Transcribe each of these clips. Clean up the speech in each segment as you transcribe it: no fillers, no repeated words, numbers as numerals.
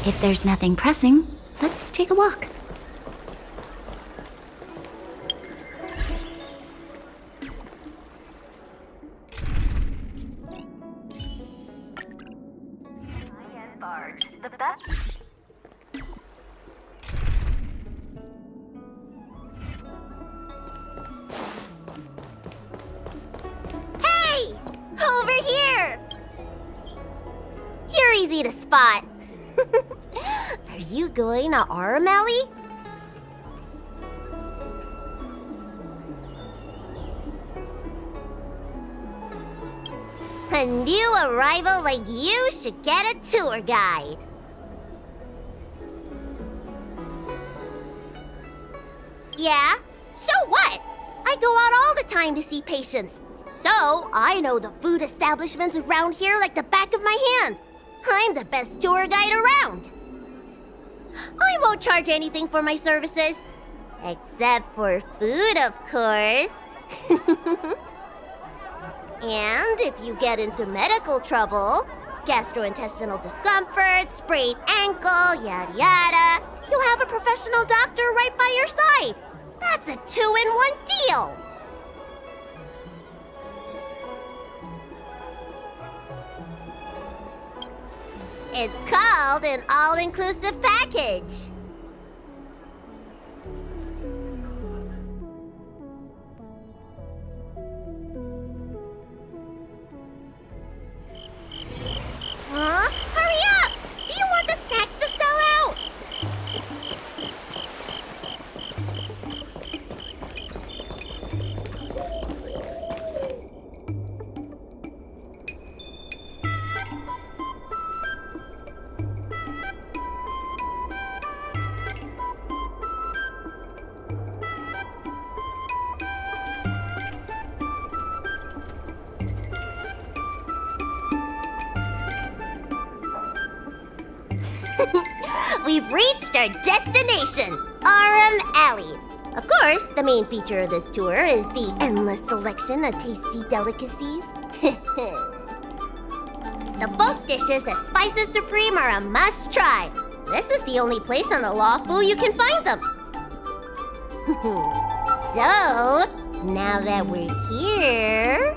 If there's nothing pressing, let's take a walk. The best. Hey! Over here! You're easy to spot. Are you going to Arameli? A new arrival like you should get a tour guide. Yeah? So what? I go out all the time to see patients. So, I know the food establishments around here like the back of my hand. I'm the best tour guide around. I won't charge anything for my services. Except for food, of course. And if you get into medical trouble, gastrointestinal discomfort, sprained ankle, yada yada, you'll have a professional doctor right by your side. That's a 2-in-1 deal. It's called an all-inclusive package. Huh? Hurry up! Do you want the snacks to sell out? We've reached our destination, Aram Alley. Of course, the main feature of this tour is the endless selection of tasty delicacies. The folk dishes at Spices Supreme are a must-try. This is the only place on the Lawfu you can find them. So, now that we're here...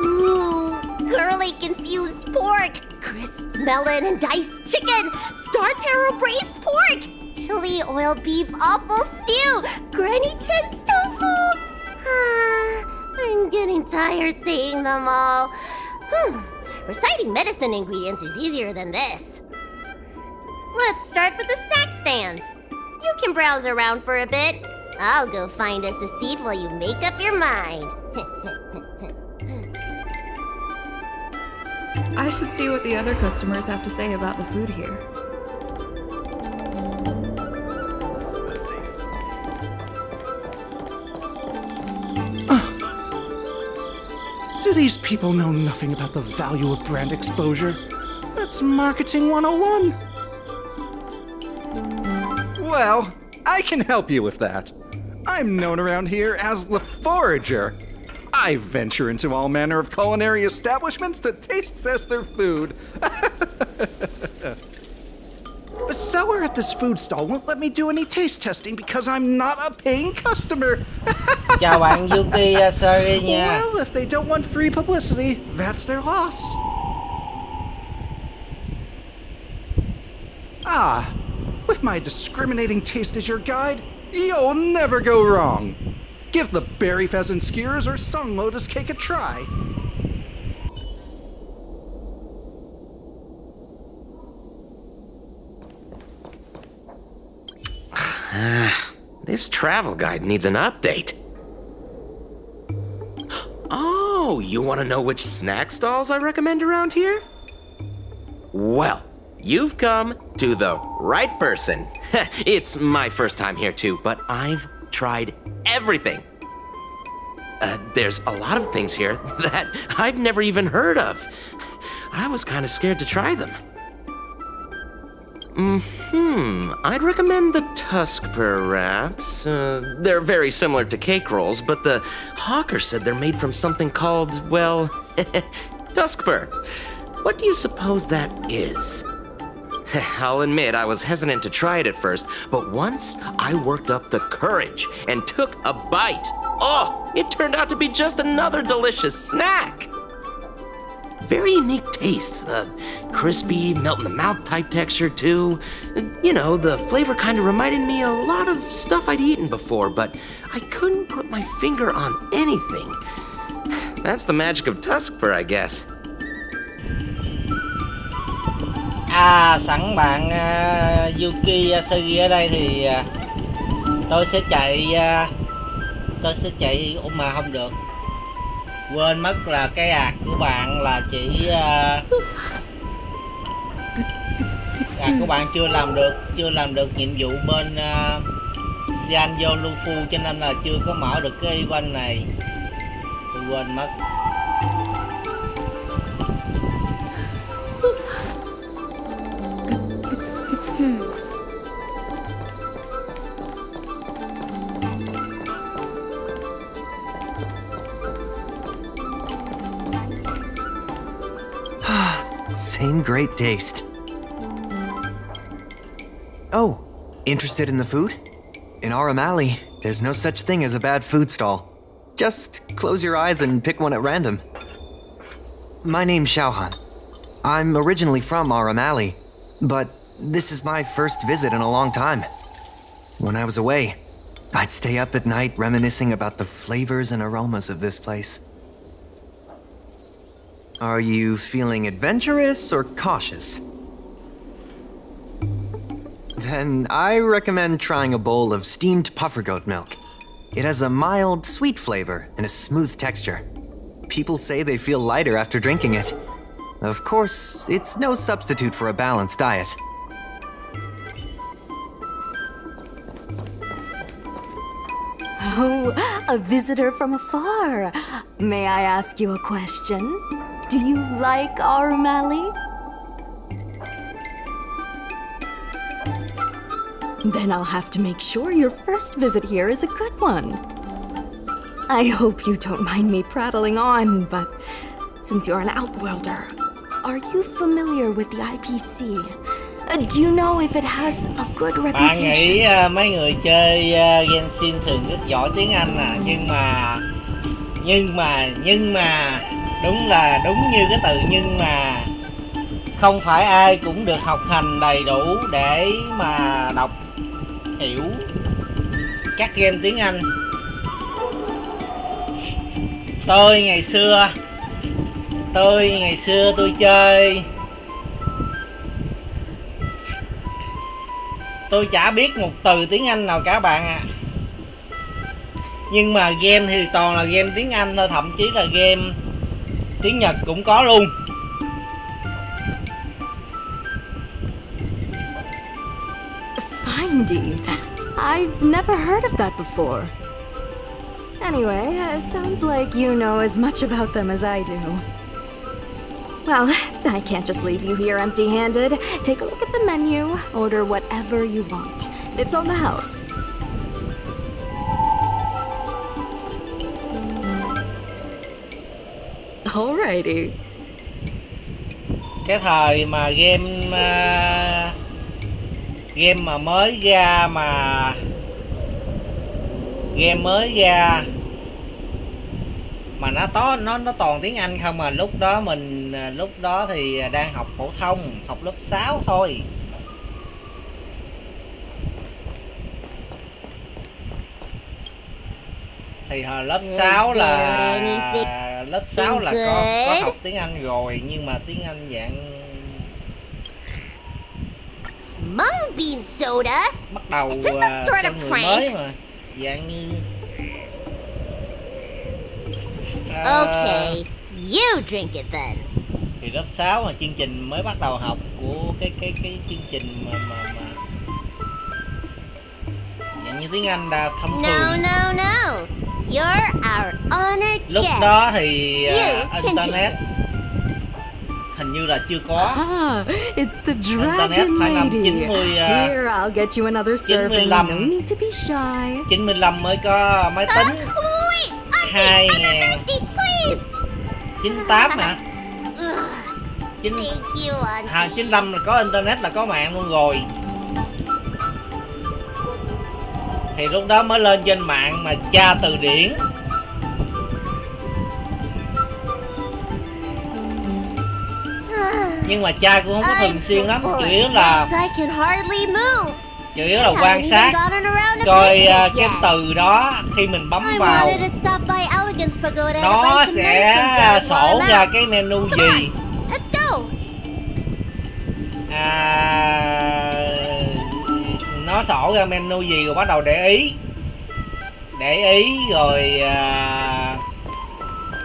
Ooh, curly confused pork, crisp melon and diced chicken, star taro braised pork, chili oil beef awful stew, Granny Chen's tofu. I'm getting tired saying them all. Reciting medicine ingredients is easier than this. Let's start with the snack stands. You can browse around for a bit. I'll go find us a seat while you make up your mind. I should see what the other customers have to say about the food here. Do these people know nothing about the value of brand exposure? That's marketing 101. Well, I can help you with that. I'm known around here as the Forager. I venture into all manner of culinary establishments to taste test their food. The seller at this food stall won't let me do any taste testing because I'm not a paying customer. Chào bạn Yuki, sorry nha. Well, if they don't want free publicity, that's their loss. Ah, with my discriminating taste as your guide, you'll never go wrong. Give the berry pheasant skewers or sun lotus cake a try. This travel guide needs an update. Oh, you want to know which snack stalls I recommend around here? Well, you've come to the right person. It's my first time here too, but I've tried everything. There's a lot of things here that I've never even heard of. I was kind of scared to try them. I'd recommend the tusk, perhaps. They're very similar to cake rolls, but the hawker said they're made from something called, well, tuskper. What do you suppose that is? I'll admit I was hesitant to try it at first, but once I worked up the courage and took a bite, oh, it turned out to be just another delicious snack. Very unique taste, crispy, melt-in-the-mouth type texture too. You know, the flavor kind of reminded me a lot of stuff I'd eaten before, but I couldn't put my finger on anything. That's the magic of tuskper, I guess. Sẵn bạn Yuki Sagi ở đây thì tôi sẽ chạy mà không được, quên mất là cái ạc của bạn là chỉ ạc của bạn chưa làm được nhiệm vụ bên Xianzhou Lufu, cho nên là chưa có mở được cái event này, tôi quên mất. Same great taste. Oh, interested in the food? In Aramali, there's no such thing as a bad food stall. Just close your eyes and pick one at random. My name's Xiaohan. I'm originally from Aramali, but this is my first visit in a long time. When I was away, I'd stay up at night reminiscing about the flavors and aromas of this place. Are you feeling adventurous or cautious? Then I recommend trying a bowl of steamed puffer goat milk. It has a mild, sweet flavor and a smooth texture. People say they feel lighter after drinking it. Of course, it's no substitute for a balanced diet. Oh, a visitor from afar. May I ask you a question? Do you like Aramali? Then I'll have to make sure your first visit here is a good one. I hope you don't mind me prattling on, but since you're an outworlder, are you familiar with the IPC? Do you know if it has a good Bạn nghĩ reputation? mấy người chơi Genshin thường rất giỏi tiếng Anh à, nhưng mà đúng như cái từ nhưng mà không phải ai cũng được học hành đầy đủ để mà đọc hiểu các game tiếng Anh. Tôi ngày xưa tôi chơi, tôi chả biết một từ tiếng Anh nào cả bạn ạ. Nhưng mà game thì toàn là game tiếng Anh thôi, thậm chí là game tiếng Nhật cũng có luôn. Findy. I've never heard of that before. Anyway, sounds like you know as much about them as I do. Well, I can't just leave you here empty-handed. Take a look at the menu, order whatever you want. It's on the house. Alrighty. Cái thời mà game mà mới ra mà nó toàn tiếng Anh không, mà lúc đó thì đang học phổ thông, học lớp 6 thôi. Thì hồi lớp 6 là có học tiếng Anh rồi, nhưng mà tiếng Anh dạng Mung bean soda? bắt đầu Is this some sort cho of người prank? mới mà, dạng như Okay, you drink it then. thì lớp 6 mà chương trình mới bắt đầu học của cái chương trình mà dạng như tiếng Anh đã thông No, thường. no. You're our honored Lúc guest. đó thì You can internet hình hình như là chưa có. Ah, it's the Internet dragon phải năm lady. 90, Here, I'll get you another serving. No 95. need to be shy. 95 mới có máy tính. Wait, Auntie, 2000. I'm thirsty, please. 98 hả? Ugh, 9 thank you, Auntie. 95 là có internet là có mạng luôn rồi. Thì lúc đó mới lên trên mạng mà tra từ điển. Nhưng mà cha cũng không có thường xuyên lắm, chủ yếu là quan sát coi cái từ đó khi mình bấm vào nó sẽ sổ ra cái menu gì. Nó sổ ra menu gì rồi bắt đầu để ý rồi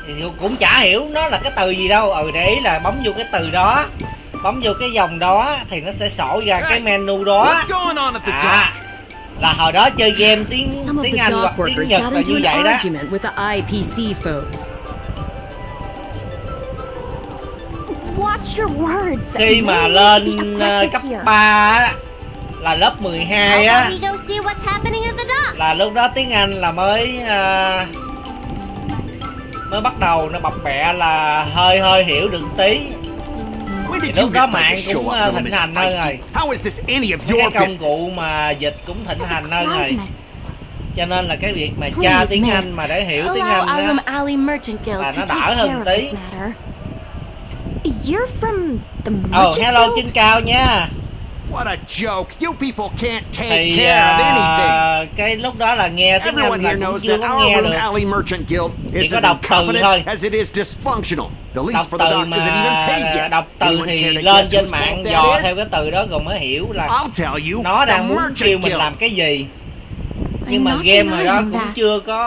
thì cũng chả hiểu nó là cái từ gì đâu. Để ý là bấm vô cái từ đó, bấm vô cái dòng đó thì nó sẽ sổ ra cái menu đó. Là hồi đó chơi game tiếng Anh hoặc tiếng Nhật là như vậy đó. Khi mà lên cấp 3 á, là lớp 12 á, là lúc đó tiếng Anh là mới bắt đầu nó bập bẹ là hơi hiểu được tí. Thì lúc đó mạng cũng thịnh hành hơn rồi. Cái công cụ mà dịch cũng thịnh hành hơn rồi. Cho nên là cái việc mà tra tiếng Anh mà để hiểu tiếng Anh á, là nó đỡ hơn tí. Hello Chính Cao nha. What a joke! You people can't take Thì care of anything. cái lúc đó là nghe tiếng Everyone Anh là here cũng knows chưa that có our nghe Room được. Alley Merchant Guild is Chỉ có as đọc từ thôi. incompetent as it is dysfunctional. The Đọc least for the từ docs isn't even paid mà yet. đọc từ Anyone thì care to lên guess trên whose mạng fault dò that is? theo cái từ đó rồi mới hiểu là I'll tell you, nó the đang muốn Merchant kêu mình làm Guilds. cái gì. Nhưng mà game hồi đó cũng chưa có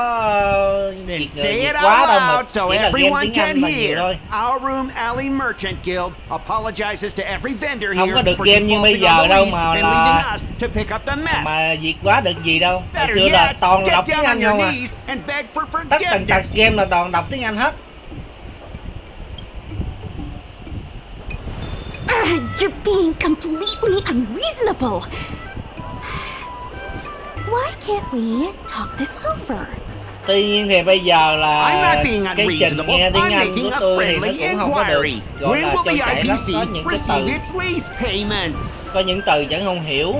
Then say Việt it quá out đâu mà loud so chỉ là game everyone tiếng can Anh là nhiều hear. thôi. Our Room Alley Merchant Guild apologizes to every vendor Không here có được for game như bây defaulting on giờ the đâu lease mà and là leaving us to pick up the mess. mà Việt quá được gì đâu. Hồi Better xưa là yet, toàn là get đọc tiếng down on Anh your không à. knees and beg for Tất tần tật forgiveness. game là toàn đọc tiếng Anh hết. You're being completely unreasonable. Why can't we talk this over? Tuy nhiên thì bây giờ I'm là not being cái trình unreasonable. nghe tiếng I'm Anh making của a tôi thì nó friendly cũng không có được inquiry. gọi When là will trôi the chảy lắm. Có IPC những cái receive từ, its lease payments? có những từ chẳng không hiểu.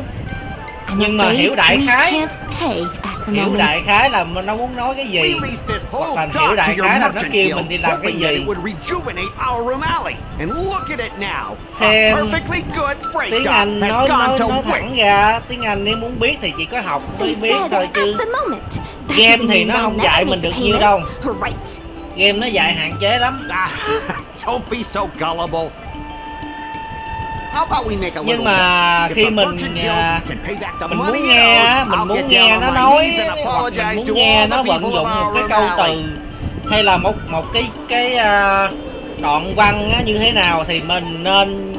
I'm Nhưng mà afraid hiểu đại we khái. can't pay at the Hiểu moment. đại khái là nó muốn nói cái gì. Release this Hoặc whole là dock hiểu to đại your khái là nó merchant kêu guild, mình đi làm cái hoping that gì. it would rejuvenate our room alley. And look at it now. A Xem perfectly good freight tiếng dock Anh has nói gone to thẳng waste. ra, tiếng Anh nếu muốn biết thì chỉ có học They mới biết said thôi at chứ. the moment. That Game doesn't thì mean nó they'll không never dạy make mình the được nhiêu đâu. payments. Right. Game nó dạy hạn chế lắm. Don't be so gullible. How about we make a little Nhưng mà bet? khi If the mình merchant guild can pay back the mình money muốn it nghe owes, á, mình I'll muốn get nghe down nó on my nói knees and hoặc mình apologize muốn to nghe all nó the vận people dụng of một our cái room câu alley. từ hay là một cái đoạn văn á, như thế nào thì mình nên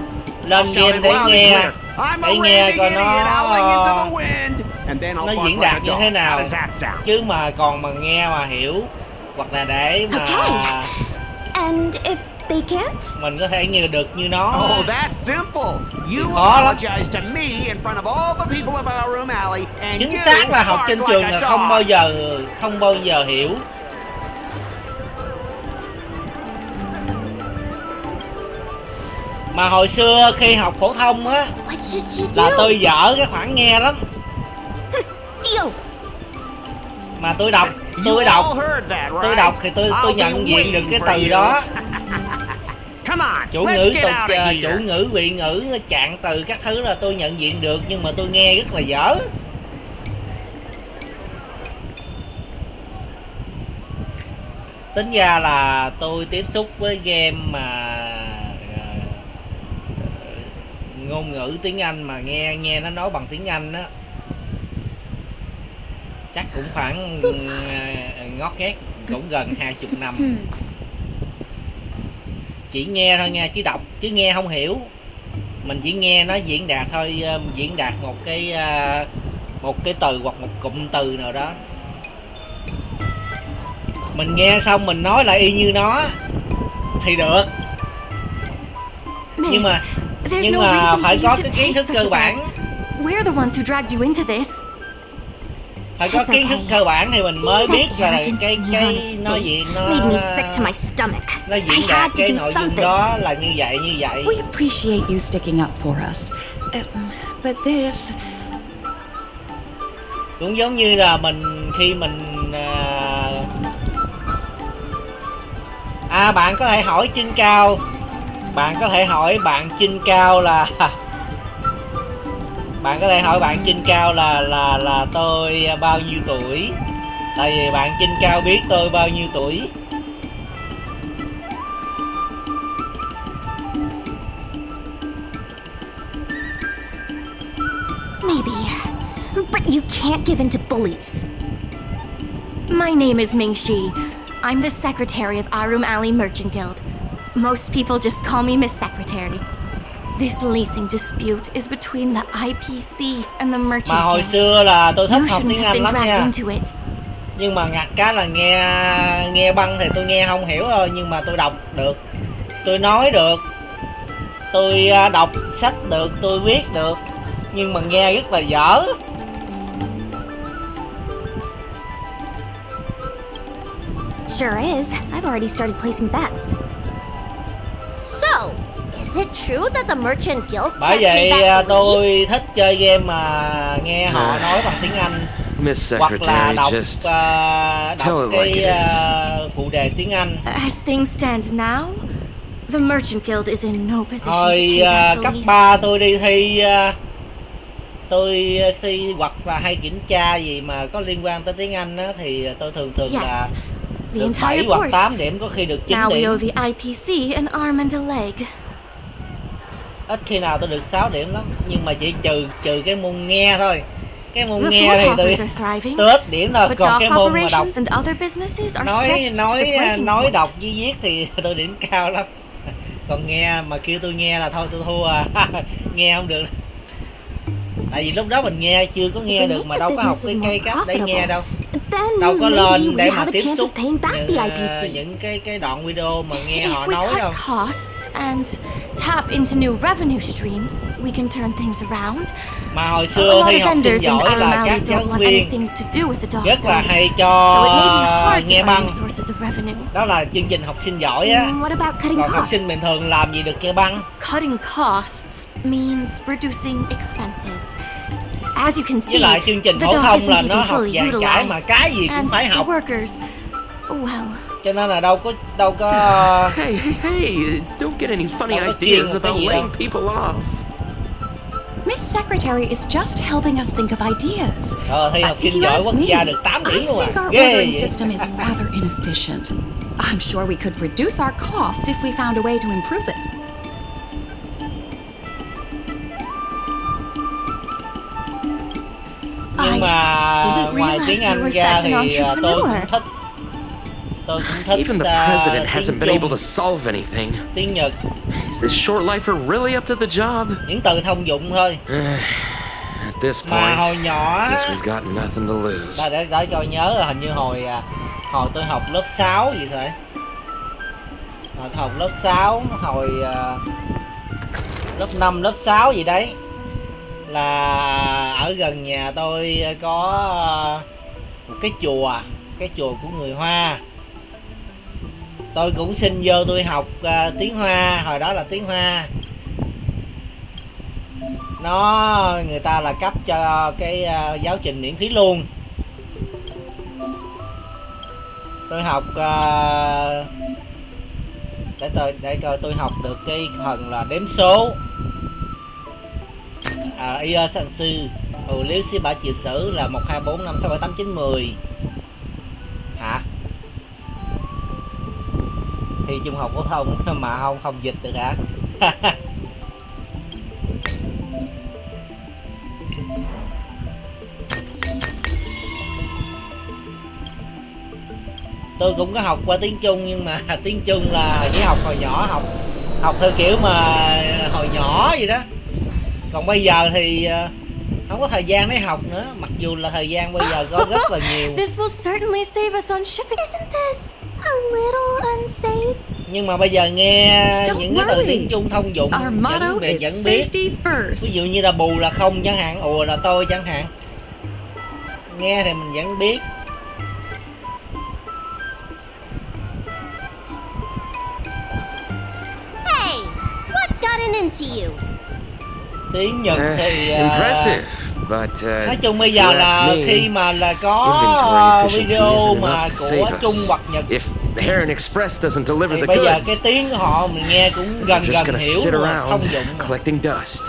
lên Shout game it để loud and nghe clear. I'm a để nghe raving coi idiot howling into the nó wind. And then I'll nó bark diễn like a đạt như dog. thế How nào. does that sound? Chứ mà còn mà nghe mà hiểu hoặc là để mà Okay. And if they can't? mình có thể nghe được như nó. Oh, that's simple. You Khó lắm. apologize to me in front of all the people of our room alley, and Chính you xác là học bark trên like trường a là dog. không bao giờ hiểu. Mà hồi xưa khi học phổ thông á What should you là do? tôi dở cái khoản nghe lắm. Deal. Mà tôi đọc You all heard that, right? tôi đọc thì tôi I'll be nhận diện được waiting cái for từ you. đó. Come on, Chủ let's ngữ get tục out of here. chủ ngữ vị ngữ trạng từ các thứ là tôi nhận diện được nhưng mà tôi nghe rất là dở. Tính ra là tôi tiếp xúc với game mà ngôn ngữ tiếng Anh mà nghe nó nói bằng tiếng Anh á chắc cũng khoảng ngót nghét cũng gần 20 năm. Chỉ nghe thôi nha, chứ đọc chứ nghe không hiểu. Mình chỉ nghe nó diễn đạt thôi, diễn đạt một cái từ hoặc một cụm từ nào đó. Mình nghe xong mình nói lại y như nó thì được. nhưng mà there's no reason phải for có you to cái take kiến thức such cơ a bản. bet. We're the ones who dragged you into this. Phải có It's kiến thức okay. cơ bản thì mình mới biết That là arrogant cái sneer on his nói gì face nó made me sick to my stomach. nó I diễn đạt had to cái do nội dung something. đó là như vậy như vậy. We appreciate you sticking up for us. But this... Cũng giống như là khi mình bạn có thể hỏi Trinh Cao, bạn có thể hỏi bạn Trinh Cao là bạn có thể hỏi bạn Trinh Cao là tôi bao nhiêu tuổi, tại vì bạn Trinh Cao biết tôi bao nhiêu tuổi. Maybe, but you can't give in to bullies. My name is Ming-Shi. I'm the secretary of Arum Alley Merchant Guild. Most people just call me Miss Secretary. This leasing dispute is between the IPC and the Merchant Mà hồi Guild. xưa là tôi thích You học shouldn't tiếng have Anh been lắm dragged nha. into it. Nhưng mà ngặt cái là nghe băng thì tôi nghe không hiểu thôi, nhưng mà tôi đọc được, tôi nói được, tôi đọc sách được, tôi viết được, nhưng mà nghe rất là dở. Sure is. I've already started placing bets. So, is it true that the Merchant Guild Bởi can't pay vậy back the lease? tôi thích chơi game mà nghe họ nói bằng tiếng Anh, Miss hoặc là Secretary, đọc just đọc tell it like cái it is. phụ đề tiếng Anh. As things stand now, the Merchant Guild is in no position to Hồi pay back the cấp lease. 3 tôi đi thi hoặc là hay kiểm tra gì mà có liên quan tới tiếng Anh á, thì tôi thường là Yes, the được entire 7 hoặc port. 8 điểm, có khi được 9 Now we điểm. owe the IPC an arm and a leg. Ít khi nào tôi được 6 điểm lắm, nhưng mà chỉ trừ cái môn nghe thôi. Cái môn The nghe thì floor tôi hoppers are thriving, ít điểm thôi, but còn dock cái môn mà đọc operations and other businesses are stretched to the breaking nói point. đọc với viết thì tôi điểm cao lắm. Còn nghe mà kêu tôi nghe là thôi tôi thua à. Nghe không được. Tại vì lúc đó mình nghe chưa có nghe If we được, make mà the đâu có học businesses cái more cách để nghe đâu. then Đâu có maybe lên để we mà have a tiếp chance xúc of paying back the IPC. những cái đoạn video mà nghe họ If we nói cut đâu. costs and tap into new revenue streams, we can turn things around. Mà hồi A xưa lot thi of học sinh vendors in giỏi Arum là Alley các don't giáo want viên anything to do with the dock rất là fund, hay so it may be cho hard nghe to băng. find new sources of revenue. Đó là chương trình học sinh giỏi á. What about cutting Còn học costs? sinh bình thường làm gì được nghe băng. Cutting costs means reducing expenses. As you can Với see, lại chương trình the phổ dock thông isn't là nó even học fully dàn trải mà utilized, cái gì cũng and phải the học, workers, well, cho nên là đâu có Hey, don't get any funny Đâu có ideas chuyên một cái about gì laying đâu. people off. Miss Secretary is just helping us think of ideas. thi học If sinh you giỏi ask quốc me, gia được 8 điểm I luôn think à. our Ghê ordering vậy. system is rather inefficient. I'm sure we could reduce our costs if we found a way to improve it. Nhưng mà didn't ngoài realize tiếng you Anh were ra such an thì tôi cũng entrepreneur. thích Even the president hasn't tiếng been able Trung, to solve anything. tiếng Nhật, Is this short lifer really up to the job? những từ thông dụng thôi. At this Mà point, hồi nhỏ guess we've got nothing to lose. để cho nhớ là hình như hồi tôi học lớp 6 gì thôi. Hồi tôi học lớp 6, hồi lớp 5, lớp 6 gì đấy, là ở gần nhà tôi có một cái chùa của người Hoa. Tôi cũng xin vô tôi học tiếng Hoa, hồi đó là tiếng Hoa. Người ta là cấp cho cái giáo trình miễn phí luôn. Tôi học để coi tôi học được cái phần là đếm số. Ia san sư, liếu xí bả chiều sử là 1 2 4 5 6 7 8 9 10. Hả? Thì trung học phổ thông mà không dịch được hả? Tôi cũng có học qua tiếng Trung, nhưng mà tiếng Trung là chỉ học hồi nhỏ, học theo kiểu mà hồi nhỏ vậy đó. Còn bây giờ thì không có thời gian để học nữa, mặc dù là thời gian bây giờ có rất là nhiều. This will certainly save us on shipping. Isn't this a little unsafe? Nhưng mà bây giờ nghe Don't những cái từ worry. tiếng Trung thông dụng Our motto vẫn is biết. safety first. Ví dụ như là bù là không chẳng hạn, ùa là tôi chẳng hạn. Nghe thì mình vẫn biết. Hey, what's gotten into you? Tiếng Nhật thì Impressive, but nói chung bây if giờ you ask là me, khi mà là inventory có efficiency video isn't mà enough to của save Trung us. hoặc Nhật If Heron Express doesn't deliver thì the bây giờ goods, cái tiếng của họ mình nghe cũng we're gần just gần gonna hiểu sit mà around thông dụng mà. collecting dust.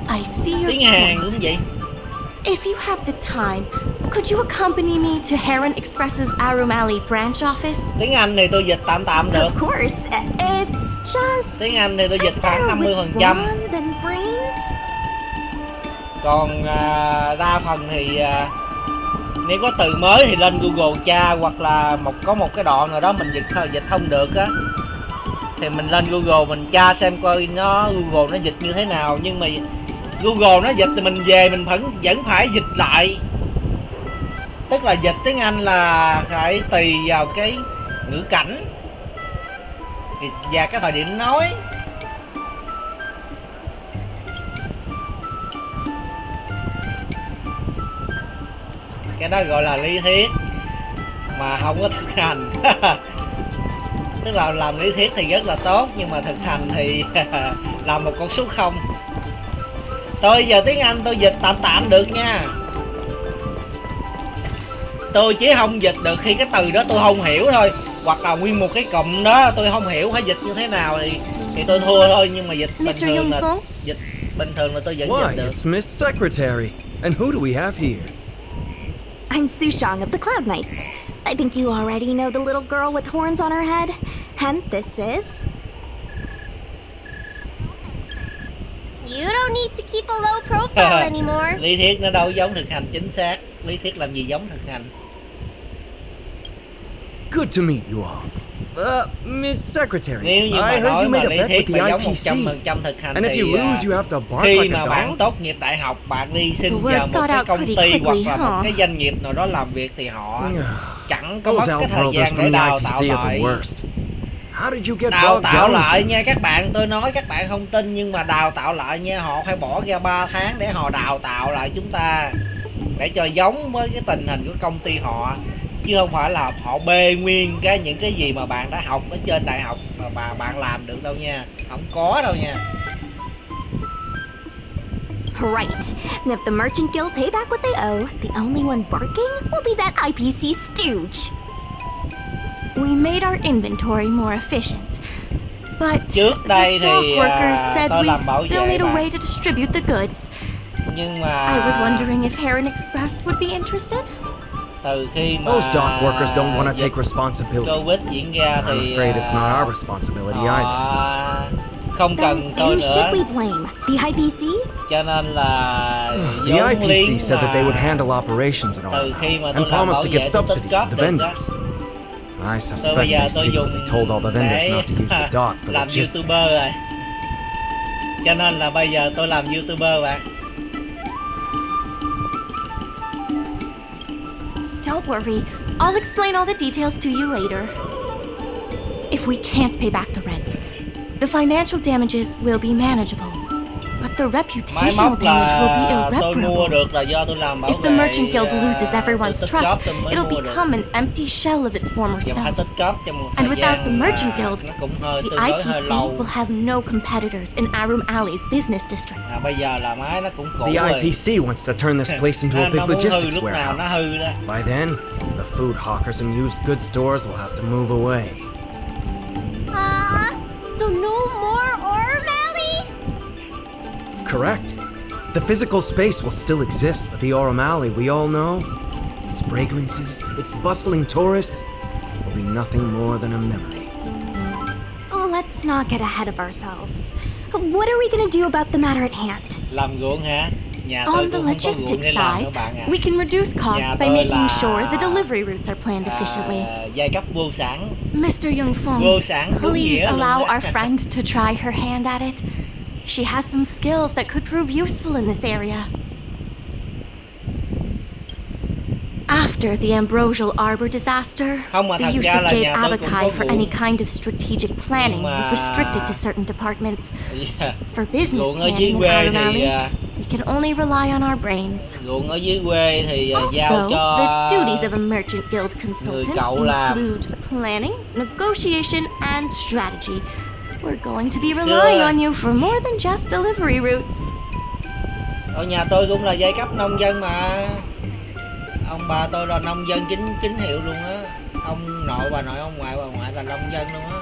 I see your Tiếng Hàn point. cũng vậy. If you have the time, could you accompany me to Heron Express's Arum Alley branch office? Tiếng Anh thì tôi dịch tạm tạm được. Of course, it's just Tiếng Anh thì tôi dịch khoảng better with 50%. brawn than brains. Còn đa phần thì nếu có từ mới thì lên Google tra, hoặc là có một cái đoạn nào đó mình dịch không được á thì mình lên Google mình tra xem coi Google nó dịch như thế nào. Nhưng mà Google nó dịch thì mình về mình vẫn phải dịch lại, tức là dịch tiếng Anh là phải tùy vào cái ngữ cảnh và cái thời điểm nói. Cái đó gọi là lý thuyết mà không có thực hành. Tức là làm lý thuyết thì rất là tốt, nhưng mà thực hành thì làm một con số không. Tôi giờ tiếng Anh tôi dịch tạm tạm được nha. Tôi chỉ không dịch được khi cái từ đó tôi không hiểu thôi, hoặc là nguyên một cái cụm đó tôi không hiểu phải dịch như thế nào thì tôi thua thôi. Nhưng mà dịch bình Mr. thường là Jungfung? dịch bình thường là tôi vẫn Why, dịch được. it's Miss Secretary. And who do we have here? I'm Sushang of the Cloud Knights. I think you already know the little girl with horns on her head. And this is... You don't need to keep a low profile anymore. Lý thuyết nó đâu giống thực hành chính xác. Lý thuyết làm gì giống thực hành. Good to meet you all. Miss Secretary, Nếu như mà I heard nói you mà made a lý bet with thuyết the mà giống IPC. 100% thực hành And if thì you lose, you have to bark khi like mà a bạn dog. tốt nghiệp đại học, bạn đi xin The word vào một got cái out công pretty ty hoặc quickly, là một huh? cái doanh nghiệp nào đó làm việc thì họ chẳng có mất Those cái thời outworlders gian để from the đào tạo IPC are the lại. worst. How did you get Đào bogged tạo down? lại nha các bạn, tôi nói các bạn không tin nhưng mà đào tạo lại nha, họ phải bỏ ra 3 tháng để họ đào tạo lại chúng ta để cho giống với cái tình hình của công ty họ, chứ không phải là họ bê nguyên những cái gì mà bạn đã học ở trên đại học mà bạn làm được đâu nha, không có đâu nha. Right. And if the Merchant Guild pay back what they owe, the only one barking will be that IPC stooge. We made our inventory more efficient. But Trước đây the dock thì workers said tôi we làm bảo still vệ need a bạn. way to distribute the goods. Nhưng mà I was wondering if Heron Express would be interested. từ khi mà Those dock workers don't want to dịch take responsibility. Covid diễn ra I'm thì afraid it's not our responsibility either. họ không cần Then tôi who should nữa, we blame? The IPC? cho nên là The vốn IPC liếng said that they would mà handle operations and all từ khi mà that, tôi and làm bảo promised to vệ give tôi tích subsidies to góp the được đó. vendors. I Tôi suspect bây giờ they tôi dùng secretly told all the vendors để not to use the dock for làm logistics. YouTuber rồi, cho nên là bây giờ tôi làm YouTuber bạn. Don't worry, I'll explain all the details to you later. If we can't pay back the rent, the financial damages will be manageable, but the Máy reputational móc damage will be là tôi mua irreparable. được là do tôi làm bảo If the vệ, Merchant Guild loses tôi everyone's tích trust, góp tôi mới it'll mua được. become an empty shell of its former Và phải self. tích góp trong một And thời without gian the Merchant mà Guild, nó cũng hơi The tương đối hơi IPC lâu. will have no competitors in Arum Alley's business district. Bây giờ là máy nó cũng cũ The rồi. IPC wants to turn this place into a Nó big muốn hư logistics lúc nào nó warehouse. hư đó. By then, the food hawkers and used goods stores will have to move away. So no more Arum Alley? Correct. The physical space will still exist, but the Aurum Alley we all know, its fragrances, its bustling tourists, will be nothing more than a memory. Let's not get ahead of ourselves. What are we gonna do about the matter at hand? Làm ruộng hả? Nhà tôi On the cũng không có ruộng logistics để làm side, nữa bạn à. we can reduce Nhà costs by tôi making là sure the delivery routes are planned efficiently. giai cấp vô sản. Mr. Vô Jungfung, sản đúng please nghĩa luôn allow á. our friend to try her hand at it. She has some skills that could prove useful in this area. After the Ambrosial Arbor disaster, Không, mà the thật use ra of là jade nhà tôi cũng có abakai for ruộng. any kind of strategic planning was mà- restricted to certain departments. Yeah. For business Ruộng ở dưới planning in quê Arum thì Alley, we can only rely on our brains. ruộng ở dưới quê thì giao Also, cho the duties of a merchant guild consultant cậu làm. include planning, negotiation, and strategy. We're going to be relying on you for more than just delivery routes. ở nhà tôi cũng là giai cấp nông dân mà. Ông bà tôi là nông dân chính hiệu luôn á. Ông nội bà nội, ông ngoại bà ngoại là nông dân luôn á.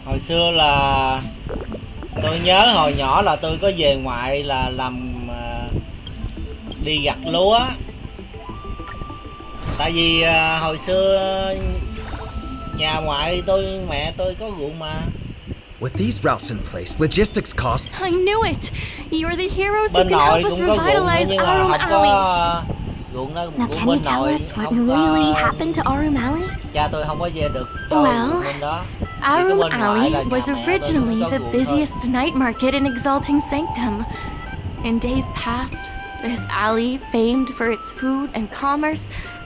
Hồi xưa là tôi nhớ hồi nhỏ là tôi có về ngoại là làm đi gặt lúa. Tại vì hồi xưa nhà ngoại tôi, mẹ tôi có ruộng mà. With these routes in place, logistics costs. I knew it! You're the heroes who Bên can nội help us cũng có ruộng revitalize nhưng mà Arum không Alley. có ruộng đó Now, của can you bên tell nội. us what Không really có, happened to Arum Alley? cha tôi không có về được cho Well, ruộng bên đó. Arum bên ngoại Alley là nhà was mẹ tôi originally có the ruộng thôi. busiest night market in Exalting Sanctum. In days past, this alley, famed for its food and commerce,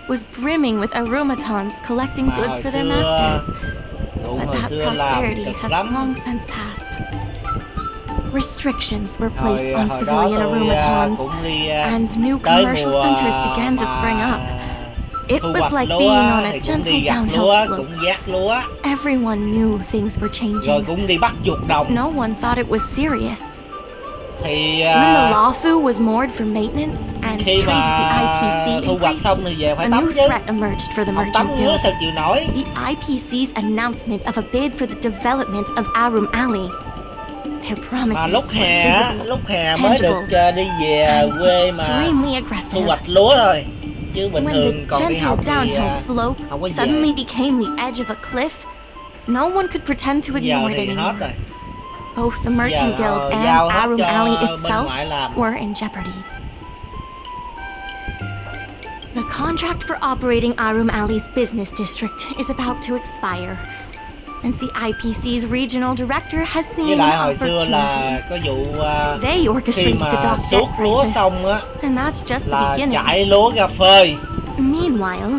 was brimming with aromatons collecting Mà goods hồi for their xưa, masters. ruộng But hồi that xưa làm prosperity cực has lắm. long since passed. Restrictions were placed on Hồi đó civilian tôi aromatons, cũng đi and new tới commercial mùa centers began to spring mà up. It thu was hoạch like lúa being on a thì cũng gentle đi gặt downhill lúa, slope. cũng vác lúa, Everyone knew things were rồi changing. cũng đi bắt chuột đồng. No one thought it was serious. Thì When the lawfu was moored for maintenance and khi trade with the mà IPC thu hoạch increased, xong thì về a phải new tắm chứ. threat emerged for the Không tắm merchant ngứa guild. sao chịu nổi. The IPC's announcement of a bid for the development of Arum Alley. Their Mà promises lúc were hè visible, mới được tangible, đi về and quê mà extremely thu aggressive. hoạch lúa thôi. Chứ bình When thường the còn đi gentle học thì downhill slope không có suddenly về. became the edge of a cliff, no one could pretend to Giờ ignore it thì hết anymore. rồi. Both the Merchant Giờ Guild giao and hết Arum cho Alley bên itself ngoại làm. were in jeopardy. The contract for operating Arum Alley's business district is about to expire, and the IPC's regional director has Với seen lại an hồi xưa opportunity. là có vụ They khi orchestrated the mà dock suốt debt lúa crisis, xong á and that's just the là beginning. chạy lúa ra phơi. Meanwhile,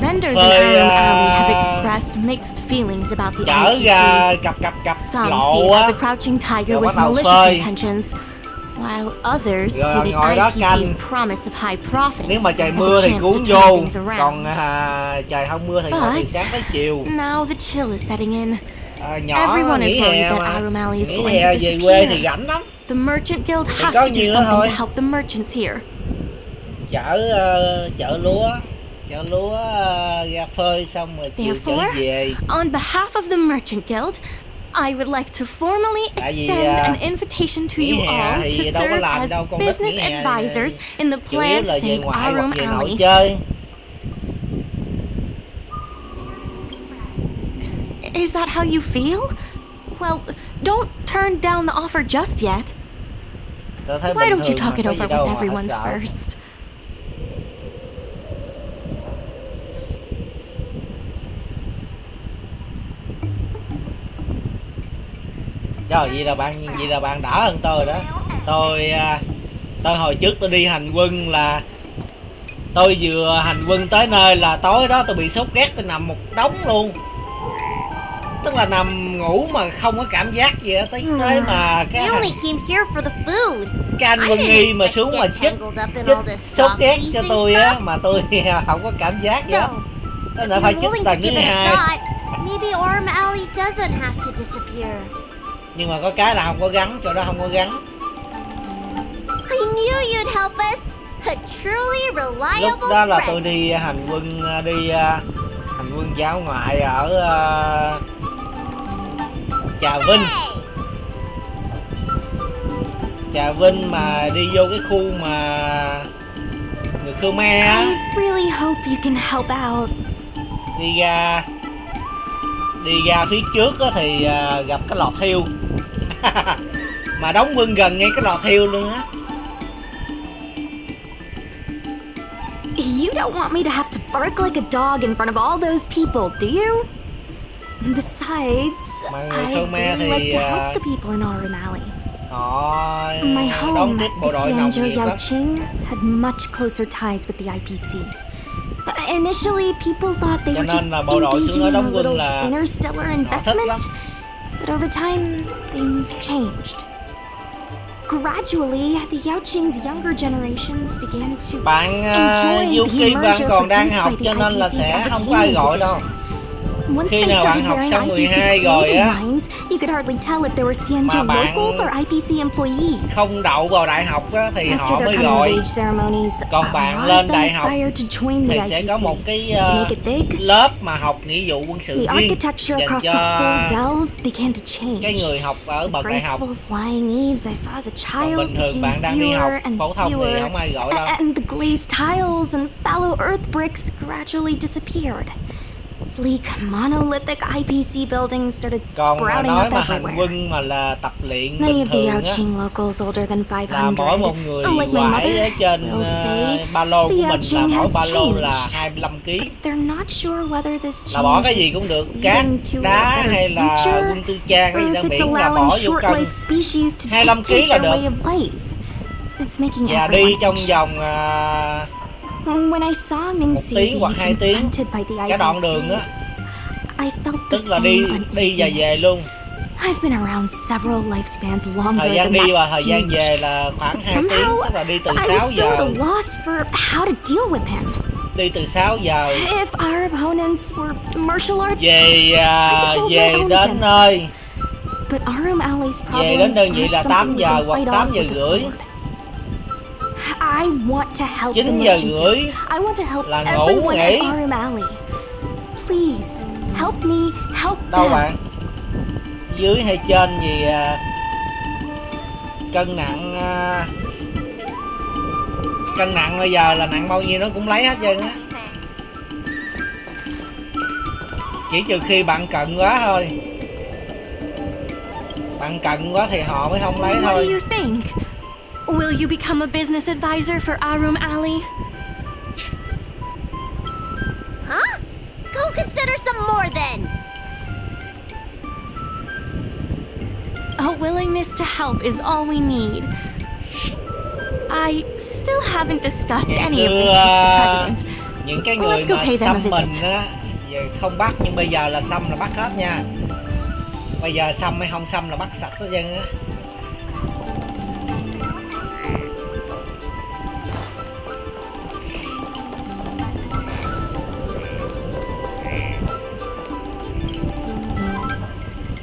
vendors in Phơi, Arum Alley have expressed mixed feelings about the chở IPC. ra cặp Some see lộ it as á, a crouching tiger rồi with bắt đầu malicious phơi. intentions, while others Rồi see the ngồi đó IPC's canh. promise of high profits Nếu mà trời as mưa a thì chance cuốn to vô, turn things around. còn trời không mưa thì ngồi từ But sáng tới chiều. now the chill is setting in. Nhỏ Everyone is nghỉ worried hè that mà, Arum Alley is nghỉ going hè to về quê thì disappear. rảnh lắm. The Merchant Guild Thì has có to do nhiều something thôi. to help the merchants here. Chở lúa ra phơi xong rồi chiều chở Therefore, về. on behalf of the Merchant Guild, I would like to formally Tại vì, extend an invitation to nghỉ you hè all thì to đâu có serve làm as đâu, con đất business nghỉ hè advisors in the chủ yếu plan to là về save ngoại Arum hoặc về nội Alley. chơi. Is that how you feel? Well, don't turn down the offer just yet. Tôi thấy Why bình don't you thường talk mà, it có over gì đâu with mà phải everyone sợ. first? Trời, vậy là bạn đỡ hơn tôi đó. Tôi hồi trước tôi đi hành quân là tôi vừa hành quân tới nơi là tối đó tôi bị sốt rét, tôi nằm một đống luôn. Tức là nằm ngủ mà không có cảm giác gì á, tới thế mà We only came here for the food. cái anh I quân didn't nghi mà expect xuống to mà get chích tangled up in all this sốt stock rét cho leasing tôi á, stuff. mà tôi không có cảm giác gì á. Still, Thế if là phải you're chích willing to lần thứ give it a hai. shot, maybe Arum Alley doesn't have to disappear. Nhưng mà có cái là không có gắn, chỗ đó không có gắn. I knew you'd help us. A truly Lúc reliable đó là tôi friend. đi hành quân dã ngoại ở Trà Vinh. Trà Vinh mà đi vô cái khu mà người Khmer á, I really hope you can help out. đi ra phía trước á thì gặp cái lò thiêu. Mà đóng quân gần ngay cái lò thiêu luôn á. You don't want me to have to bark like a dog in front of all those people, do you? Besides, Mọi người I'd Khmer really like thì to help the people in Aurum Alley. họ My đón home, tiếp bộ the đội nồng Xianzhou nhiệt lắm. Yaoqing, had much closer ties with the IPC. Initially, people thought they Cho were nên just là bộ đội xuống đó engaging in a đóng quân little là interstellar họ thích investment. lắm. But over time, things changed. Gradually, the Yaoqing's younger generations began to Bạn enjoy the Yuki bạn immersion còn đang produced học by cho the nên là IPC's sẽ không có ai entertainment gọi đâu. division. Once Khi they nào started bạn học wearing xong IPC 12 rồi clothing á, lines, you could hardly tell if they were Xianzhou bạn locals or IPC employees. không đậu vào đại học á, thì After họ their mới coming of gọi. age ceremonies, Còn a bạn lot lên of them đại học aspired to join thì the sẽ có một IPC. cái To make it big, lớp mà học nghĩa vụ quân sự the riêng architecture dành across cho the whole delve began to change. cái người học ở The bậc đại học. graceful flying eaves I saw as a Còn child bình thường bạn became đang đi học fewer and phổ thông thì fewer, không ai gọi đâu. and the glazed tiles and fallow earth bricks gradually disappeared. Sleek, monolithic IPC buildings started Còn mà sprouting nói up mà hành everywhere. quân mà là tập luyện Many bình of the thường á, Yaoqing locals older than là 500, mỗi một người like my quải mother, ở trên will say ba lô the của mình là Yaoqing mỗi has ba lô là changed. 25 kg. They're not sure whether this Là bỏ change cái gì is cũng được, cát, leading to đá a hay better là future, quân tư trang cái or gì if đó it's miễn là allowing bỏ vô cân. short-lived species to 25 kg dictate là their được. way of life. It's making Và đi everyone trong vòng anxious. When I saw Ming 1 Si tiếng hoặc 2 being tiếng confronted by the cái đoạn đường IPC, á, I felt the tức là same đi và về uneasiness. luôn. I've been around several lifespans longer Thời gian than đi và that thời gian về stooge. là khoảng But 2 tiếng, somehow, tức là đi từ I 6 was still at a giờ. loss for how to deal with him. Đi từ 6 giờ If our opponents were martial arts về folks, I could hold my về own đến against nơi. But Aurum Alley's Về đến problems đơn vị là aren't 8 something we giờ can hoặc fight 8 off giờ with a rưỡi. sword. I want to help the 9 giờ merchant rưỡi guild. I want to help là ngủ everyone at nghỉ. Aurum Alley. Please, help me help Đâu them. bạn? Dưới hay trên gì cân nặng bây giờ là nặng bao nhiêu nó cũng lấy hết trơn á. Chỉ trừ khi bạn cận quá thôi. Bạn cận quá thì họ mới không lấy What do thôi. you think? Will you become a business advisor for Aurum Alley? Huh? Go consider some more then. A willingness to help is all we need. I still haven't discussed Ngày any of this xưa, with the president. những cái người Let's go mà pay them a xăm mình visit. á, giờ không bắt nhưng bây giờ là xăm là bắt hết nha. Bây giờ xăm hay không xăm là bắt sạch hết trơn á.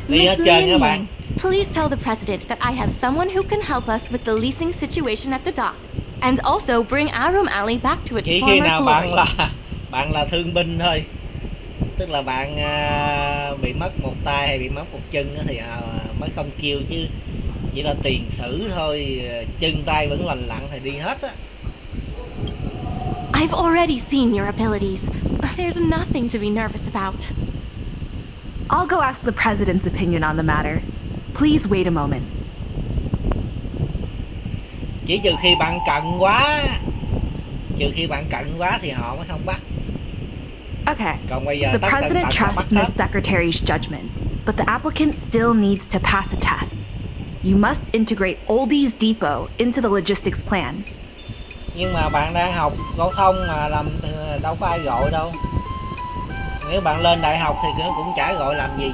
Đi hết Miss trơn Lin các bạn. Yang, please tell the president that I have someone who can help us with the leasing situation at the dock, and also bring Aurum Alley back to its Chỉ khi former nào glory. bạn là thương binh thôi, tức là bạn bị mất một tay hay bị mất một chân á thì mới không kêu, chứ chỉ là tiền sử thôi, chân tay vẫn lành lặn thì đi hết á. I've already seen your abilities. There's nothing to be nervous about. I'll go ask the president's opinion on the matter. Please wait a moment. Chỉ trừ khi bạn cận quá thì họ mới không bắt. Okay. Còn bây giờ The tất tần president tật họ bắt trusts hết. Miss Secretary's judgment, but the applicant still needs to pass a test. You must integrate Oldie's Depot into the logistics plan. Nhưng mà bạn đang học phổ thông mà làm đâu có ai gọi đâu. Nếu bạn lên đại học thì nó cũng chả gọi làm gì.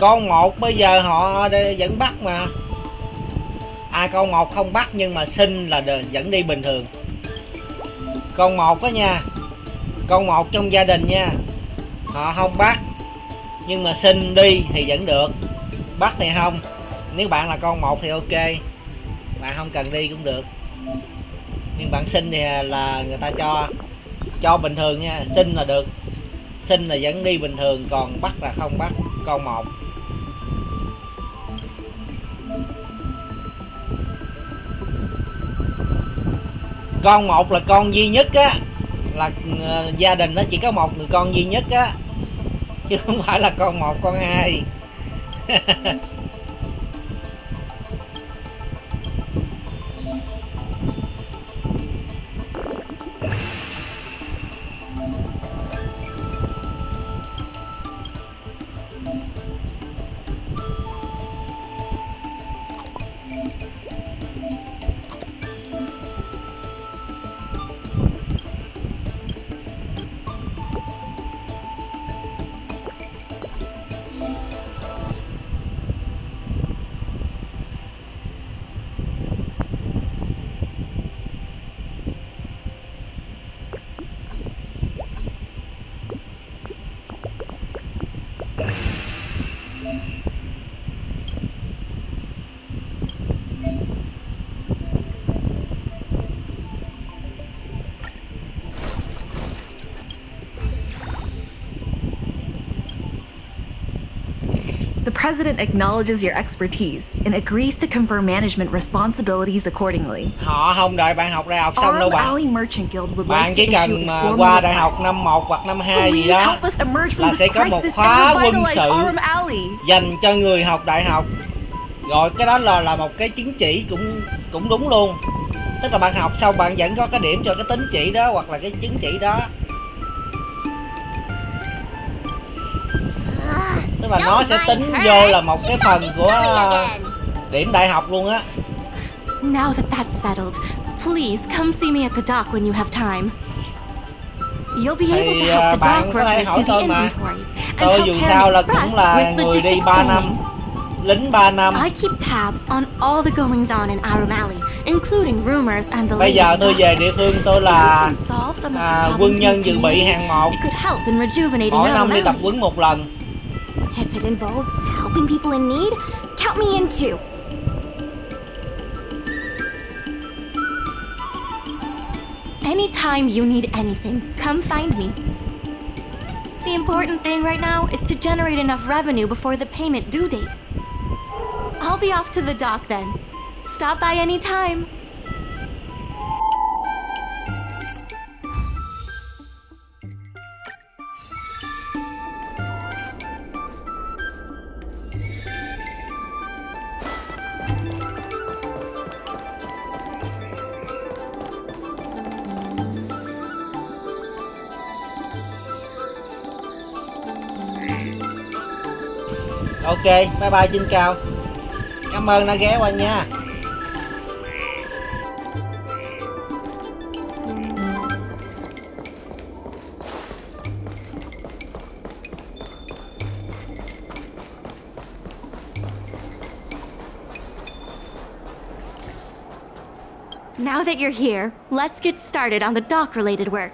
Con một bây giờ họ vẫn bắt mà. Con một không bắt nhưng mà sinh là vẫn đi bình thường. Con một đó nha, con một trong gia đình nha, họ không bắt nhưng mà sinh đi thì vẫn được, bắt thì không. Nếu bạn là con một thì ok, bạn không cần đi cũng được, nhưng bạn sinh thì là người ta cho bình thường nha. Sinh là được, sinh là vẫn đi bình thường, còn bắt là không bắt con một. Con một là con duy nhất á, là gia đình nó chỉ có một người con duy nhất á, chứ không phải là con một con hai. The President acknowledges your expertise and agrees to confer management responsibilities accordingly. Họ không đợi bạn học đại học xong đâu Aurum bạn. Alley Merchant Guild would Bạn like chỉ to cần issue a mà formal qua đại học request. năm 1 hoặc năm 2 gì Please đó help us emerge from là this sẽ có một crisis khóa and quân revitalize sự Aurum Alley. dành cho người học đại học. Rồi cái đó là một cái chứng chỉ cũng đúng luôn. Tức là bạn học xong bạn vẫn có cái điểm cho cái tín chỉ đó hoặc là cái chứng chỉ đó. Tức là nó sẽ tính vô là một cái phần của điểm đại học luôn á. Now that that's settled, please come see me at the dock when you have time. You'll be able to help the bạn dock có thể workers hỏi do the tôi mà. inventory Tôi and dù help sao Parent là Express cũng là with người đi logistics 3 năm, planning. lính 3 năm. I keep tabs on all the goings on in Aurum Alley, including rumors and the Bây giờ latest tôi về địa phương tôi là quân nhân dự bị hàng 1. It could help in rejuvenating Mỗi năm Aurum đi tập Alley. huấn một lần. If it involves helping people in need, count me in too. Anytime you need anything, come find me. The important thing right now is to generate enough revenue before the payment due date. I'll be off to the dock then. Stop by anytime. Ok, bye bye Trinh Cao. Cảm ơn đã ghé qua nha. Now that you're here, let's get started on the dock-related work.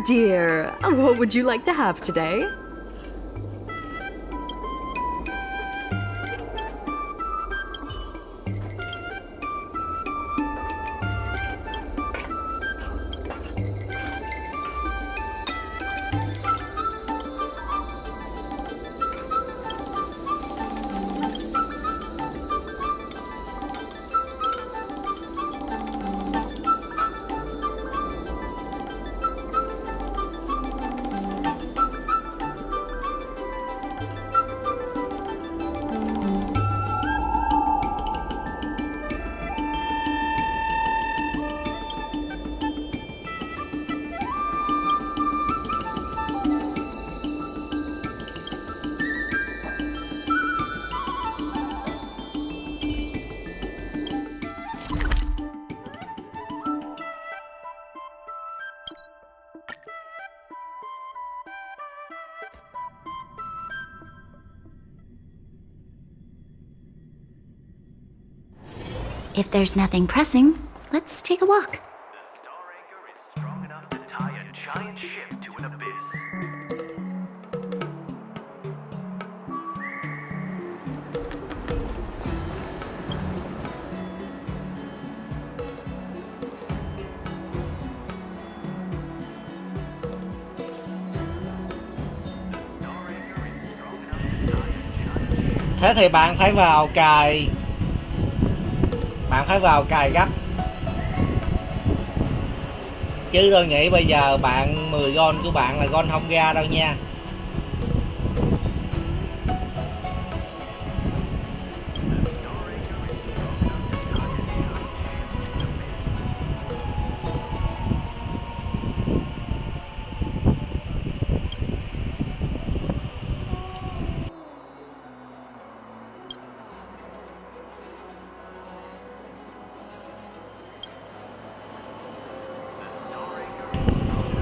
dear. What would you like to have today? If there's nothing pressing, let's take a walk. The star anchor is strong enough to tie a giant ship to an abyss. Thế thì bạn phải vào cài gấp. Chứ tôi nghĩ bây giờ bạn 10 gon của bạn là gon không ra đâu nha.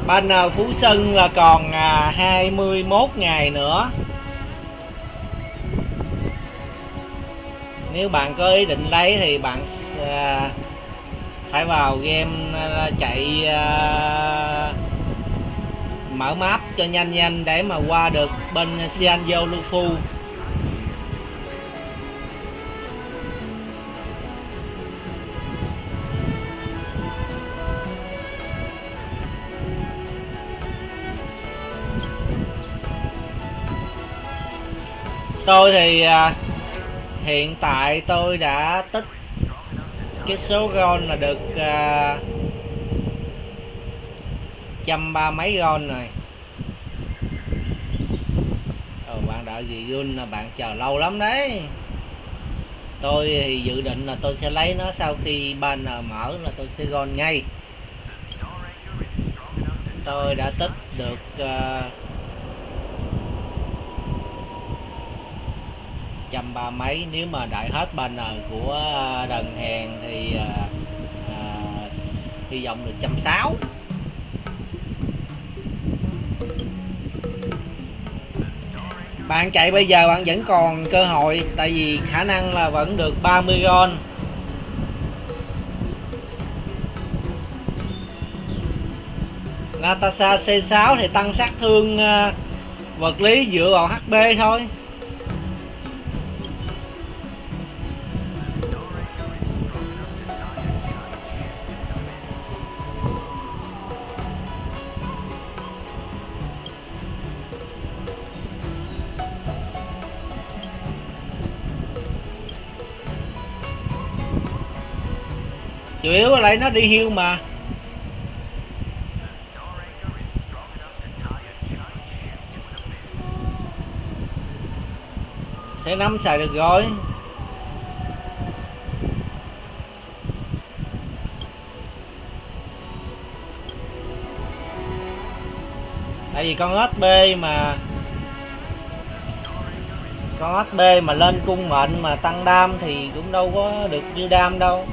Banner Phú Xuân là còn 21 ngày nữa. Nếu bạn có ý định lấy thì bạn phải vào game chạy mở map cho nhanh để mà qua được bên Xianzhou Lufu. Tôi thì hiện tại tôi đã tích cái số gon là được 130 mấy gon rồi. Bạn đợi gì gun là bạn chờ lâu lắm đấy. Tôi thì dự định là tôi sẽ lấy nó sau khi banner mở là tôi sẽ gon ngay. Tôi đã tích được 130 mấy. Nếu mà đợi hết banner của đần hèn thì hy vọng được 160. Bạn chạy bây giờ bạn vẫn còn cơ hội, tại vì khả năng là vẫn được 30 gon. Natasha C6 thì tăng sát thương vật lý dựa vào HP thôi. Chủ yếu là lấy nó đi heal mà. C5 xài được rồi. Tại vì con HP mà lên cung mệnh mà tăng đam thì cũng đâu có được như đam đâu.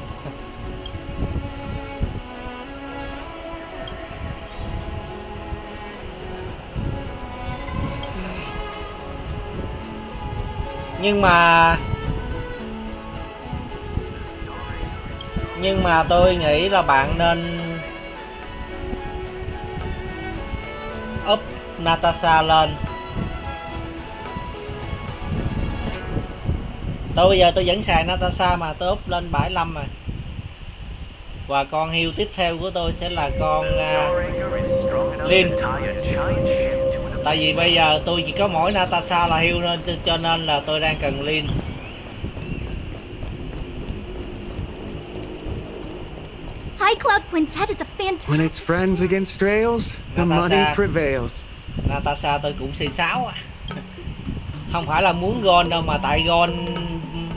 Nhưng mà tôi nghĩ là bạn Natasha lên. Tôi bây giờ tôi vẫn xài Natasha mà tôi up lên 75 rồi. Và con hươu tiếp theo của tôi sẽ là con Lin. Tại vì bây giờ tôi chỉ có mỗi Natasha là hươu nên cho nên là tôi đang cần Lin. High Cloud Quintet is a fantastic. When it's friends against trails, the money prevails. Natasha tôi cũng C6 á. Không phải là muốn gold đâu mà tại gold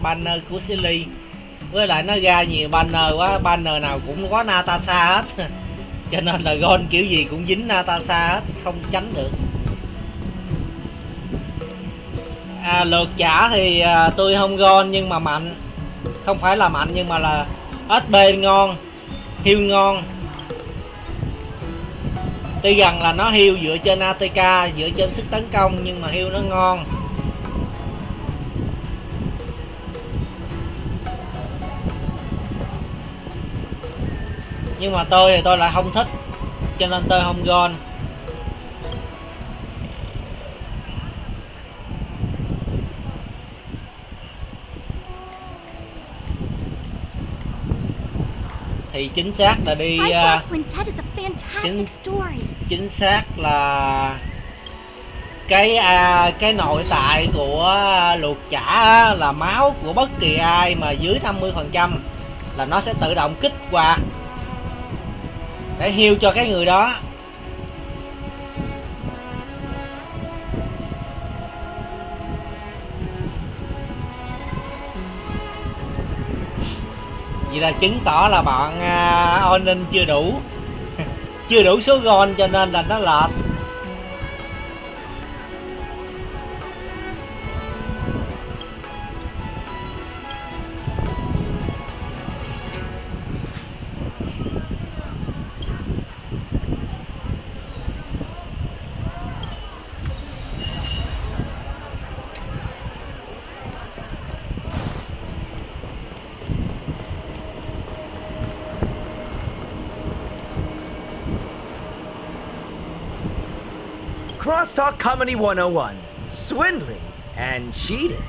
banner của Silly. Với lại nó ra nhiều banner quá, banner nào cũng có Natasha hết. Cho nên là gold kiểu gì cũng dính Natasha hết, không tránh được. Lượt trả thì tôi không gold nhưng mà mạnh. Không phải là mạnh nhưng mà là SP ngon, heal ngon. Tuy rằng là nó heal dựa trên ATK, dựa trên sức tấn công nhưng mà heal nó ngon. Nhưng mà tôi thì tôi lại không thích, cho nên tôi không gold. Thì chính xác là đi chính xác là cái nội tại của luật trả là máu của bất kỳ ai mà dưới 50% là nó sẽ tự động kích hoạt để heal cho cái người đó. Vậy là chứng tỏ là bạn Onin chưa đủ chưa đủ số gold cho nên là nó lệch. Crosstalk Comedy 101. Swindling and cheating.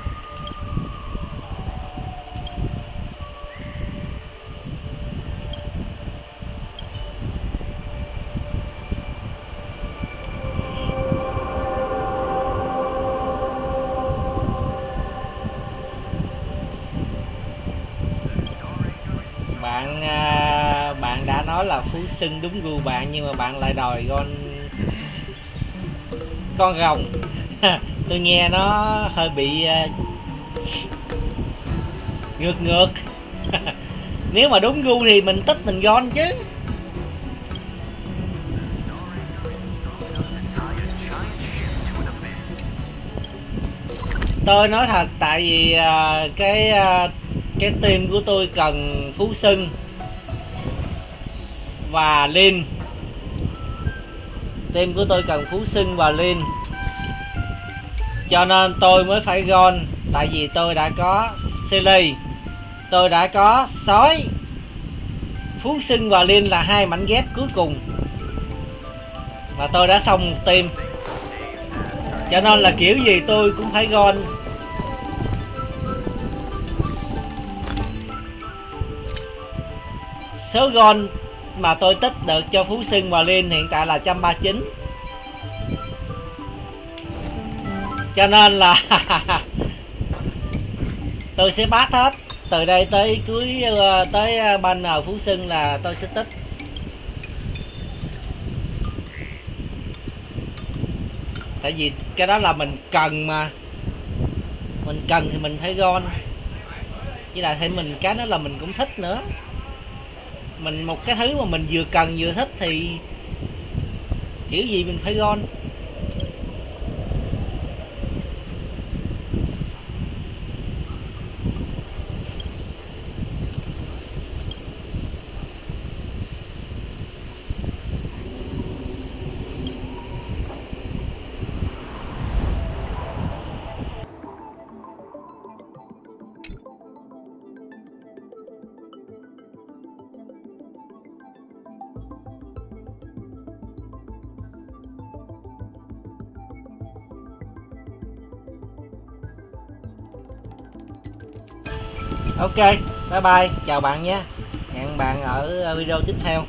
Bạn đã nói là Phú Xưng đúng gu bạn nhưng mà bạn lại đòi con rồng. Tôi nghe nó hơi bị ngược nếu mà đúng gu thì mình tích mình gon chứ. Tôi nói thật tại vì cái team của tôi cần Phú Xưng và Lin. Team của tôi cần Phú Xưng và Lin, cho nên tôi mới phải gold. Tại vì tôi đã có Silly, tôi đã có sói. Phú Xưng và Lin là hai mảnh ghép cuối cùng và tôi đã xong một team, cho nên là kiểu gì tôi cũng phải gold. Số gold mà tôi tích được cho Phú Xưng và Lin hiện tại là 139. Cho nên là tôi sẽ bắt hết. Từ đây tới cuối tới banner Phú Xưng là tôi sẽ tích. Tại vì cái đó là mình cần mà. Mình cần thì mình phải gold. Với lại thêm mình cái đó là mình cũng thích nữa. Mình một cái thứ mà mình vừa cần vừa thích thì kiểu gì mình phải gold. Ok, bye bye, chào bạn nhé. Hẹn bạn ở video tiếp theo.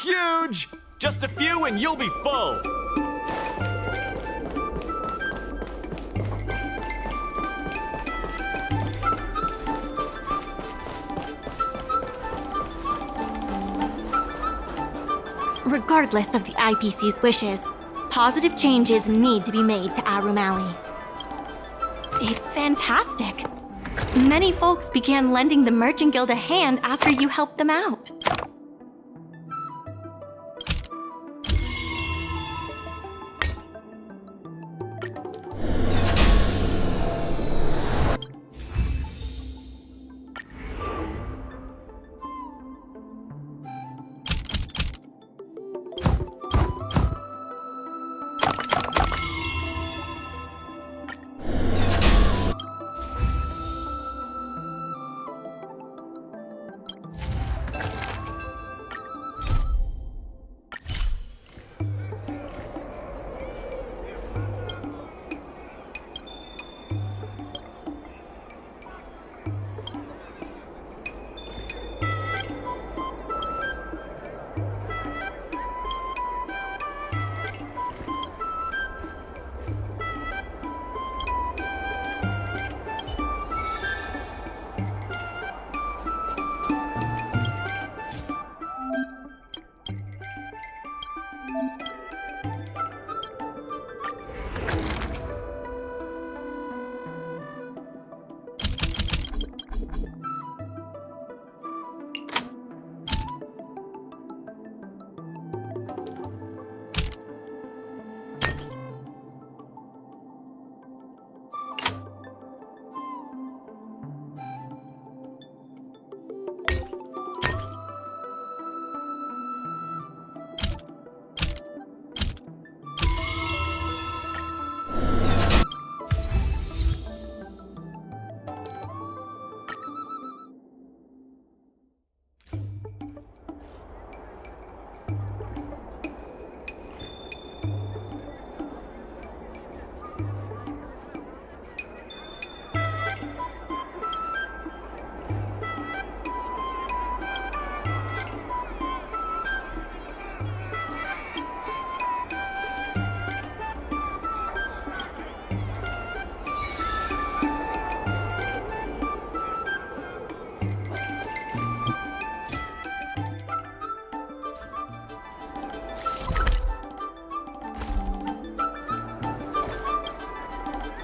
Huge! Just a few and you'll be full. Regardless of the IPC's wishes, positive changes need to be made to Arum Alley. It's fantastic. Many folks began lending the Merchant Guild a hand after you helped them out.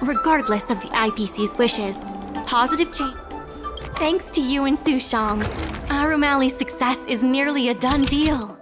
Regardless of the IPC's wishes, positive change. Thanks to you and Sushang, Arum Alley's success is nearly a done deal.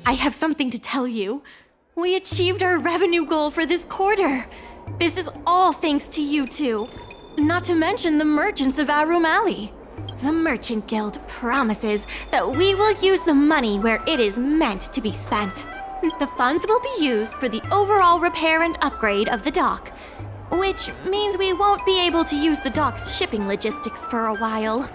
I have something to tell you. We achieved our revenue goal for this quarter. This is all thanks to you two. Not to mention the merchants of Arum Alley. The Merchant Guild promises that we will use the money where it is meant to be spent. The funds will be used for the overall repair and upgrade of the dock, which means we won't be able to use the dock's shipping logistics for a while.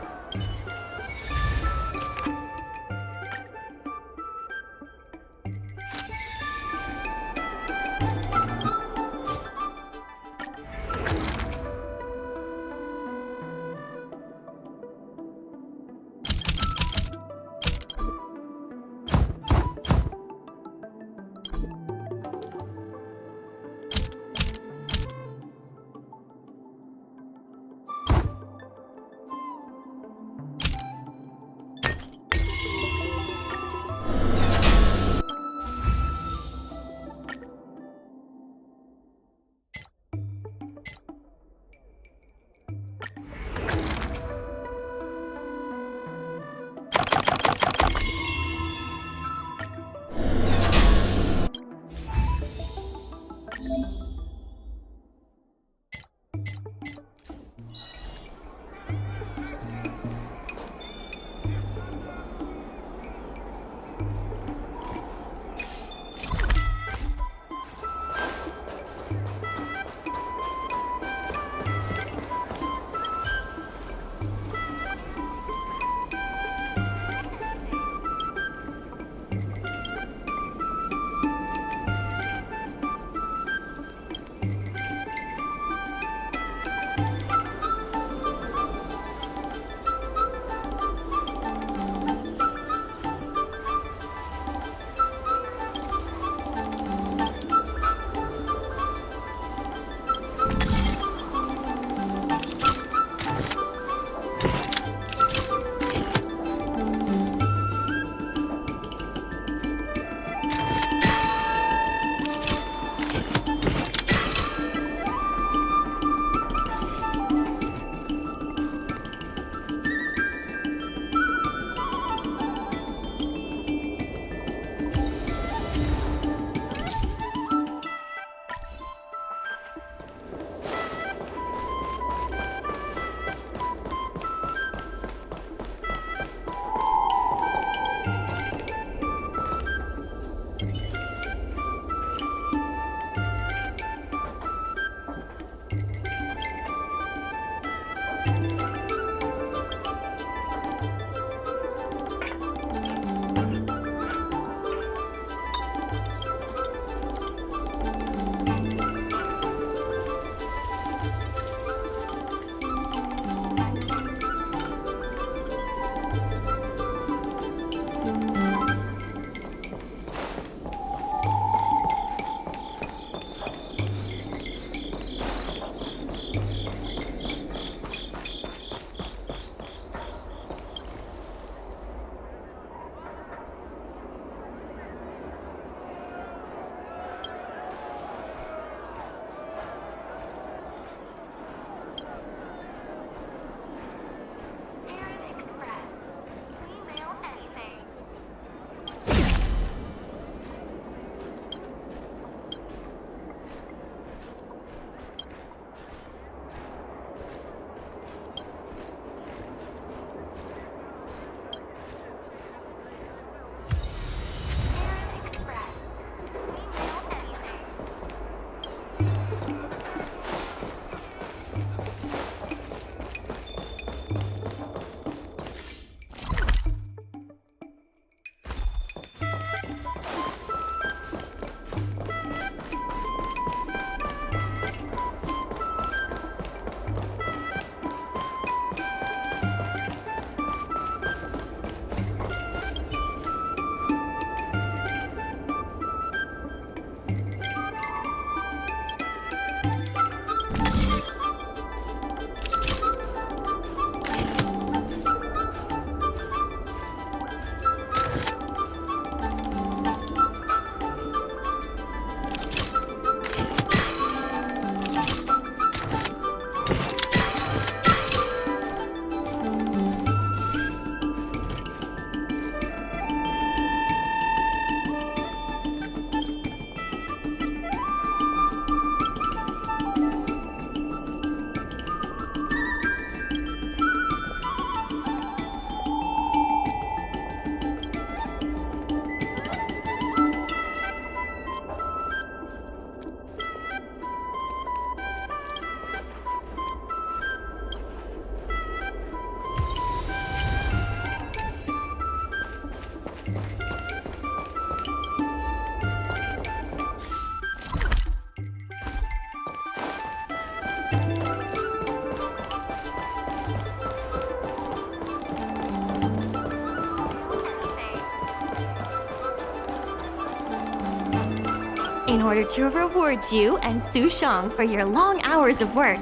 In order to reward you and Su Shang for your long hours of work,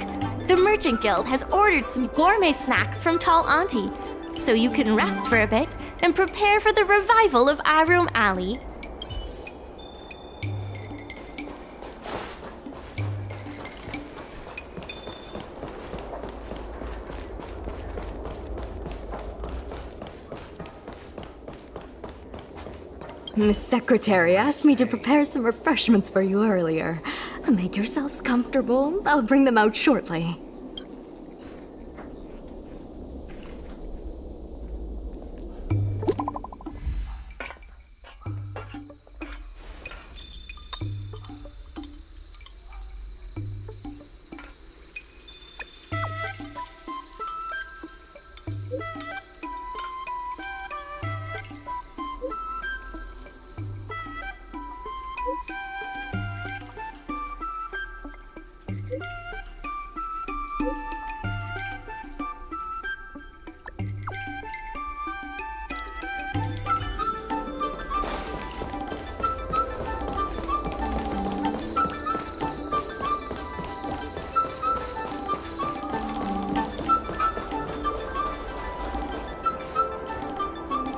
the Merchant Guild has ordered some gourmet snacks from Tall Auntie, so you can rest for a bit and prepare for the revival of Arum Alley. Miss Secretary asked me to prepare some refreshments for you earlier. Make yourselves comfortable. I'll bring them out shortly.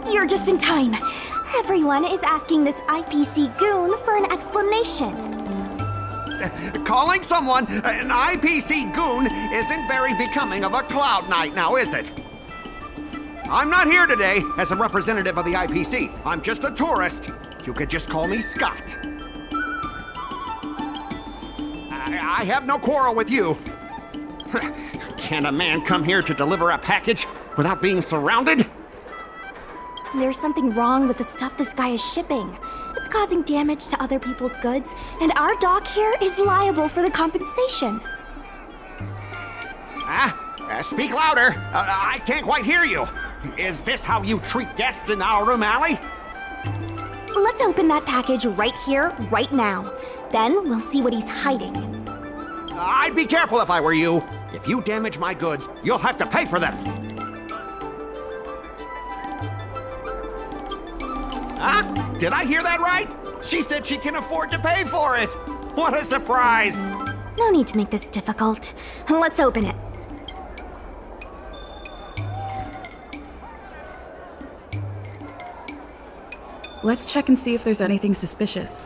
You're just in time. Everyone is asking this IPC goon for an explanation. Calling someone an IPC goon isn't very becoming of a Cloud Knight now, is it? I'm not here today as a representative of the IPC. I'm just a tourist. You could just call me Scott. I have no quarrel with you. Can a man come here to deliver a package without being surrounded? There's something wrong with the stuff this guy is shipping. It's causing damage to other people's goods, and our dock here is liable for the compensation. Speak louder. I can't quite hear you. Is this how you treat guests in our room alley? Let's open that package right here, right now. Then we'll see what he's hiding. I'd be careful if I were you. If you damage my goods, you'll have to pay for them. Huh? Did I hear that right? She said she can afford to pay for it. What a surprise. No need to make this difficult. Let's open it. Let's check and see if there's anything suspicious.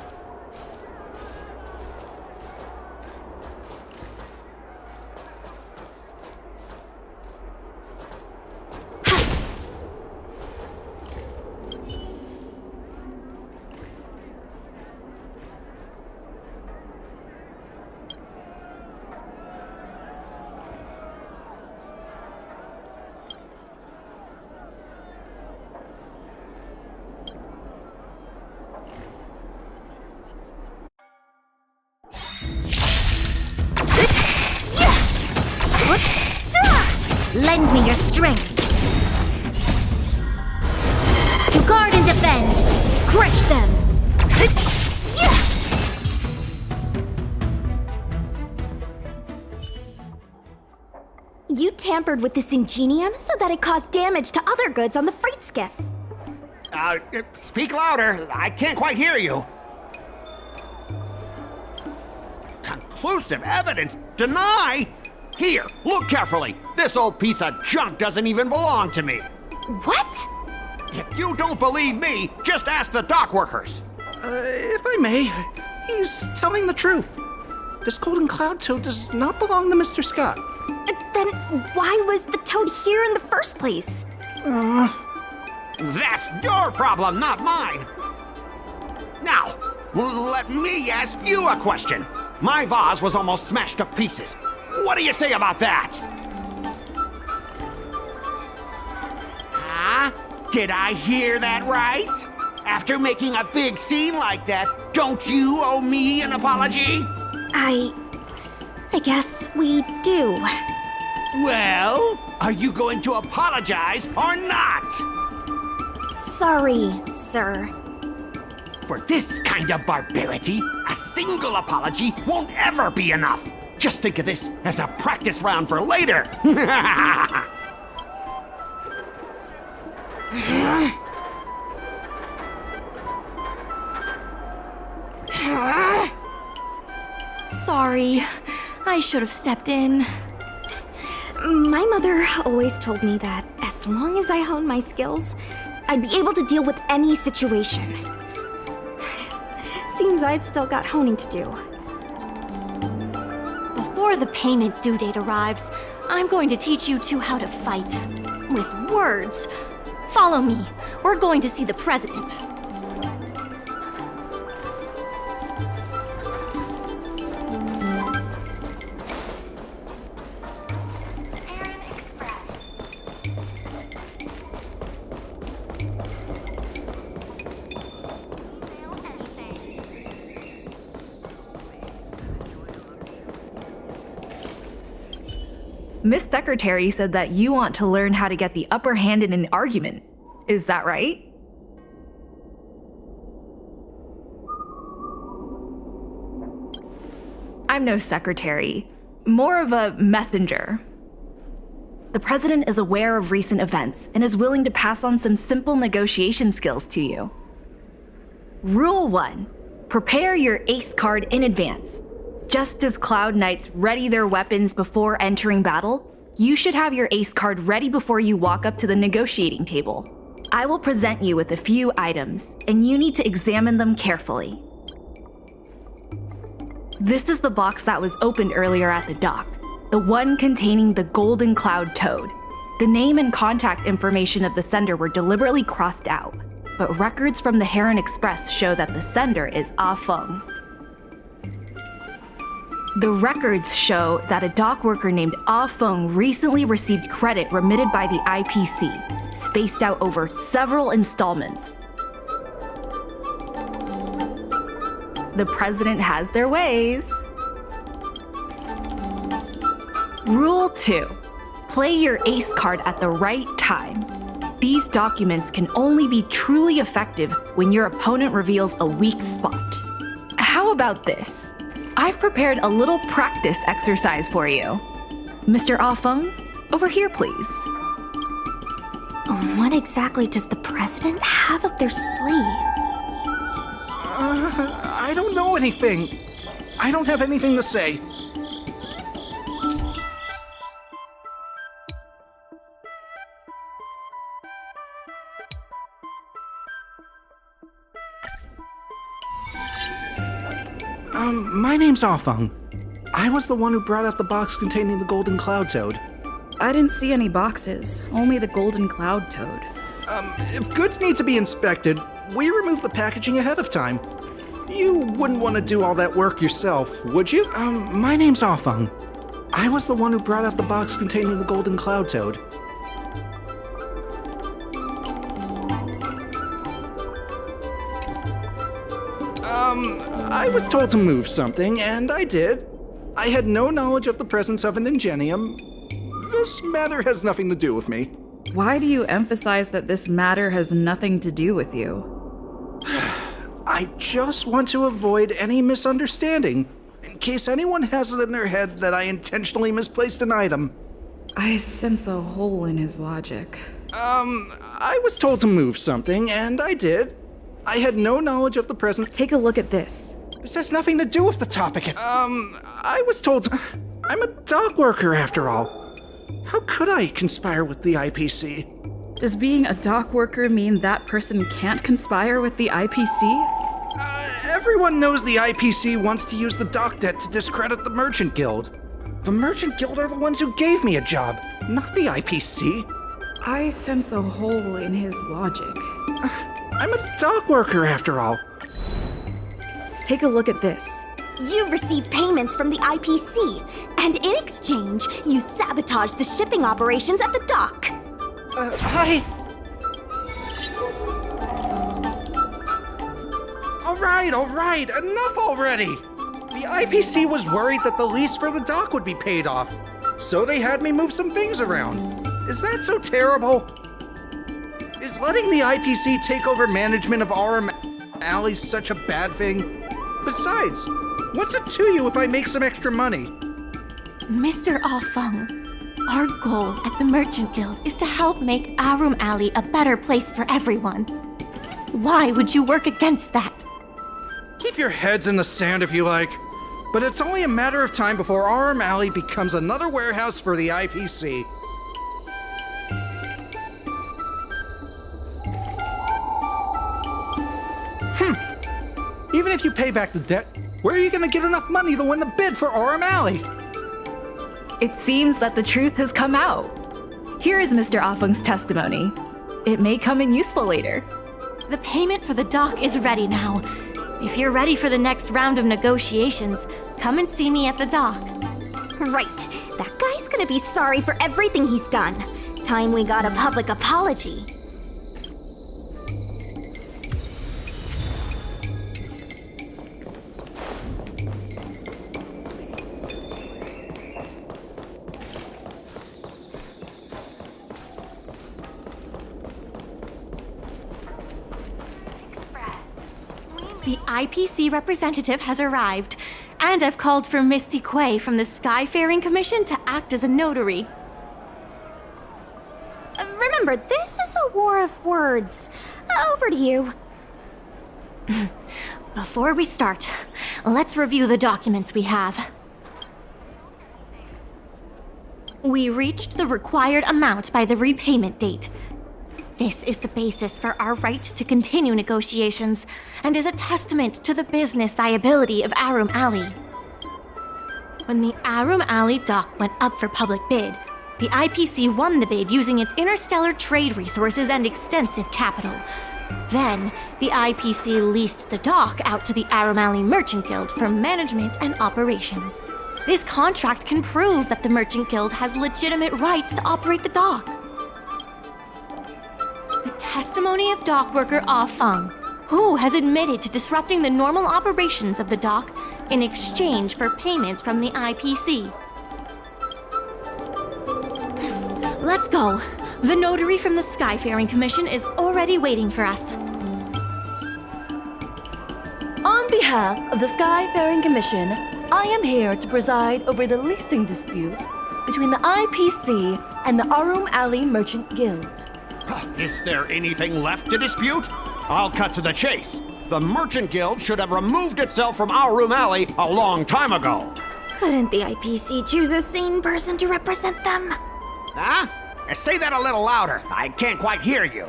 Lend me your strength. To guard and defend. Crush them. You tampered with this ingenium so that it caused damage to other goods on the freight skiff. Speak louder. I can't quite hear you. Conclusive evidence? Deny? Here, look carefully. This old piece of junk doesn't even belong to me. What? If you don't believe me, just ask the dock workers. If I may, he's telling the truth. This golden cloud toad does not belong to Mr. Scott. Then why was the toad here in the first place? That's your problem, not mine. Now, let me ask you a question. My vase was almost smashed to pieces. What do you say about that? Huh? Did I hear that right? After making a big scene like that, don't you owe me an apology? I guess we do. Well, are you going to apologize or not? Sorry, sir. For this kind of barbarity, a single apology won't ever be enough. Just think of this as a practice round for later. sorry. I should have stepped in. My mother always told me that as long as I hone my skills, I'd be able to deal with any situation. Seems I've still got honing to do. Before the payment due date arrives, I'm going to teach you two how to fight. With words. Follow me. We're going to see the president. Miss Secretary said that you want to learn how to get the upper hand in an argument. Is that right? I'm no secretary, more of a messenger. The president is aware of recent events and is willing to pass on some simple negotiation skills to you. Rule 1. Prepare your ace card in advance. Just as Cloud Knights ready their weapons before entering battle, you should have your ace card ready before you walk up to the negotiating table. I will present you with a few items, and you need to examine them carefully. This is the box that was opened earlier at the dock, the one containing the Golden Cloud Toad. The name and contact information of the sender were deliberately crossed out, but records from the Heron Express show that the sender is Ah Feng. The records show that a dock worker named Ah Feng recently received credit remitted by the IPC, spaced out over several installments. The president has their ways. Rule 2. Play your ace card at the right time. These documents can only be truly effective when your opponent reveals a weak spot. How about this? I've prepared a little practice exercise for you. Mr. Ah Feng, over here, please. What exactly does the president have up their sleeve? I don't know anything. I don't have anything to say. My name's Ah Feng. I was the one who brought out the box containing the Golden Cloud Toad. I didn't see any boxes, only the Golden Cloud Toad. If goods need to be inspected, we remove the packaging ahead of time. You wouldn't want to do all that work yourself, would you? My name's Ah Feng. I was the one who brought out the box containing the Golden Cloud Toad. I was told to move something, and I did. I had no knowledge of the presence of an ingenium. This matter has nothing to do with me. Why do you emphasize that this matter has nothing to do with you? I just want to avoid any misunderstanding, in case anyone has it in their head that I intentionally misplaced an item. I sense a hole in his logic. I was told to move something, and I did. I had no knowledge of the presence. Take a look at this. This has nothing to do with the topic. I was told I'm a dock worker after all. How could I conspire with the IPC? Does being a dock worker mean that person can't conspire with the IPC? Everyone knows the IPC wants to use the dock debt to discredit the Merchant Guild. The Merchant Guild are the ones who gave me a job, not the IPC. I sense a hole in his logic. I'm a dock worker after all. Take a lolook at this. You received payments from the IPC, and in exchange, you sabotaged the shipping operations at the dock. All right, enough already! The IPC was worried that the lease for the dock would be paid off, so they had me move some things around. Is that so terrible? Is letting the IPC take over management of Aurum Alley such a bad thing? Besides, what's it to you if I make some extra money? Mr. Ah Feng, our goal at the Merchant Guild is to help make Aurum Alley a better place for everyone. Why would you work against that? Keep your heads in the sand if you like. But it's only a matter of time before Arm Alley becomes another warehouse for the IPC. Even if you pay back the debt, where are you going to get enough money to win the bid for Arm Alley? It seems that the truth has come out. Here is Mr. Afung's testimony. It may come in useful later. The payment for the dock is ready now. If you're ready for the next round of negotiations, come and see me at the dock. Right. That guy's gonna be sorry for everything he's done. Time we got a public apology. The IPC representative has arrived, and I've called for Miss Sequay from the Skyfaring Commission to act as a notary. Remember, this is a war of words. Over to you. Before we start, let's review the documents we have. We reached the required amount by the repayment date. This is the basis for our right to continue negotiations and is a testament to the business viability of Arum Alley. When the Arum Alley dock went up for public bid, the IPC won the bid using its interstellar trade resources and extensive capital. Then, the IPC leased the dock out to the Arum Alley Merchant Guild for management and operations. This contract can prove that the Merchant Guild has legitimate rights to operate the dock. The testimony of dock worker Ah Feng, who has admitted to disrupting the normal operations of the dock in exchange for payments from the IPC. Let's go. The notary from the Skyfaring Commission is already waiting for us. On behalf of the Skyfaring Commission, I am here to preside over the leasing dispute between the IPC and the Arum Alley Merchant Guild. Is there anything left to dispute? I'll cut to the chase. The Merchant Guild should have removed itself from Arum Alley a long time ago. Couldn't the IPC choose a sane person to represent them? Huh? Say that a little louder. I can't quite hear you.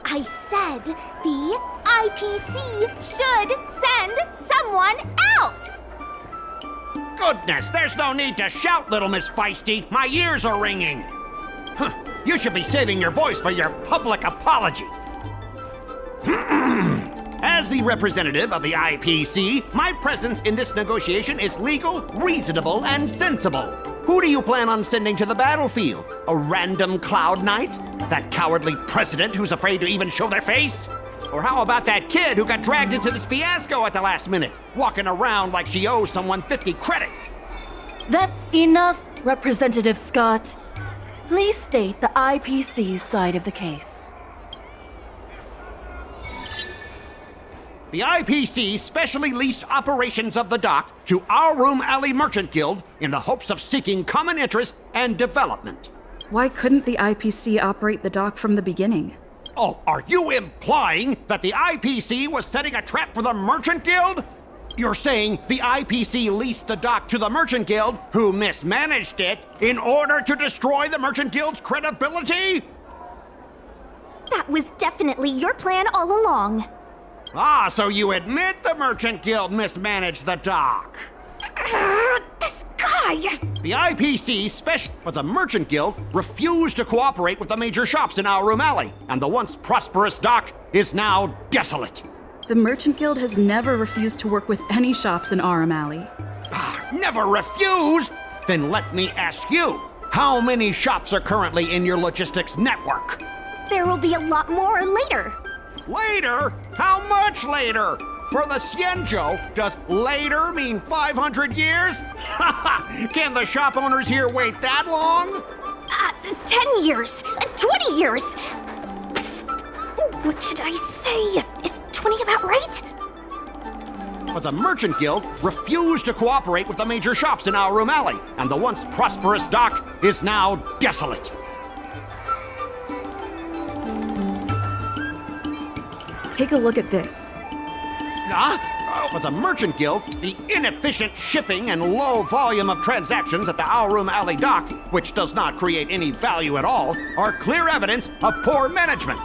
I said the IPC should send someone else! Goodness, there's no need to shout, little Miss Feisty. My ears are ringing. You should be saving your voice for your public apology. As the representative of the IPC, my presence in this negotiation is legal, reasonable, and sensible. Who do you plan on sending to the battlefield? A random Cloud Knight? That cowardly president who's afraid to even show their face? Or how about that kid who got dragged into this fiasco at the last minute, walking around like she owes someone 50 credits? That's enough, Representative Scott. Please state the IPC's side of the case. The IPC specially leased operations of the dock to Arum Alley Merchant Guild in the hopes of seeking common interest and development. Why couldn't the IPC operate the dock from the beginning? Oh, are you implying that the IPC was setting a trap for the Merchant Guild? You're saying the IPC leased the dock to the Merchant Guild, who mismanaged it, in order to destroy the Merchant Guild's credibility? That was definitely your plan all along. Ah, so you admit the Merchant Guild mismanaged the dock? This guy! The IPC but the Merchant Guild refused to cooperate with the major shops in Arum Alley, and the once prosperous dock is now desolate. The Merchant Guild has never refused to work with any shops in Arum Alley. Never refused? Then let me ask you, how many shops are currently in your logistics network? There will be a lot more later. Later? How much later? For the Xianzhou, does later mean 500 years? Can the shop owners here wait that long? 10 years, 20 years. Psst. What should I say? Is 20 about right? But the Merchant Guild refused to cooperate with the major shops in Arum Alley, and the once prosperous dock is now desolate. Take a look at this. with the Merchant Guild, the inefficient shipping and low volume of transactions at the Aurum Alley dock, which does not create any value at all, are clear evidence of poor management.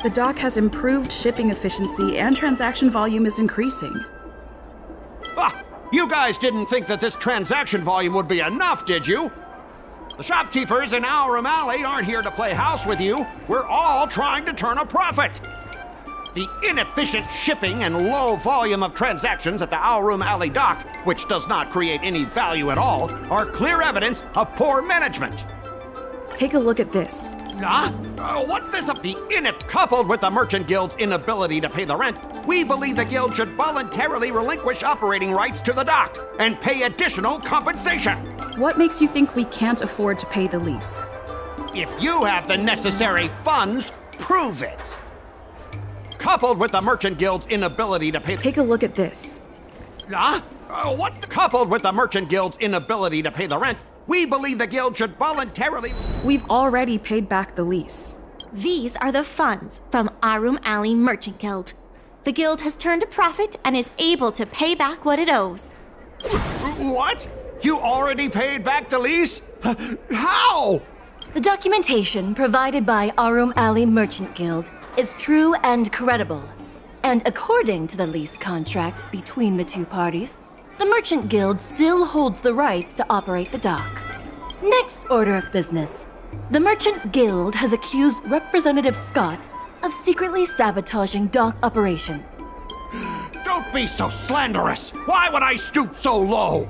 The dock has improved shipping efficiency and transaction volume is increasing. Ah, you guys didn't think that this transaction volume would be enough, did you? The shopkeepers in Aurum Alley aren't here to play house with you. We're all trying to turn a profit. The inefficient shipping and low volume of transactions at the Aurum Alley dock, which does not create any value at all, are clear evidence of poor management. Take a look at this. What's this? Coupled with the Merchant Guild's inability to pay the rent, we believe the Guild should voluntarily relinquish operating rights to the dock and pay additional compensation. What makes you think we can't afford to pay the lease? If you have the necessary funds, prove it. Coupled with the Merchant Guild's inability to pay... Take a look at this. Coupled with the Merchant Guild's inability to pay the rent, we believe the Guild should voluntarily... We've already paid back the lease. These are the funds from Aurum Alley Merchant Guild. The Guild has turned a profit and is able to pay back what it owes. What? You already paid back the lease? How? The documentation provided by Aurum Alley Merchant Guild is true and credible. And according to the lease contract between the two parties, the Merchant Guild still holds the rights to operate the dock. Next order of business. The Merchant Guild has accused Representative Scott of secretly sabotaging dock operations. Don't be so slanderous! Why would I stoop so low?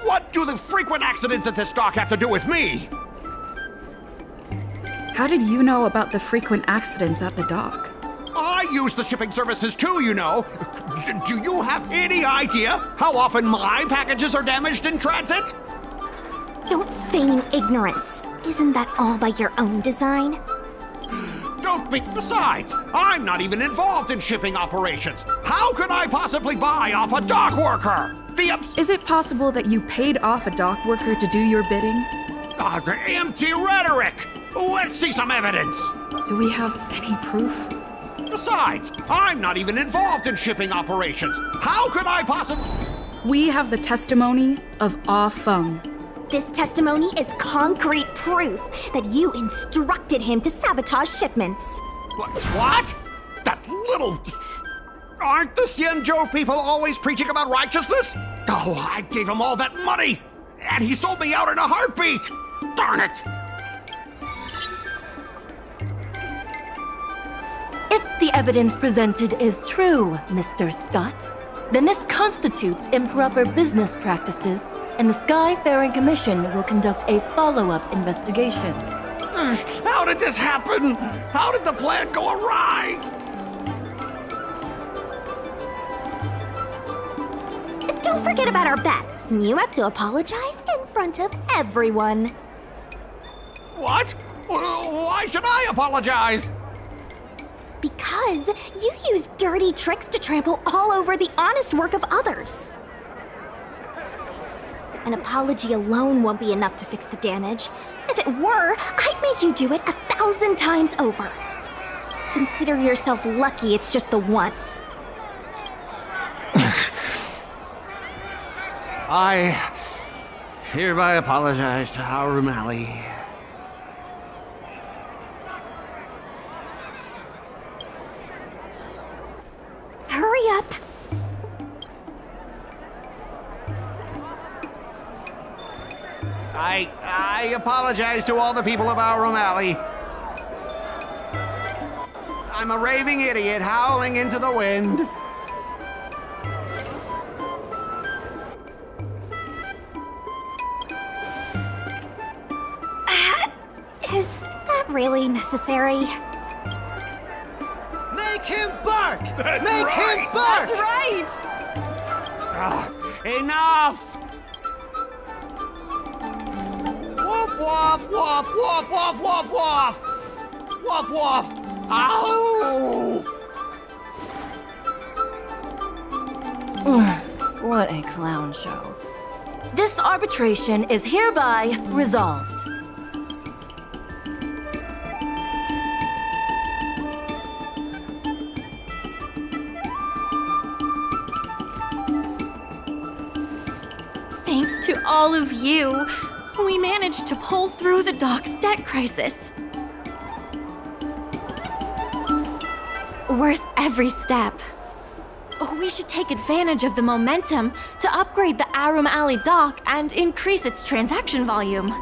What do the frequent accidents at this dock have to do with me? How did you know about the frequent accidents at the dock? I use the shipping services too, you know. Do you have any idea how often my packages are damaged in transit? Don't feign ignorance. Isn't that all by your own design? Don't be... Besides, I'm not even involved in shipping operations. How could I possibly buy off a dock worker? Is it possible that you paid off a dock worker to do your bidding? Empty rhetoric! Let's see some evidence! Do we have any proof? Besides, I'm not even involved in shipping operations. How could I possibly... We have the testimony of Ah Feng. This testimony is concrete proof that you instructed him to sabotage shipments. What? That little... Aren't the Xianzhou people always preaching about righteousness? Oh, I gave him all that money! And he sold me out in a heartbeat! Darn it! If the evidence presented is true, Mr. Scott, then this constitutes improper business practices, and the Skyfaring Commission will conduct a follow-up investigation. How did this happen? How did the plan go awry? Don't forget about our bet. You have to apologize in front of everyone. What? Why should I apologize? Because you use dirty tricks to trample all over the honest work of others. An apology alone won't be enough to fix the damage. If it were, I'd make you do it 1,000 times over. Consider yourself lucky it's just the once. I hereby apologize to Aurum Alley. Hurry up. I apologize to all the people of Aurum Alley. I'm a raving idiot howling into the wind. Is that really necessary? Make him bark! That's Make right. him bark! That's right! Enough! Woof, woof, woof, woof, woof, woof, woof! Woof, woof! Ow! What a clown show. This arbitration is hereby resolved. to all of you, we managed to pull through the dock's debt crisis. Worth every step. We should take advantage of the momentum to upgrade the Arum Alley dock and increase its transaction volume.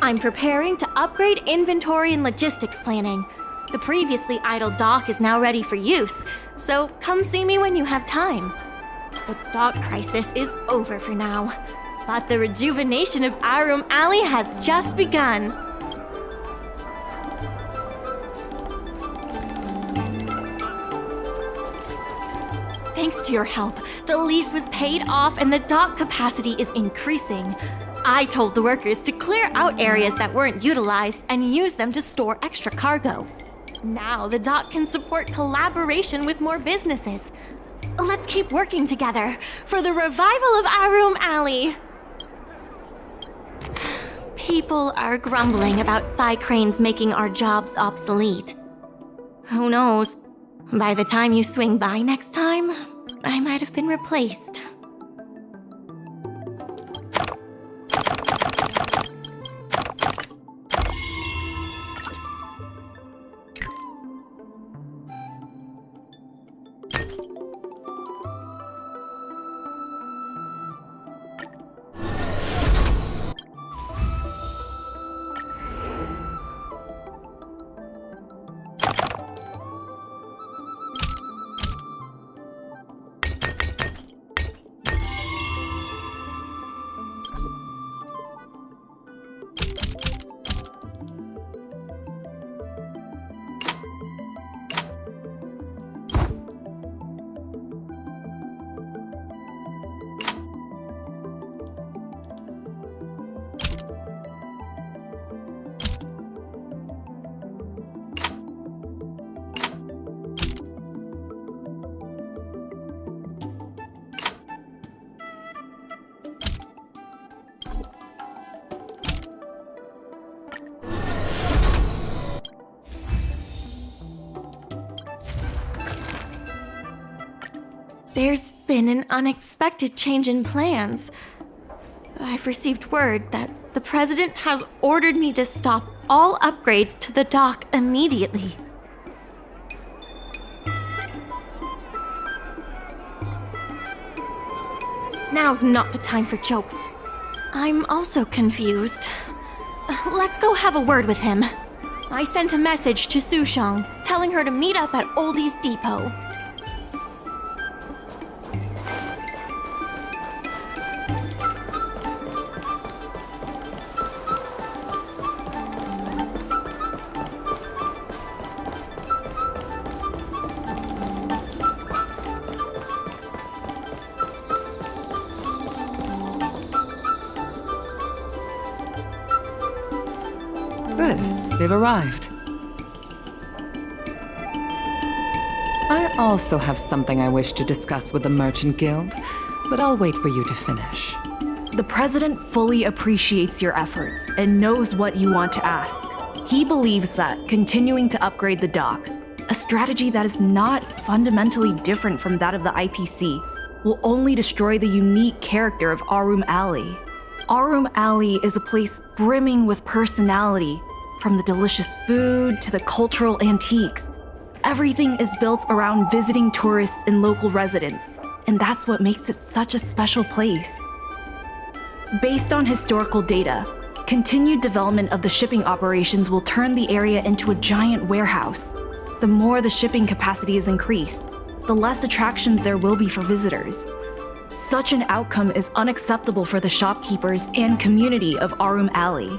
I'm preparing to upgrade inventory and logistics planning. The previously idle dock is now ready for use, so come see me when you have time. The dock crisis is over for now, but the rejuvenation of Arum Alley has just begun. Thanks to your help, the lease was paid off and the dock capacity is increasing. I told the workers to clear out areas that weren't utilized and use them to store extra cargo. Now the dock can support collaboration with more businesses. Let's keep working together for the revival of Arum Alley. People are grumbling about Psy-Cranes making our jobs obsolete. Who knows? By the time you swing by next time, I might have been replaced. There's been an unexpected change in plans. I've received word that the President has ordered me to stop all upgrades to the dock immediately. Now's not the time for jokes. I'm also confused. Let's go have a word with him. I sent a message to Sushang, telling her to meet up at Oldie's Depot. Good. They've arrived. I also have something I wish to discuss with the Merchant Guild, but I'll wait for you to finish. The President fully appreciates your efforts and knows what you want to ask. He believes that continuing to upgrade the dock, a strategy that is not fundamentally different from that of the IPC, will only destroy the unique character of Arum Alley. Arum Alley is a place brimming with personality, from the delicious food to the cultural antiques. Everything is built around visiting tourists and local residents, and that's what makes it such a special place. Based on historical data, continued development of the shipping operations will turn the area into a giant warehouse. The more the shipping capacity is increased, the less attractions there will be for visitors. Such an outcome is unacceptable for the shopkeepers and community of Arum Alley.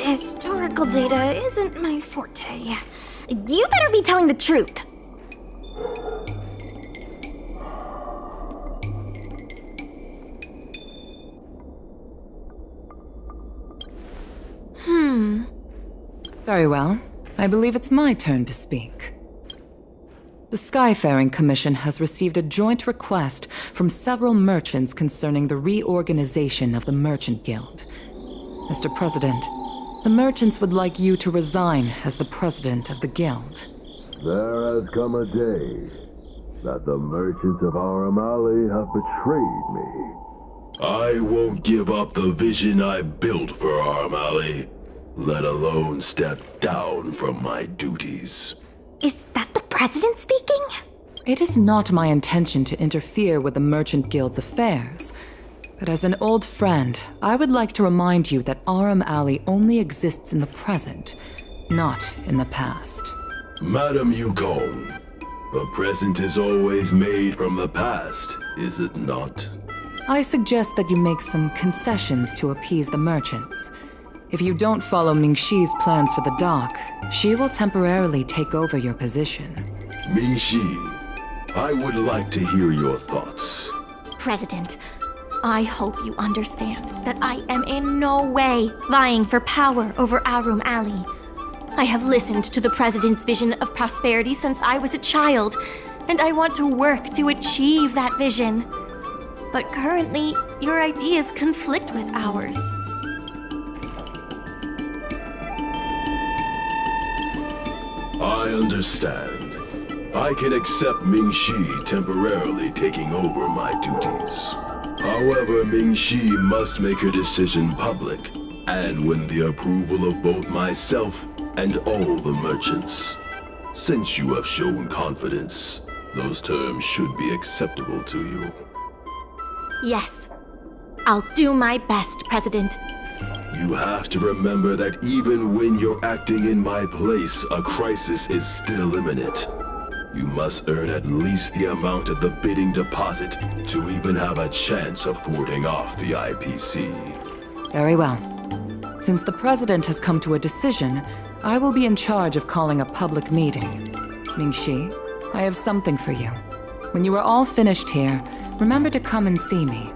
Historical data isn't my forte. You better be telling the truth. Very well. I believe it's my turn to speak. The Skyfaring Commission has received a joint request from several merchants concerning the reorganization of the Merchant Guild. Mr. President, the merchants would like you to resign as the president of the guild. There has come a day that the merchants of Aramali have betrayed me. I won't give up the vision I've built for Aramali, let alone step down from my duties. Is that the president speaking? It is not my intention to interfere with the Merchant Guild's affairs. But as an old friend, I would like to remind you that Aram Alley only exists in the present, not in the past. Madam Yukon, the present is always made from the past, is it not? I suggest that you make some concessions to appease the merchants. If you don't follow Mingxi's plans for the dock, she will temporarily take over your position. Mingxi, I would like to hear your thoughts. President, I hope you understand that I am in no way vying for power over Arum Alley. I have listened to the President's vision of prosperity since I was a child, and I want to work to achieve that vision. But currently, your ideas conflict with ours. I understand. I can accept Mingxi temporarily taking over my duties. However, Mingxi must make her decision public, and win the approval of both myself and all the merchants. Since you have shown confidence, those terms should be acceptable to you. Yes. I'll do my best, President. You have to remember that even when you're acting in my place, a crisis is still imminent. You must earn at least the amount of the bidding deposit to even have a chance of thwarting off the IPC. Very well. Since the President has come to a decision, I will be in charge of calling a public meeting. Mingxi, I have something for you. When you are all finished here, remember to come and see me.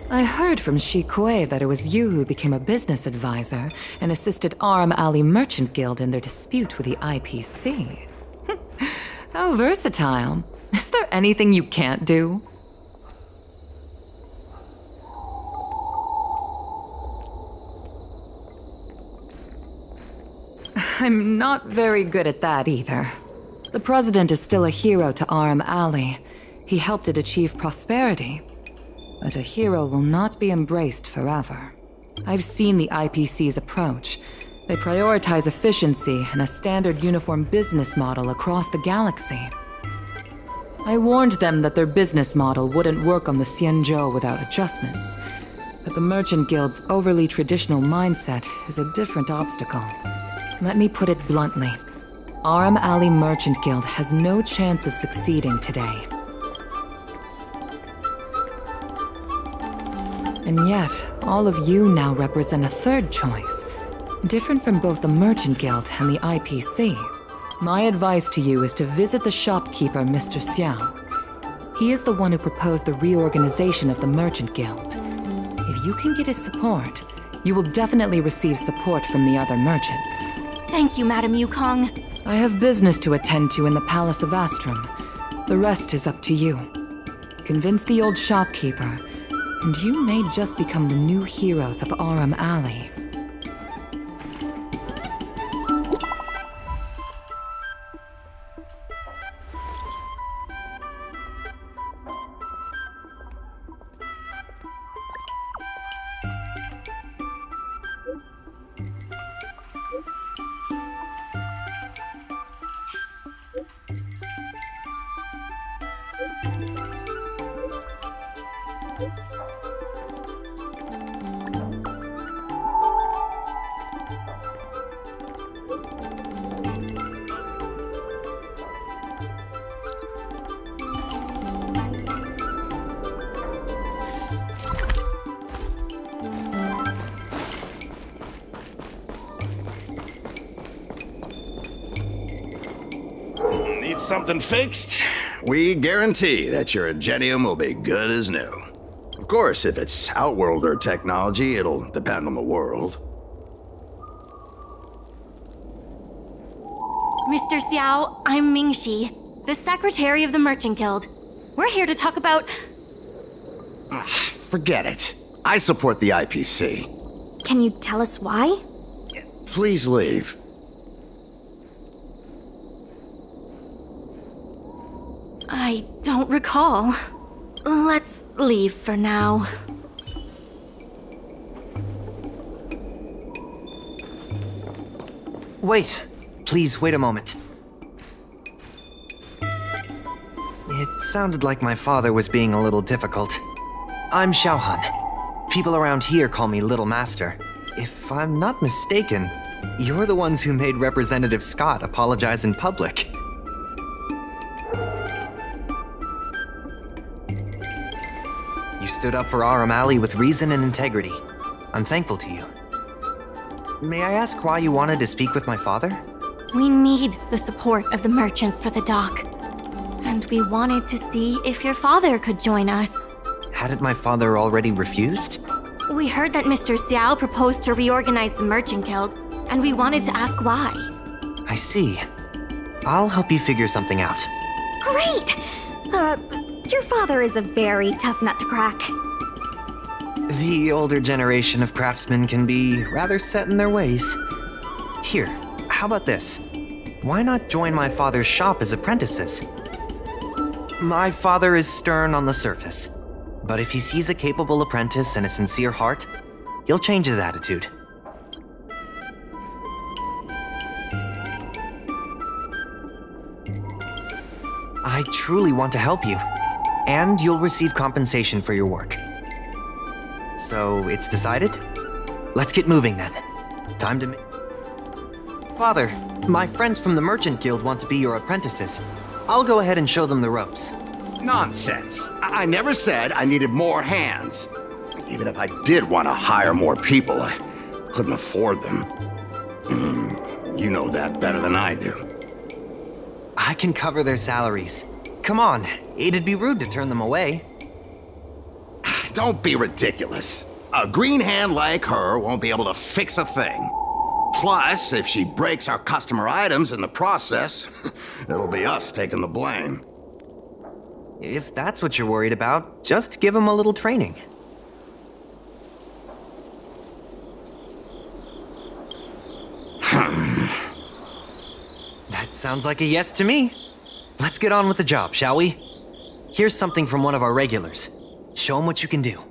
I heard from Shi Kuei that it was you who became a business advisor and assisted Aram Alley Merchant Guild in their dispute with the IPC. How versatile. Is there anything you can't do? I'm not very good at that either. The President is still a hero to Aram Alley. He helped it achieve prosperity. But a hero will not be embraced forever. I've seen the IPC's approach. They prioritize efficiency and a standard uniform business model across the galaxy. I warned them that their business model wouldn't work on the Xianzhou without adjustments. But the Merchant Guild's overly traditional mindset is a different obstacle. Let me put it bluntly. Aram Alley Merchant Guild has no chance of succeeding today. And yet, all of you now represent a third choice, different from both the Merchant Guild and the IPC. My advice to you is to visit the shopkeeper, Mr. Xiao. He is the one who proposed the reorganization of the Merchant Guild. If you can get his support, you will definitely receive support from the other merchants. Thank you, Madam Yukong. I have business to attend to in the Palace of Astrum. The rest is up to you. Convince the old shopkeeper, and you may just become the new heroes of Aram Alley. Need something fixed? We guarantee that your Ingenium will be good as new. Of course, if it's Outworlder technology, it'll depend on the world. Mr. Xiao, I'm Mingxi, the Secretary of the Merchant Guild. We're here to talk about... Forget it. I support the IPC. Can you tell us why? Please leave. I don't recall. Let's leave for now. Wait. Please wait a moment. It sounded like my father was being a little difficult. I'm Xiaohan. People around here call me Little Master. If I'm not mistaken, you're the ones who made Representative Scott apologize in public. You stood up for Aurum Alley with reason and integrity. I'm thankful to you. May I ask why you wanted to speak with my father? We need the support of the merchants for the dock. And we wanted to see if your father could join us. Hadn't my father already refused? We heard that Mr. Xiao proposed to reorganize the Merchant Guild, and we wanted to ask why. I see. I'll help you figure something out. Great! Your father is a very tough nut to crack. The older generation of craftsmen can be rather set in their ways. Here, how about this? Why not join my father's shop as apprentices? My father is stern on the surface, but if he sees a capable apprentice and a sincere heart, he'll change his attitude. I truly want to help you, and you'll receive compensation for your work. So, it's decided? Let's get moving then. Time to Father, my friends from the Merchant Guild want to be your apprentices. I'll go ahead and show them the ropes. Nonsense. I never said I needed more hands. Even if I did want to hire more people, I couldn't afford them. You know that better than I do. I can cover their salaries. Come on, it'd be rude to turn them away. Don't be ridiculous. A green hand like her won't be able to fix a thing. Plus, if she breaks our customer items in the process, it'll be us taking the blame. If that's what you're worried about, just give them a little training. That sounds like a yes to me. Let's get on with the job, shall we? Here's something from one of our regulars. Show them what you can do.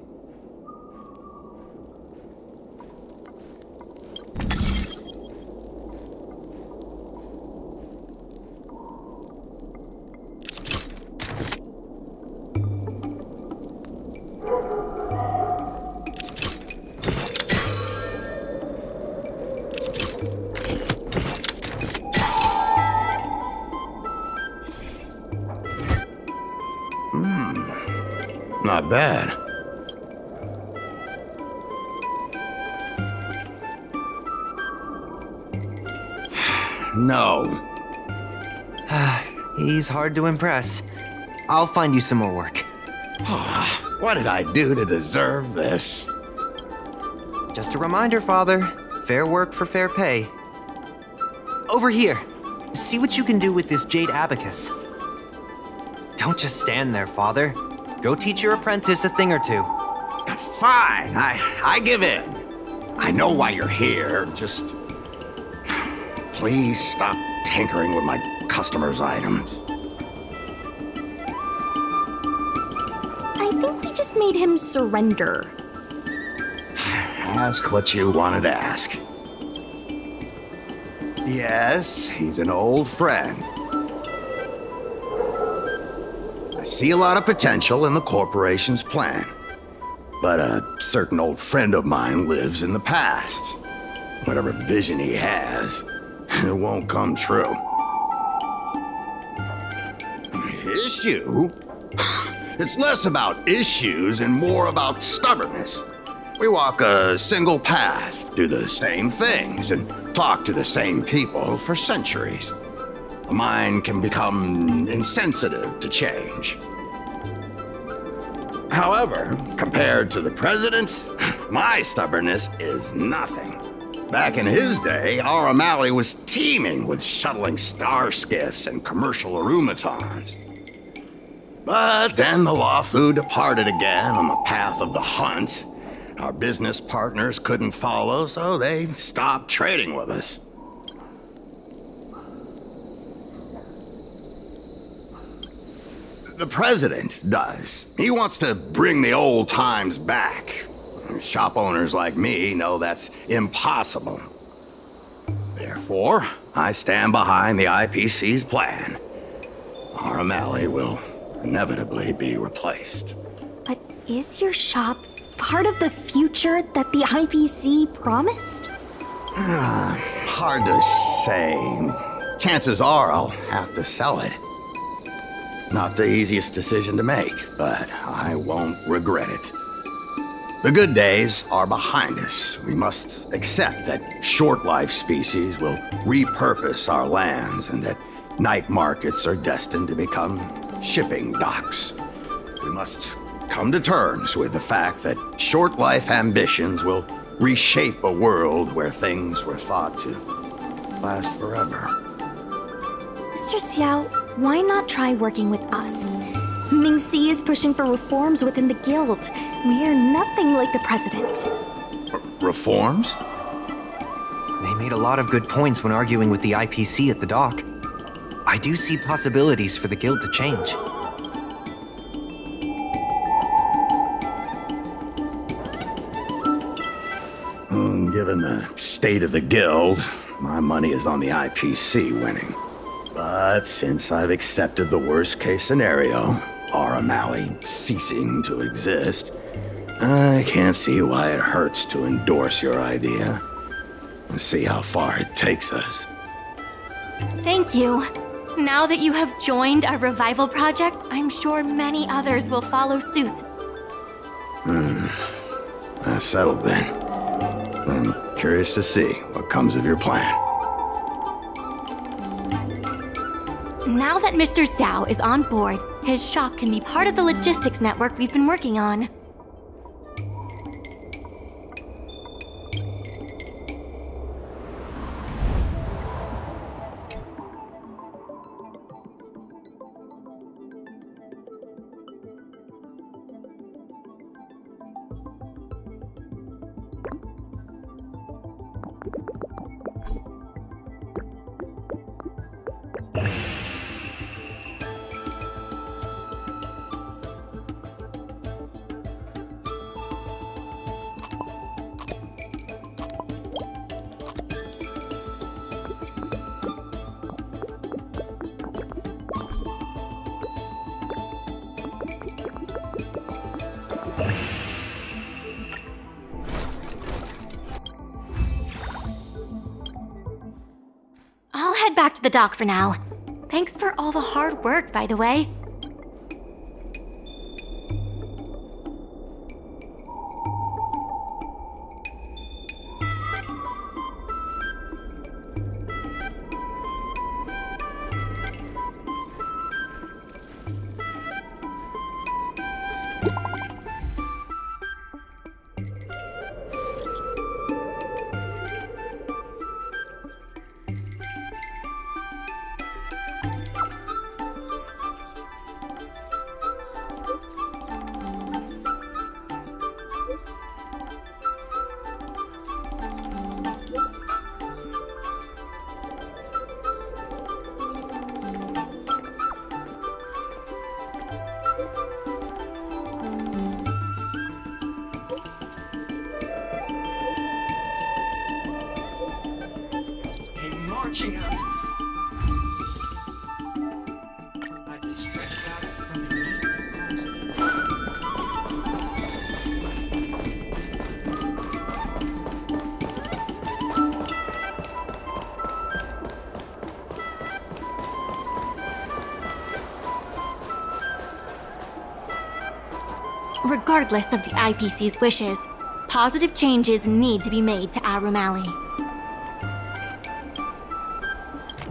Not bad. No. He's hard to impress. I'll find you some more work. What did I do to deserve this? Just a reminder, Father. Fair work for fair pay. Over here. See what you can do with this jade abacus. Don't just stand there, Father. Go teach your apprentice a thing or two. Fine, I give in. I know why you're here, just... Please stop tinkering with my customers' items. I think we just made him surrender. Ask what you wanted to ask. Yes, he's an old friend. I see a lot of potential in the corporation's plan. But a certain old friend of mine lives in the past. Whatever vision he has, it won't come true. Issue? It's less about issues and more about stubbornness. We walk a single path, do the same things, and talk to the same people for centuries. A mind can become insensitive to change. However, compared to the president, my stubbornness is nothing. Back in his day, Aurum Alley was teeming with shuttling star skiffs and commercial arumatons. But then the Lawfu departed again on the path of the hunt, Our business partners couldn't follow, so they stopped trading with us. The president does. He wants to bring the old times back. Shop owners like me know that's impossible. Therefore, I stand behind the IPC's plan. Our O'Malley will inevitably be replaced. But is your shop part of the future that the IPC promised? Hard to say. Chances are I'll have to sell it. Not the easiest decision to make, but I won't regret it. The good days are behind us. We must accept that short-life species will repurpose our lands and that night markets are destined to become shipping docks. We must come to terms with the fact that short-life ambitions will reshape a world where things were thought to last forever. Mr. Xiao, why not try working with us? Ming-Si is pushing for reforms within the guild. We are nothing like the president. Reforms? They made a lot of good points when arguing with the IPC at the dock. I do see possibilities for the guild to change. Given the state of the guild, my money is on the IPC winning. But since I've accepted the worst-case scenario, our O'Malley ceasing to exist, I can't see why it hurts to endorse your idea and see how far it takes us. Thank you. Now that you have joined our revival project, I'm sure many others will follow suit. That's settled then. I'm curious to see what comes of your plan. Now that Mr. Xiao is on board, his shop can be part of the logistics network we've been working on. I'll head back to the dock for now. Thanks for all the hard work, by the way. Marching out. I've been stretched out from beneath the continent. Regardless of the IPC's wishes, positive changes need to be made to our O'Malley.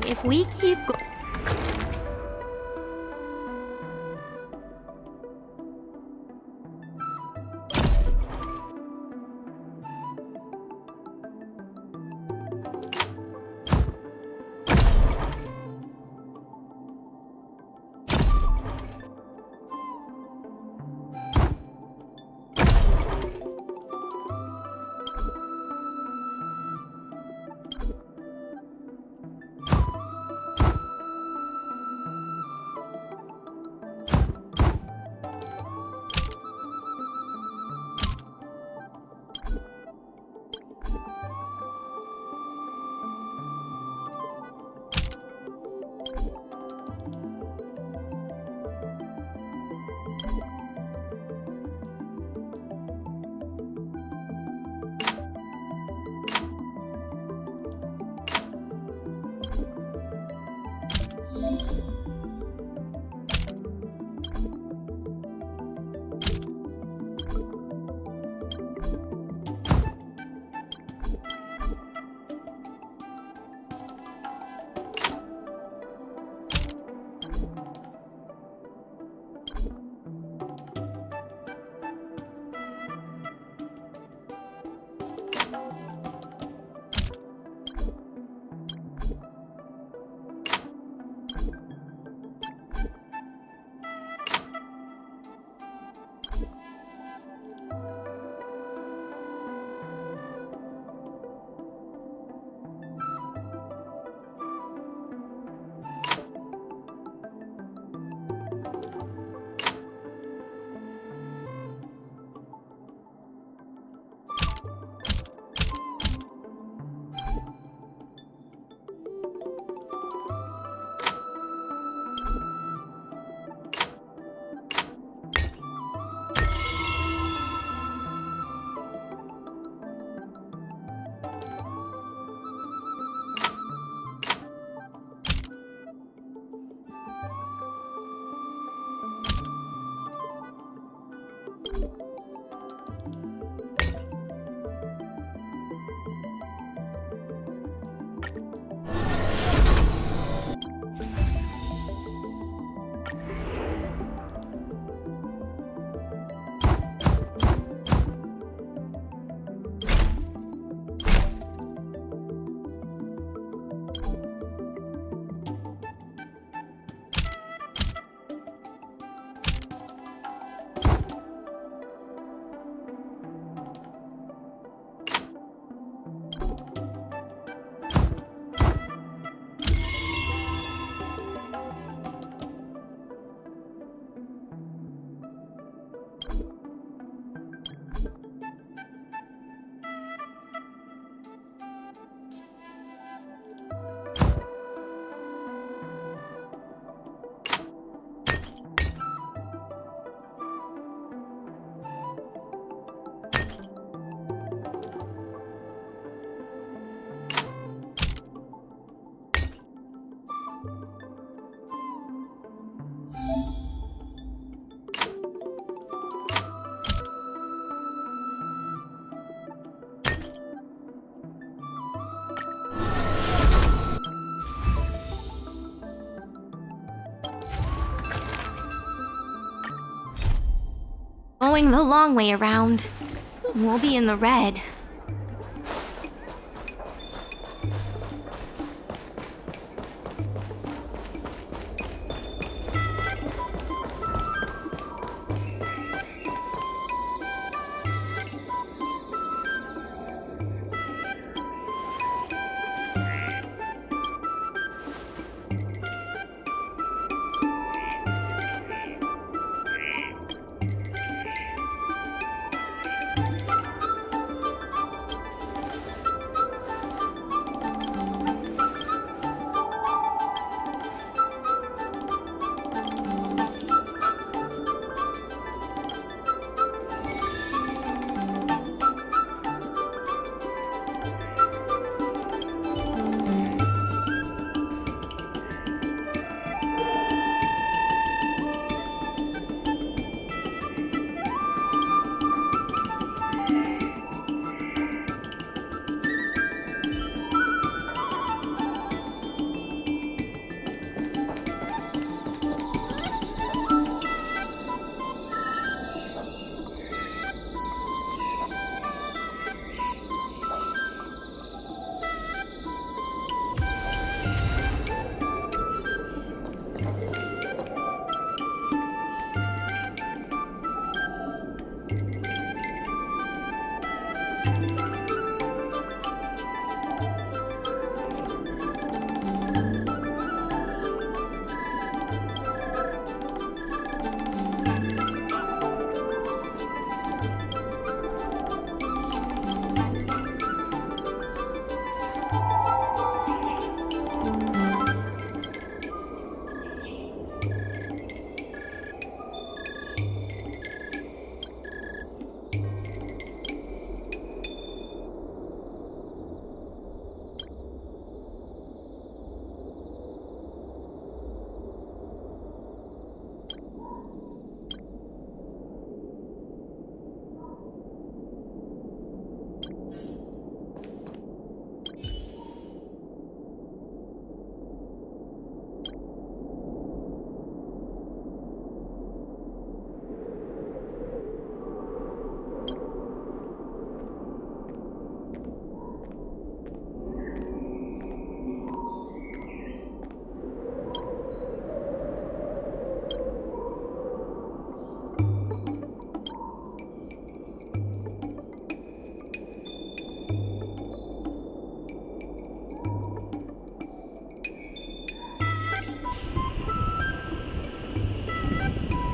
If we keep go- Going the long way around. We'll be in the red.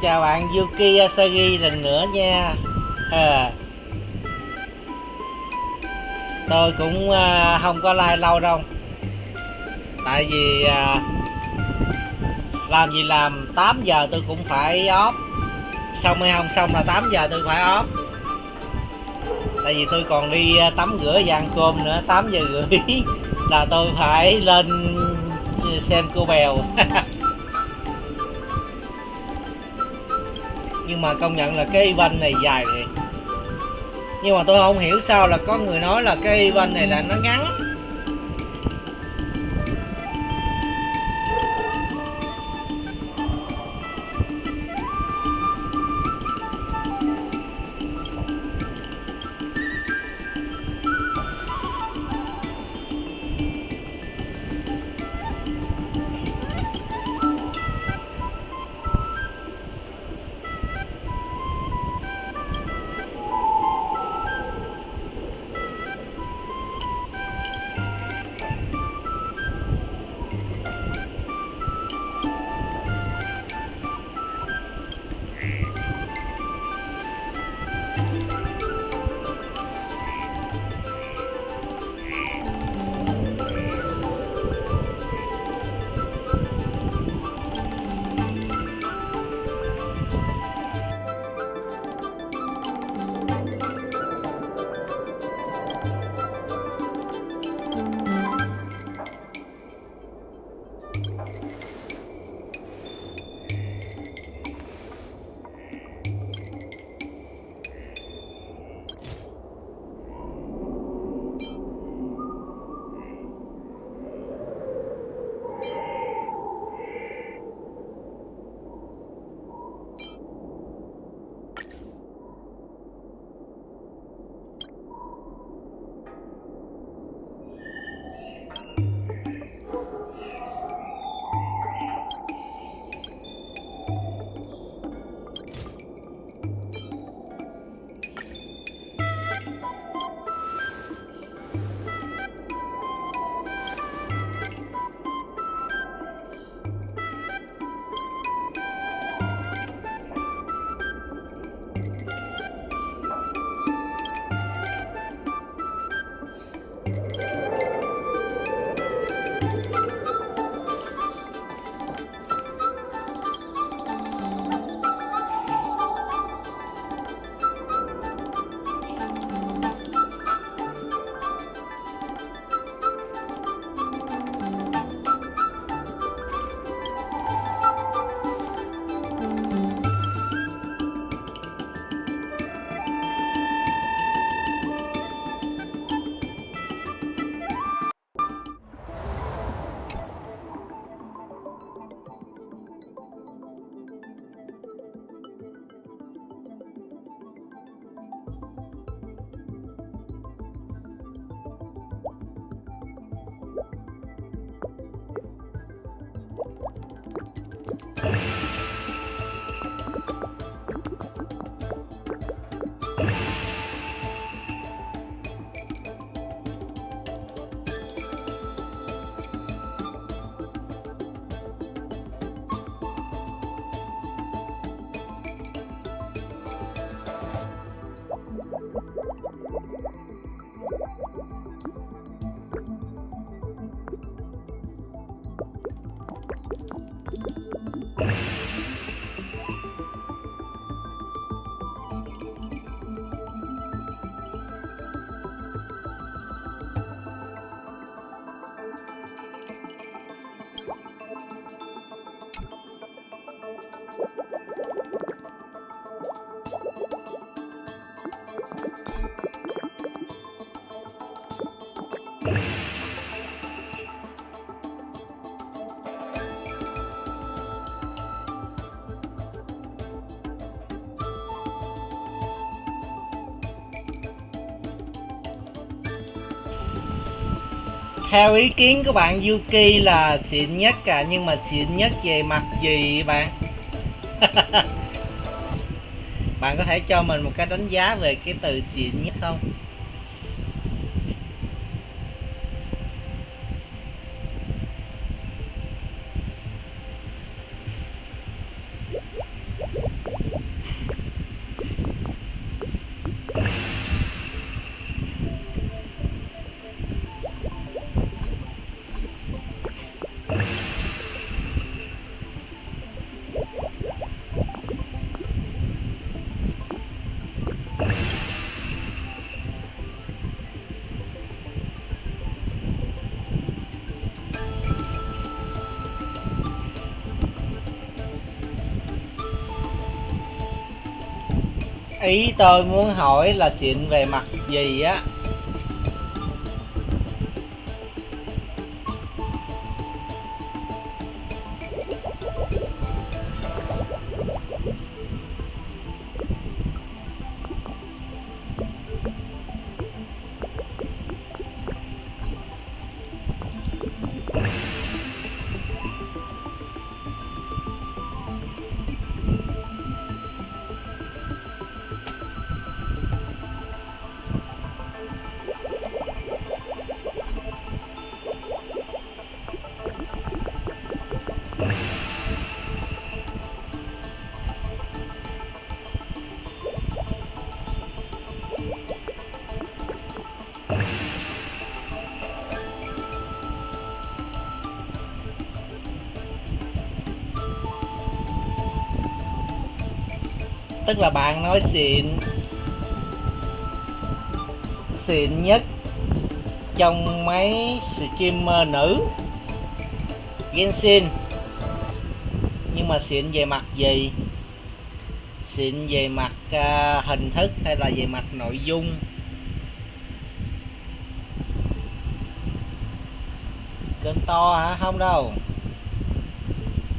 Chào bạn Yuki Asagi lần nữa nha. Tôi cũng không có like lâu đâu. Tại vì làm gì làm 8 giờ tôi cũng phải off. Xong hay không xong là 8 giờ tôi phải off. Tại vì tôi còn đi tắm rửa và ăn cơm nữa. 8 giờ rưỡi là tôi phải lên xem cô bèo. Nhưng mà công nhận là cái event này dài thiệt. Nhưng mà tôi không hiểu sao là có người nói là cái event này là nó ngắn. Theo ý kiến của bạn Yuki là xịn nhất cả, nhưng mà xịn nhất về mặt gì bạn? Bạn có thể cho mình một cái đánh giá về cái từ xịn nhất không? Ý tôi muốn hỏi là xịn về mặt gì á? Tức là bạn nói xịn nhất trong mấy streamer nữ Genshin, nhưng mà xịn về mặt gì? Xịn về mặt hình thức hay là về mặt nội dung? Kênh to hả? Không đâu,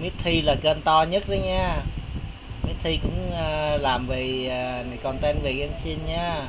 Mithy là kênh to nhất đấy nha. Mithy cũng làm về content về Genshin nha.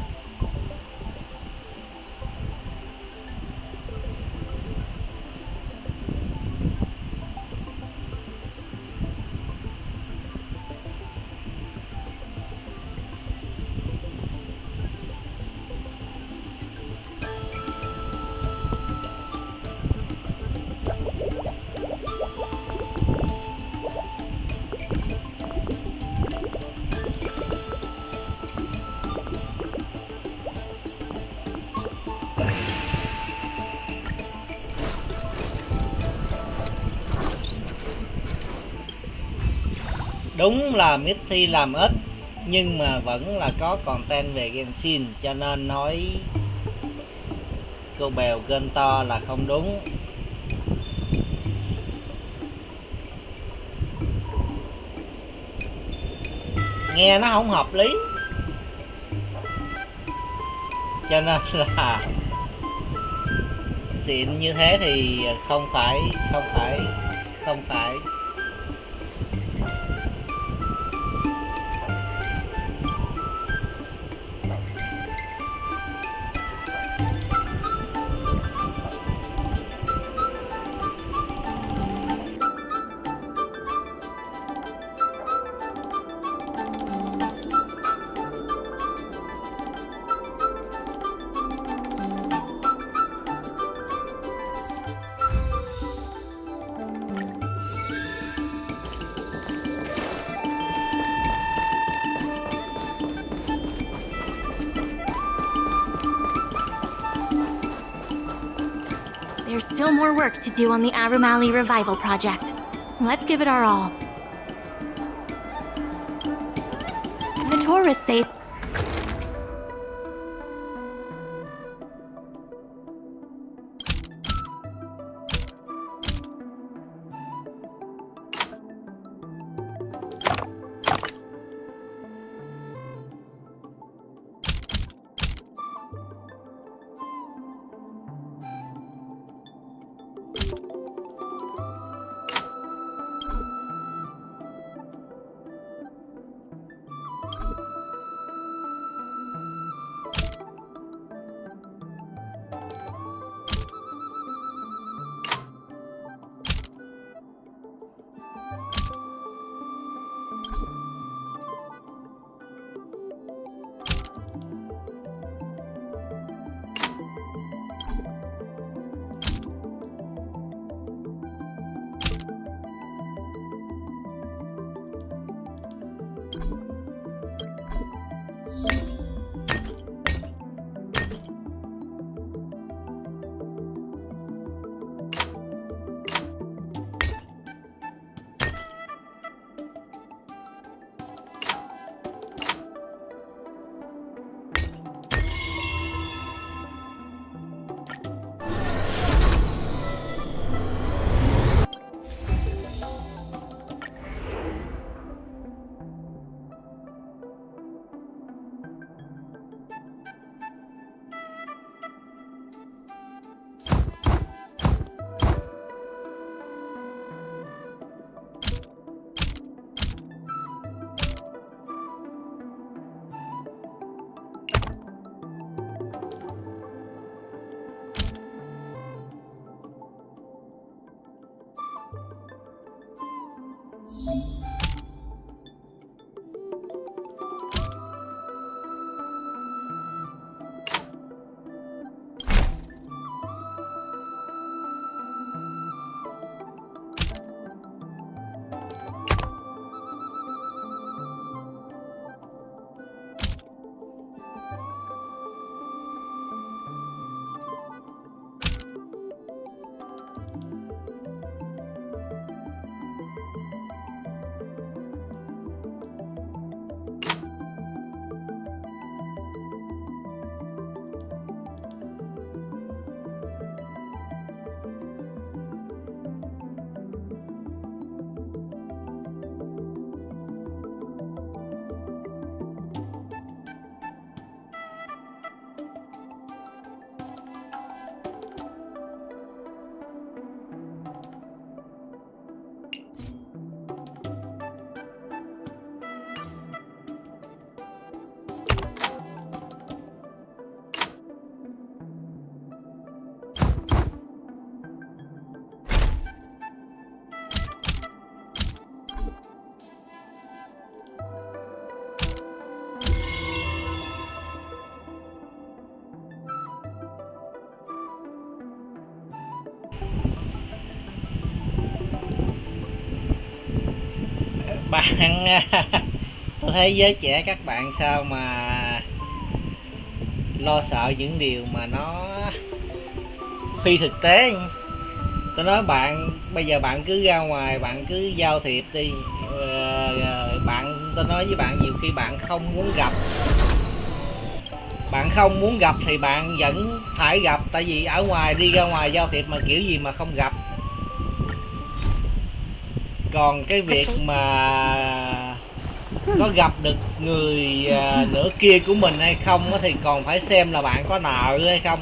Đúng là Mithy làm ít nhưng mà vẫn là có content về Genshin, cho nên nói cô bèo kênh to là không đúng. Nghe nó không hợp lý, cho nên là xịn như thế thì không phải. There's still more work to do on the Arum Alley Revival project. Let's give it our all. The tourists say Bạn tôi thấy giới trẻ các bạn sao mà lo sợ những điều mà nó phi thực tế. Tôi nói bạn bây giờ bạn cứ ra ngoài, bạn cứ giao thiệp đi. Tôi nói với bạn, nhiều khi bạn không muốn gặp, thì bạn vẫn phải gặp. Tại vì ở ngoài, đi ra ngoài giao thiệp mà kiểu gì mà không gặp. Còn cái việc mà có gặp được người nửa kia của mình hay không thì còn phải xem là bạn có nợ hay không.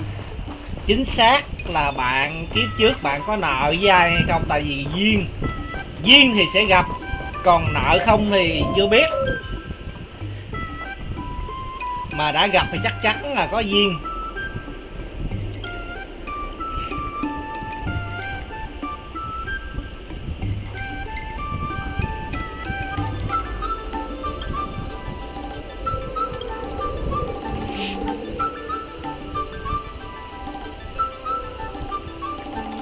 Chính xác là bạn kiếp trước bạn có nợ với ai hay không. Tại vì duyên thì sẽ gặp, còn nợ không thì chưa biết. Mà đã gặp thì chắc chắn là có duyên.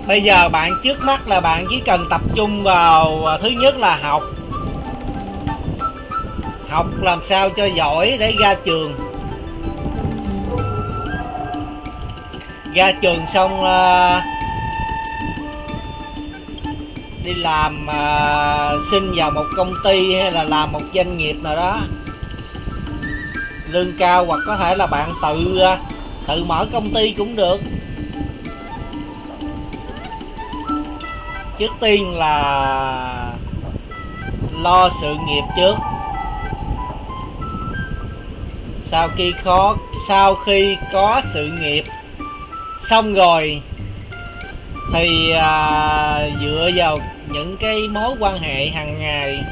Bây giờ bạn trước mắt là bạn chỉ cần tập trung vào thứ nhất là học. Học làm sao cho giỏi để ra trường. Ra trường xong đi làm, xin vào một công ty hay là làm một doanh nghiệp nào đó lương cao, hoặc có thể là bạn tự mở công ty cũng được. Trước tiên là lo sự nghiệp trước. Sau khi có sự nghiệp xong rồi thì dựa vào những cái mối quan hệ hàng ngày,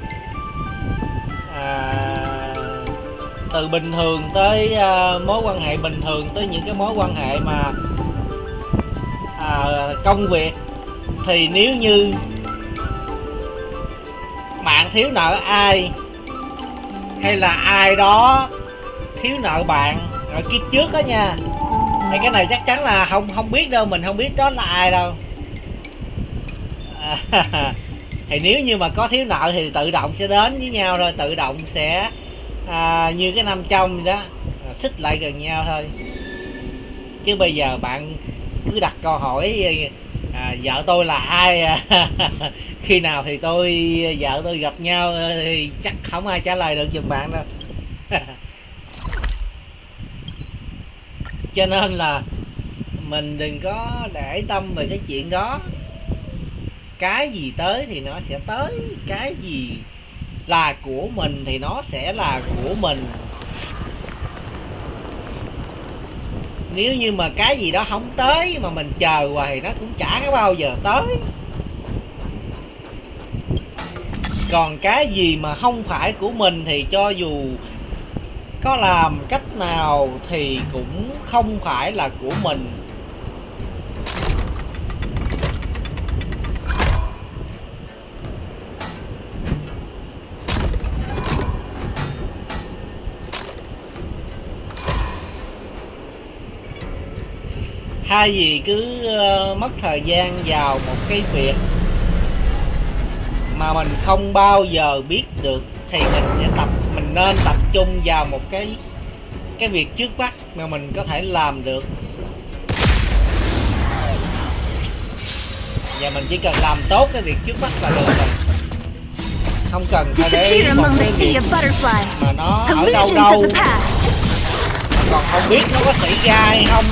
từ bình thường tới mối quan hệ bình thường tới những cái mối quan hệ mà công việc. Thì nếu như bạn thiếu nợ ai, hay là ai đó thiếu nợ bạn ở kiếp trước đó nha, thì cái này chắc chắn là không biết đâu, mình không biết đó là ai đâu. Thì nếu như mà có thiếu nợ thì tự động sẽ đến với nhau thôi, tự động sẽ như cái năm trong đó, xích lại gần nhau thôi. Chứ bây giờ bạn cứ đặt câu hỏi vợ tôi là ai, khi nào thì vợ tôi gặp nhau, thì chắc không ai trả lời được giùm bạn đâu. Cho nên là mình đừng có để tâm về cái chuyện đó. Cái gì tới thì nó sẽ tới, cái gì là của mình thì nó sẽ là của mình. Nếu như mà cái gì đó không tới mà mình chờ hoài thì nó cũng chả có bao giờ tới. Còn cái gì mà không phải của mình thì cho dù có làm cách nào thì cũng không phải là của mình. Thay vì cứ mất thời gian vào một cái việc mà mình không bao giờ biết được, thì mình nên tập trung vào một cái việc trước mắt mà mình có thể làm được. Và mình chỉ cần làm tốt cái việc trước mắt là được rồi. Không cần phải để một cái việc mà nó ở đâu đâu còn không biết nó có xảy ra hay không.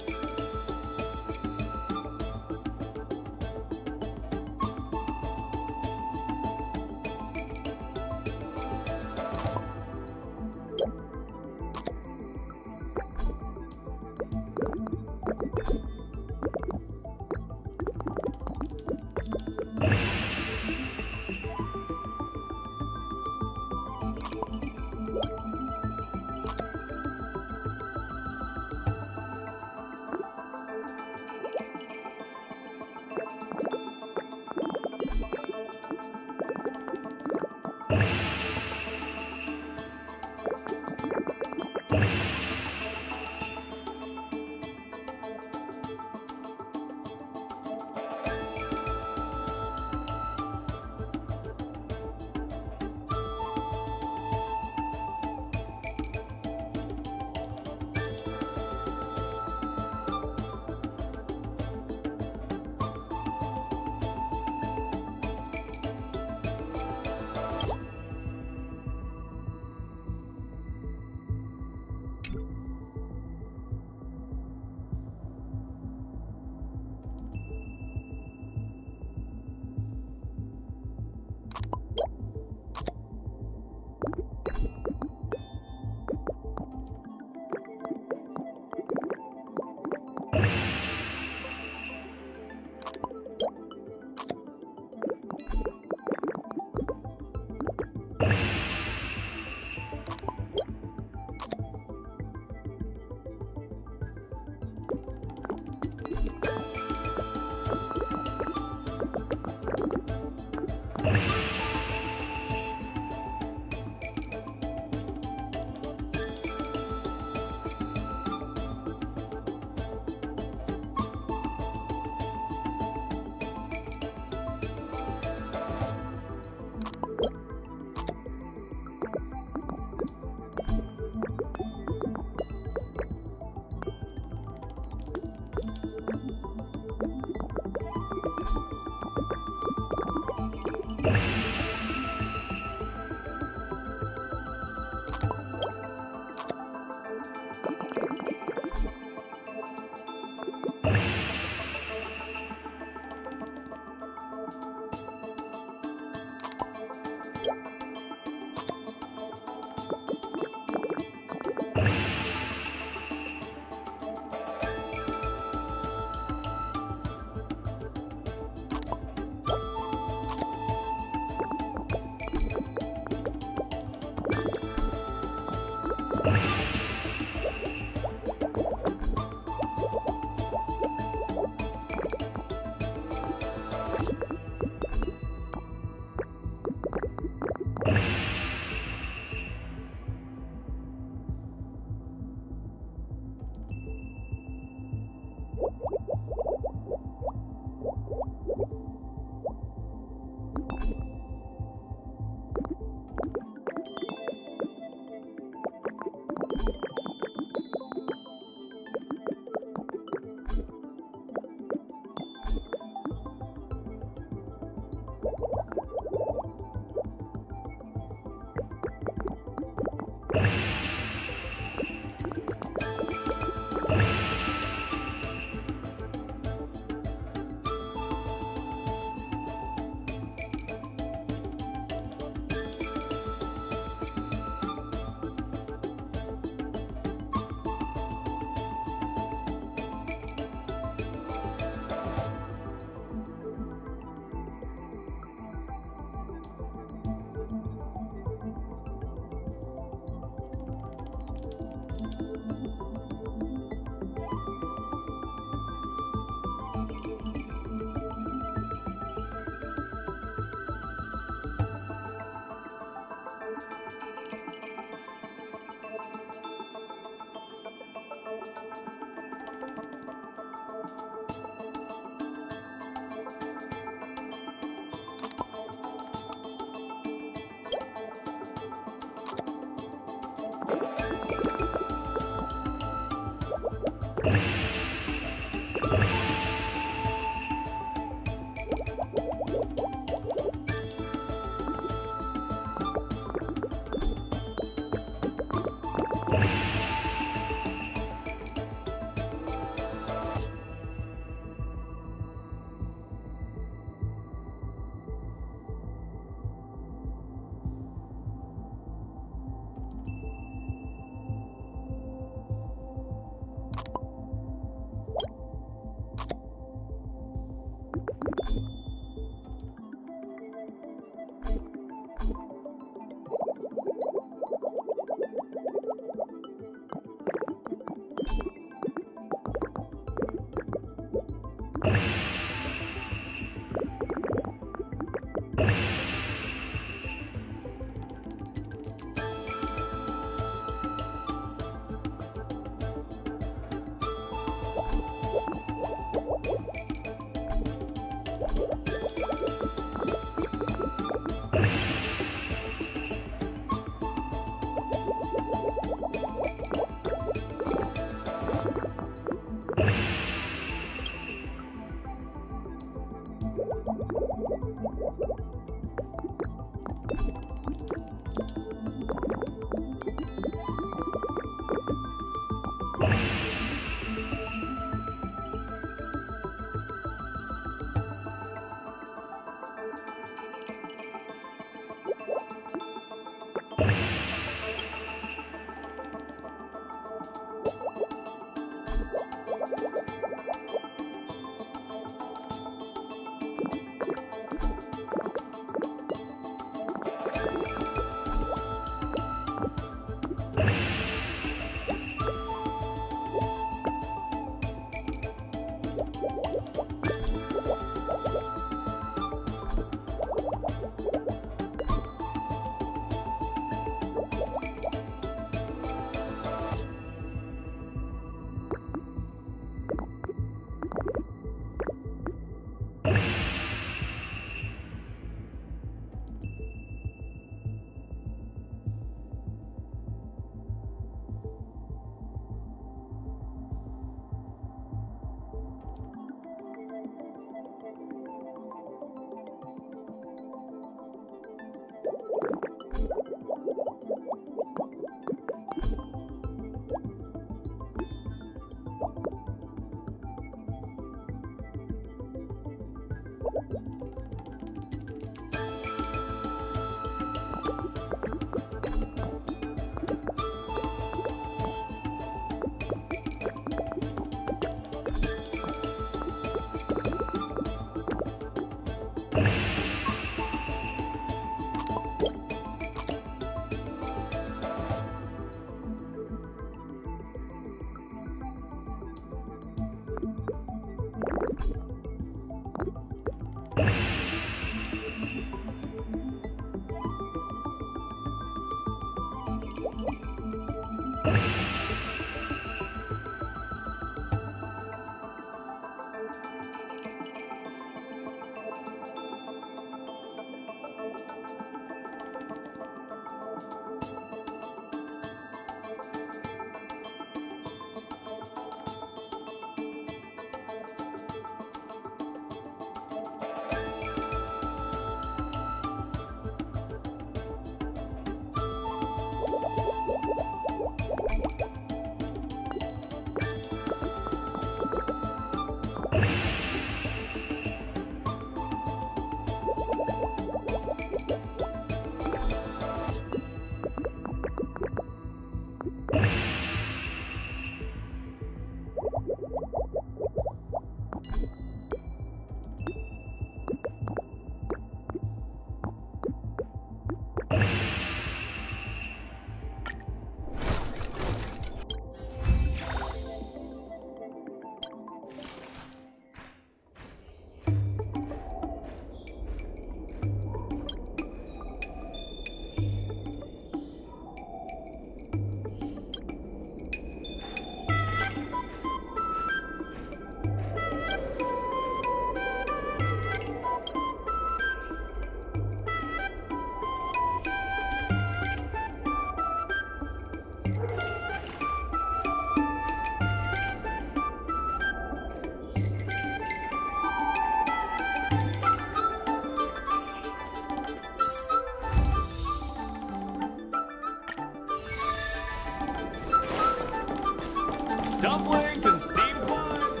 dumplings and steamed buns.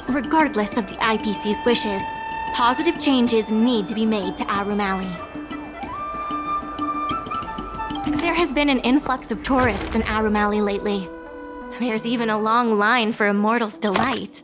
Regardless of the IPC's wishes, positive changes need to be made to Arum Alley. There has been an influx of tourists in Arum Alley lately. There's even a long line for Immortal's Delight.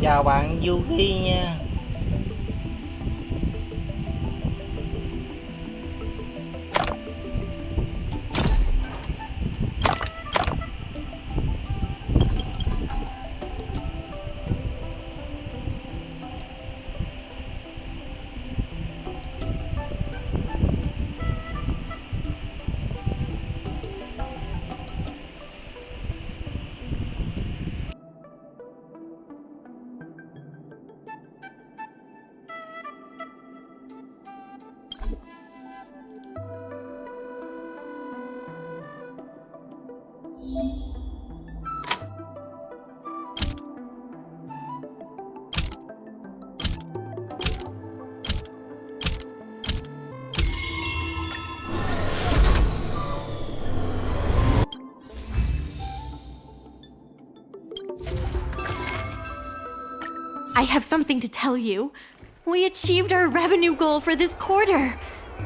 Chào bạn Yuki nha. I have something to tell you. We achieved our revenue goal for this quarter.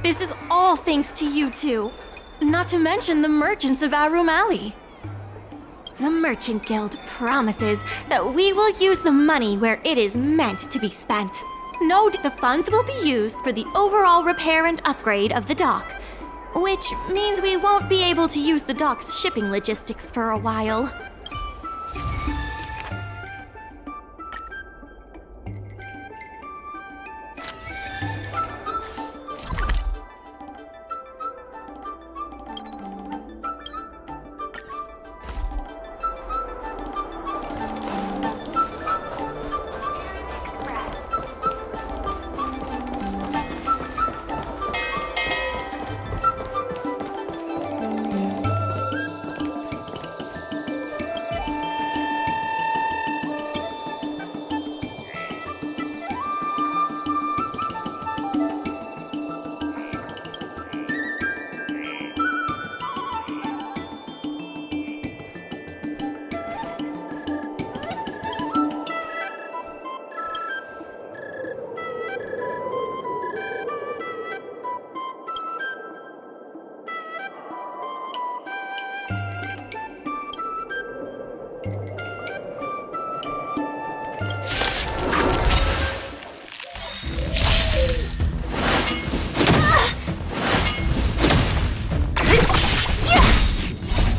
This is all thanks to you two. Not to mention the merchants of Arum Alley. The Merchant Guild promises that we will use the money where it is meant to be spent. The funds will be used for the overall repair and upgrade of the dock, which means we won't be able to use the dock's shipping logistics for a while.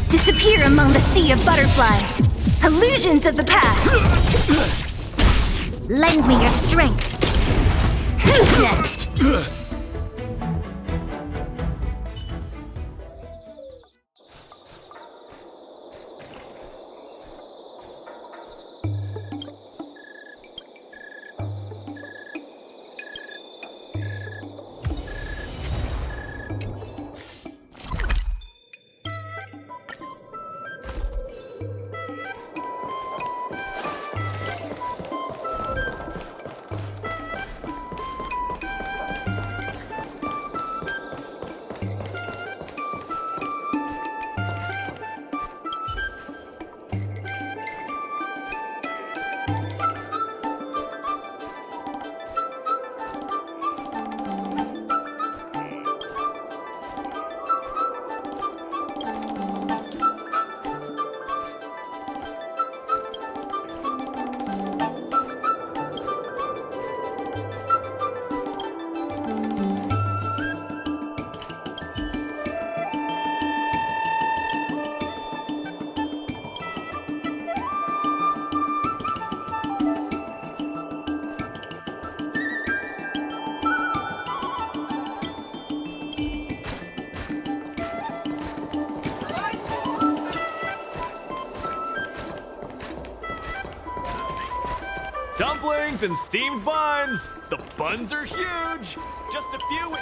Disappear among the sea of butterflies. Illusions of the past. Lend me your strength. Who's next? Dumplings and steamed buns. The buns are huge. Just a few.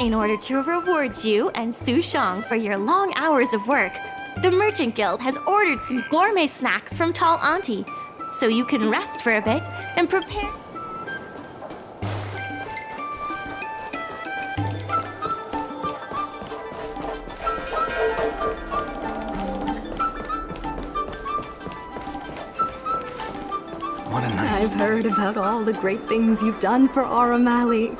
In order to reward you and Su Shang for your long hours of work, the Merchant Guild has ordered some gourmet snacks from Tall Auntie, so you can rest for a bit and prepare. What a nice... I've heard about all the great things you've done for Aurum Alley.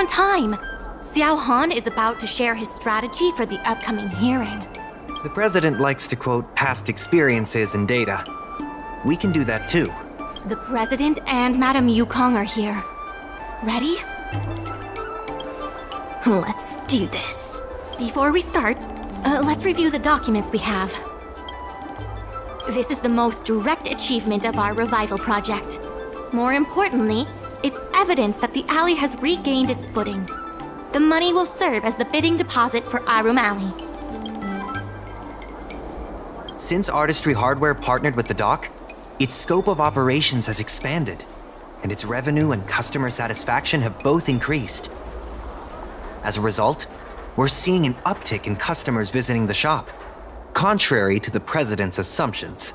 on time. Xiao Han is about to share his strategy for the upcoming hearing. The president likes to quote past experiences and data. We can do that too. The president and Madame Yukong are here. Ready? Let's do this. Before we start, let's review the documents we have. This is the most direct achievement of our revival project. More importantly, it's evidence that the alley has regained its footing. The money will serve as the bidding deposit for Arum Alley. Since Artistry Hardware partnered with the dock, its scope of operations has expanded, and its revenue and customer satisfaction have both increased. As a result, we're seeing an uptick in customers visiting the shop, contrary to the president's assumptions.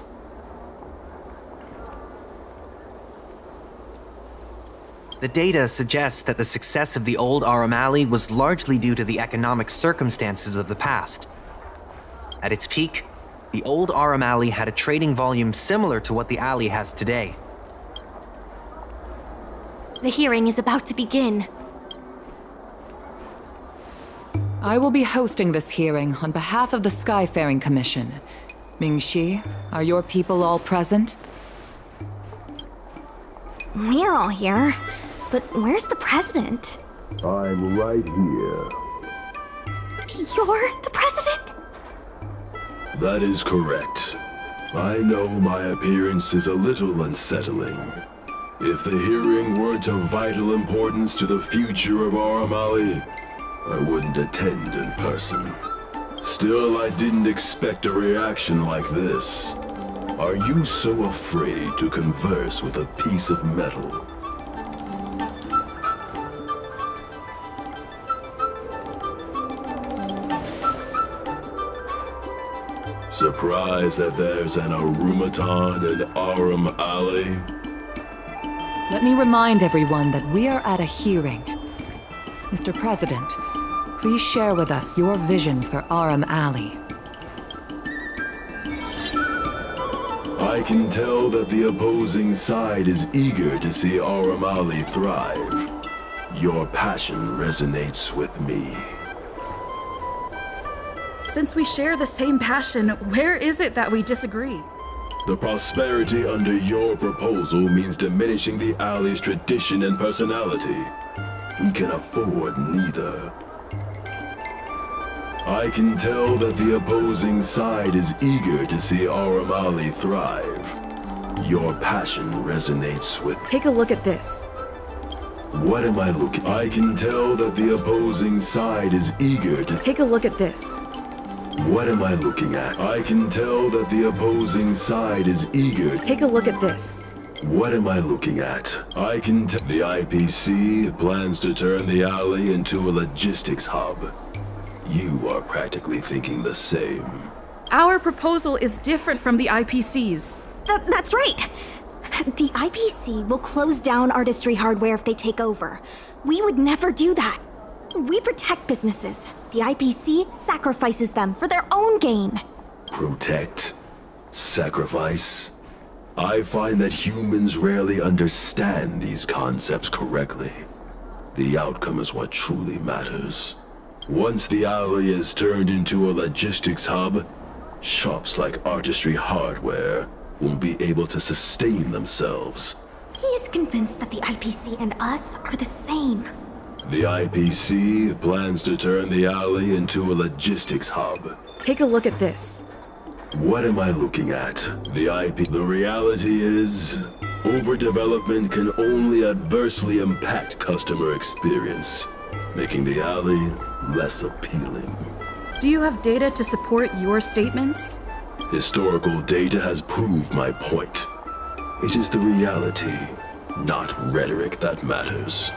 The data suggests that the success of the old Arum Alley was largely due to the economic circumstances of the past. At its peak, the old Arum Alley had a trading volume similar to what the alley has today. The hearing is about to begin. I will be hosting this hearing on behalf of the Skyfaring Commission. Ming-Shi, are your people all present? We're all here, but where's the president? I'm right here. You're the president? That is correct. I know my appearance is a little unsettling. If the hearing weren't of vital importance to the future of Arum Alley, I wouldn't attend in person. Still, I didn't expect a reaction like this. Are you so afraid to converse with a piece of metal? Surprised that there's an Arumaton in Arum Alley? Let me remind everyone that we are at a hearing. Mr. President, please share with us your vision for Arum Alley. I can tell that the opposing side is eager to see Arum Alley thrive. Your passion resonates with me. Since we share the same passion, where is it that we disagree? The prosperity under your proposal means diminishing the alley's tradition and personality. We can afford neither. I can tell that the opposing side is eager to see Arum Alley thrive. Your passion resonates with... Take a look at this. What am I looking... I can tell that the opposing side is eager to... Take a look at this. What am I looking at? I can tell that the opposing side is eager... Take a look at this. What am I looking at? I can tell... The IPC plans to turn the alley into a logistics hub. You are practically thinking the same. Our proposal is different from the IPC's. That's right. The IPC will close down Artistry Hardware if they take over. We would never do that. We protect businesses. The IPC sacrifices them for their own gain. Protect? Sacrifice? I find that humans rarely understand these concepts correctly. The outcome is what truly matters. Once the alley is turned into a logistics hub, shops like Artistry Hardware won't be able to sustain themselves. He is convinced that the IPC and us are the same. The IPC plans to turn the alley into a logistics hub. Take a look at this. What am I looking at? The reality is, overdevelopment can only adversely impact customer experience, making the alley less appealing. Do you have data to support your statements? Historical data has proved my point. It is the reality, not rhetoric, that matters.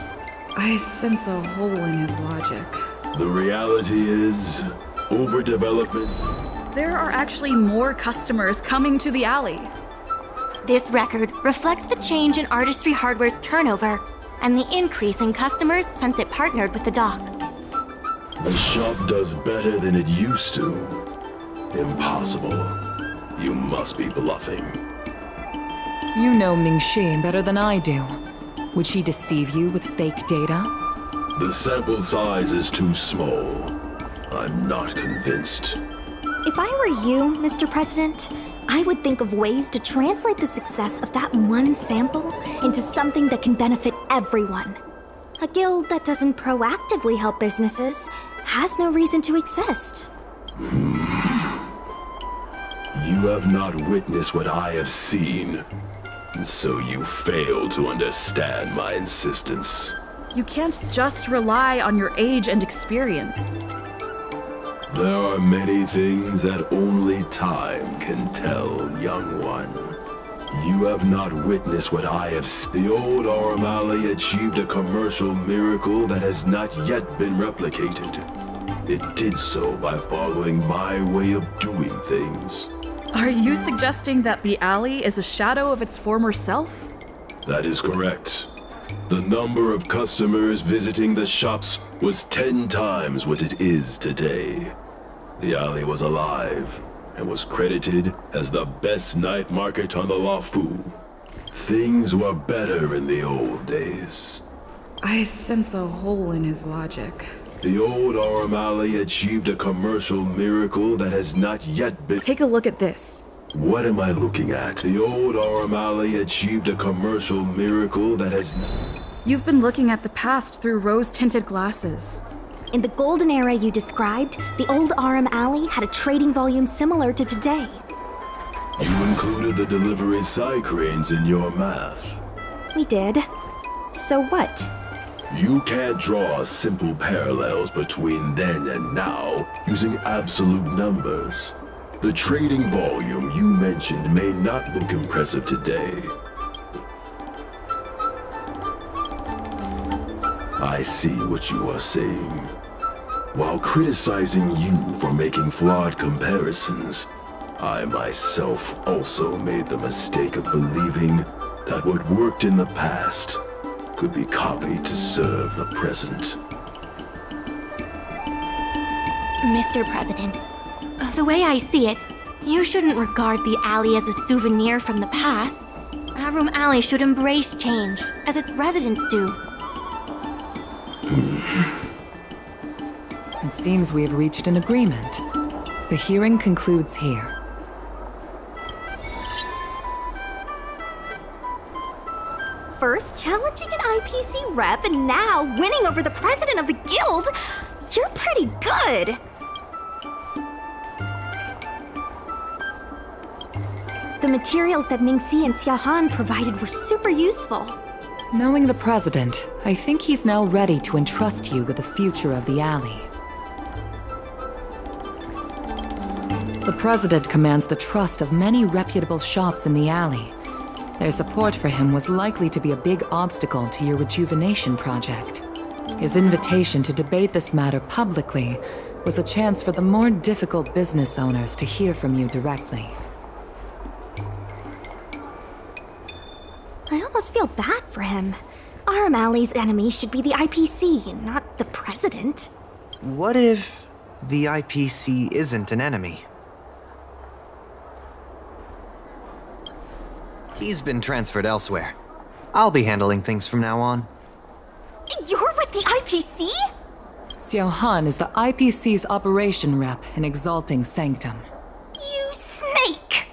I sense a hole in his logic. The reality is, overdevelopment... There are actually more customers coming to the alley. This record reflects the change in Artistry Hardware's turnover and the increase in customers since it partnered with the dock. The shop does better than it used to. Impossible. You must be bluffing. You know Ming-Shi better than I do. Would she deceive you with fake data? The sample size is too small. I'm not convinced. If I were you, Mr. President, I would think of ways to translate the success of that one sample into something that can benefit everyone. A guild that doesn't proactively help businesses has no reason to exist. You have not witnessed what I have seen, so you fail to understand my insistence. You can't just rely on your age and experience. There are many things that only time can tell, young one. You have not witnessed what I have seen. The old Aurum achieved a commercial miracle that has not yet been replicated. It did so by following my way of doing things. Are you suggesting that the alley is a shadow of its former self? That is correct. The number of customers visiting the shops was 10 times what it is today. The alley was alive and was credited as the best night market on the Lafu. Things were better in the old days. I sense a hole in his logic. The old Aurum achieved a commercial miracle that has not yet been... Take a look at this. What am I looking at? The old Aurum achieved a commercial miracle that has... You've been looking at the past through rose-tinted glasses. In the golden era you described, the old Aurum Alley had a trading volume similar to today. You included the delivery side cranes in your math. We did. So what? You can't draw simple parallels between then and now using absolute numbers. The trading volume you mentioned may not look impressive today. I see what you are saying. While criticizing you for making flawed comparisons, I myself also made the mistake of believing that what worked in the past could be copied to serve the present. Mr. President, the way I see it, you shouldn't regard the alley as a souvenir from the past. Aurum Alley should embrace change, as its residents do. It seems we have reached an agreement. The hearing concludes here. First challenging an IPC rep and now winning over the president of the guild? You're pretty good! The materials that Mingxi and Xiaohan provided were super useful. Knowing the president, I think he's now ready to entrust you with the future of the alley. The president commands the trust of many reputable shops in the alley. Their support for him was likely to be a big obstacle to your rejuvenation project. His invitation to debate this matter publicly was a chance for the more difficult business owners to hear from you directly. I almost feel bad for him. Aurum Alley's enemy should be the IPC, not the president. What if the IPC isn't an enemy? He's been transferred elsewhere. I'll be handling things from now on. You're with the IPC? Xiaohan is the IPC's operation rep in Exalting Sanctum. You snake!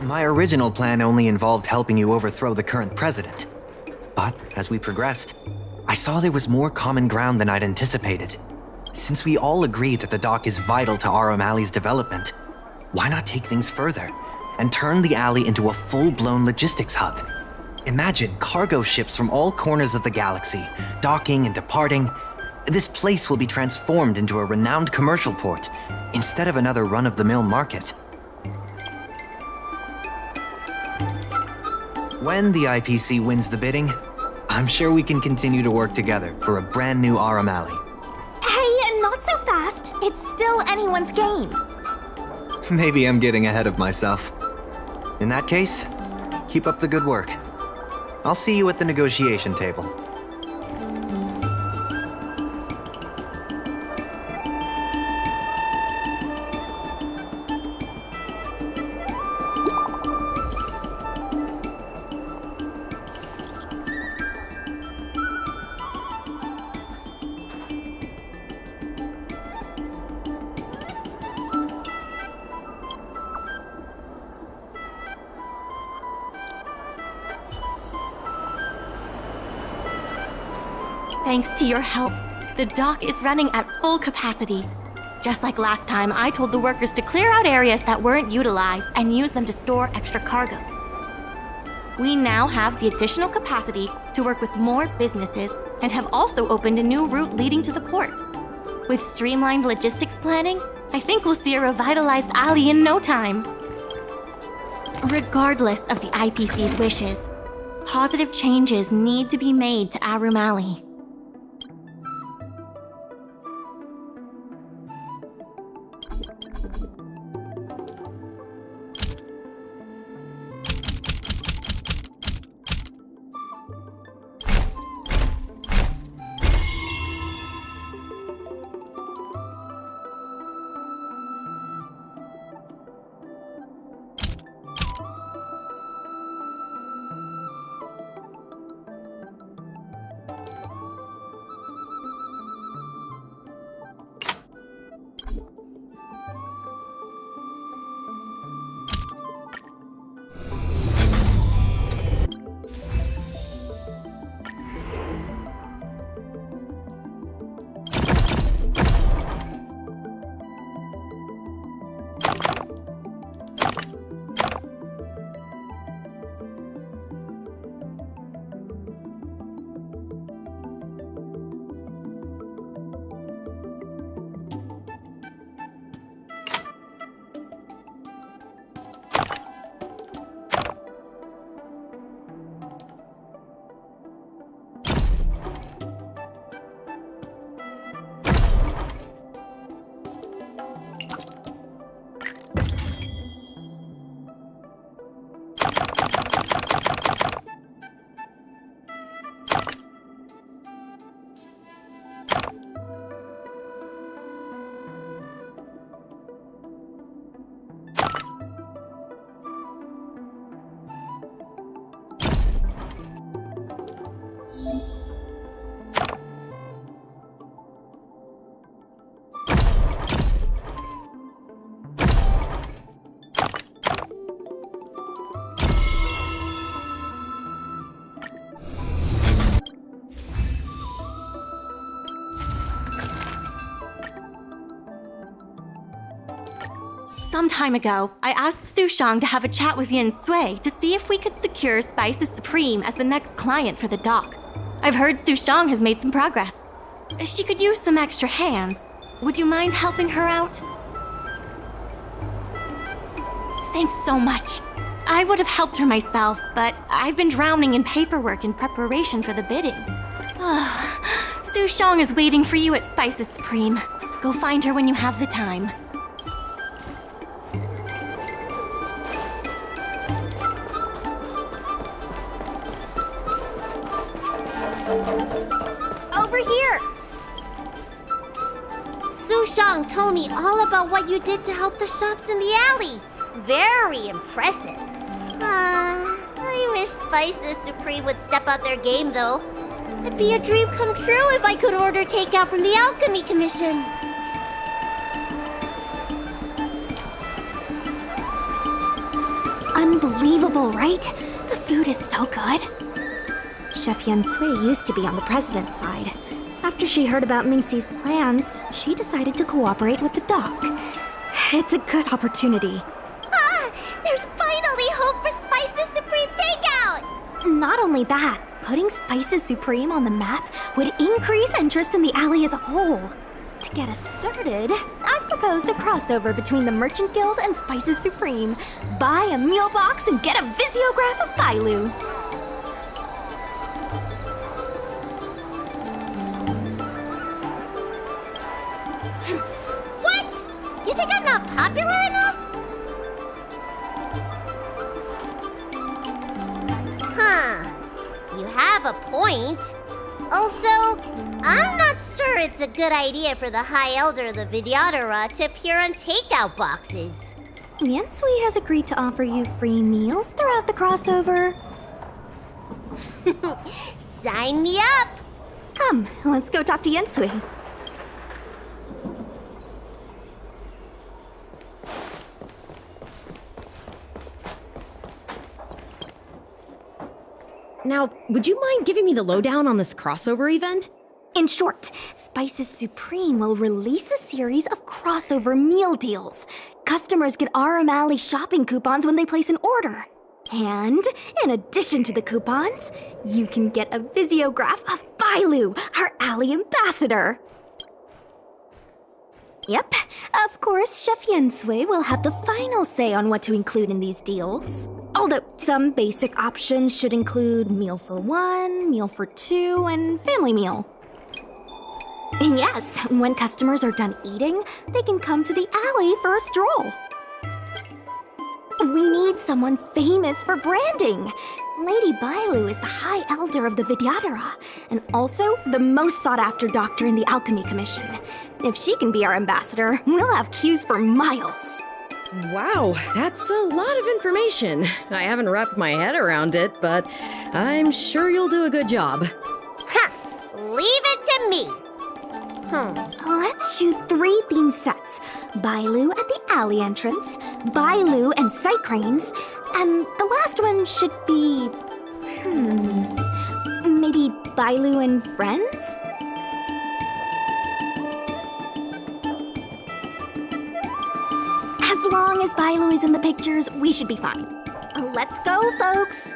My original plan only involved helping you overthrow the current president. But as we progressed, I saw there was more common ground than I'd anticipated. Since we all agree that the dock is vital to Aurum Alley's development, why not take things further and turn the alley into a full-blown logistics hub? Imagine cargo ships from all corners of the galaxy, docking and departing. This place will be transformed into a renowned commercial port, instead of another run-of-the-mill market. When the IPC wins the bidding, I'm sure we can continue to work together for a brand new Aurum Alley. Hey, not so fast. It's still anyone's game. Maybe I'm getting ahead of myself. In that case, keep up the good work. I'll see you at the negotiation table. Thanks to your help, the dock is running at full capacity. Just like last time, I told the workers to clear out areas that weren't utilized and use them to store extra cargo. We now have the additional capacity to work with more businesses and have also opened a new route leading to the port. With streamlined logistics planning, I think we'll see a revitalized alley in no time. Regardless of the IPC's wishes, positive changes need to be made to Arum Alley. Some time ago, I asked Sushang to have a chat with Yin Sui to see if we could secure Spices Supreme as the next client for the dock. I've heard Sushang has made some progress. She could use some extra hands. Would you mind helping her out? Thanks so much. I would have helped her myself, but I've been drowning in paperwork in preparation for the bidding. Sushang is waiting for you at Spices Supreme. Go find her when you have the time. Over here! Sushang told me all about what you did to help the shops in the alley. Very impressive. I wish Spices Supreme would step up their game, though. It'd be a dream come true if I could order takeout from the Alchemy Commission. Unbelievable, right? The food is so good. Chef Yen Sui used to be on the president's side. After she heard about Mingxi's plans, she decided to cooperate with the dock. It's a good opportunity. There's finally hope for Spices Supreme takeout! Not only that, putting Spices Supreme on the map would increase interest in the alley as a whole. To get us started, I've proposed a crossover between the Merchant Guild and Spices Supreme. Buy a meal box and get a visiograph of Bailu. What? You think I'm not popular enough? You have a point. Also, I'm not sure it's a good idea for the High Elder of the Vidyadhara to appear on takeout boxes. Yen Sui has agreed to offer you free meals throughout the crossover. Sign me up! Come, let's go talk to Yen Sui. Now, would you mind giving me the lowdown on this crossover event? In short, Spices Supreme will release a series of crossover meal deals. Customers get Arum Alley shopping coupons when they place an order. And in addition to the coupons, you can get a visiograph of Bailu, our Alley ambassador. Yep, of course, Chef Yensui will have the final say on what to include in these deals. Although some basic options should include meal for one, meal for two, and family meal. And yes, when customers are done eating, they can come to the alley for a stroll. We need someone famous for branding. Lady Bailu is the High Elder of the Vidyadhara, and also the most sought-after doctor in the Alchemy Commission. If she can be our ambassador, we'll have queues for miles. Wow, that's a lot of information. I haven't wrapped my head around it, but I'm sure you'll do a good job. Ha! Leave it to me. Let's shoot 3 theme sets. Bailu at the alley entrance, Bailu and sight cranes, and the last one should be... maybe Bailu and friends? As long as Bailu is in the pictures, we should be fine. Let's go, folks!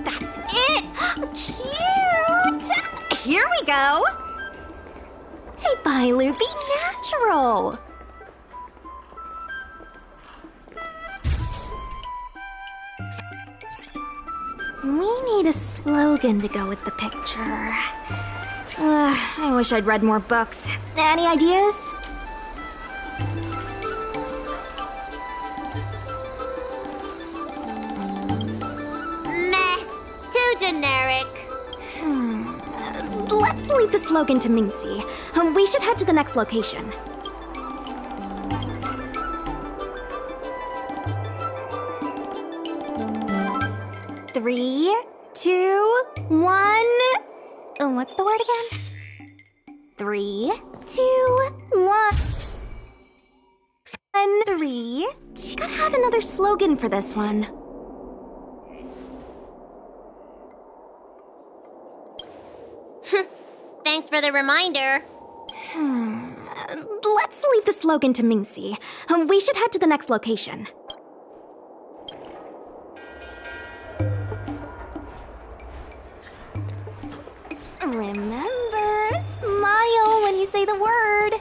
That's it! Cute! Here we go! Hey, Bailu, be natural! We need a slogan to go with the picture. I wish I'd read more books. Any ideas? Meh. Too generic. Let's leave the slogan to Mingxi. We should head to the next location. Three, 2, 1. What's the word again? 3, 2, 1. 3. Gotta have another slogan for this one. Thanks for the reminder. Let's leave the slogan to Mingxi. We should head to the next location. Remember, smile when you say the word.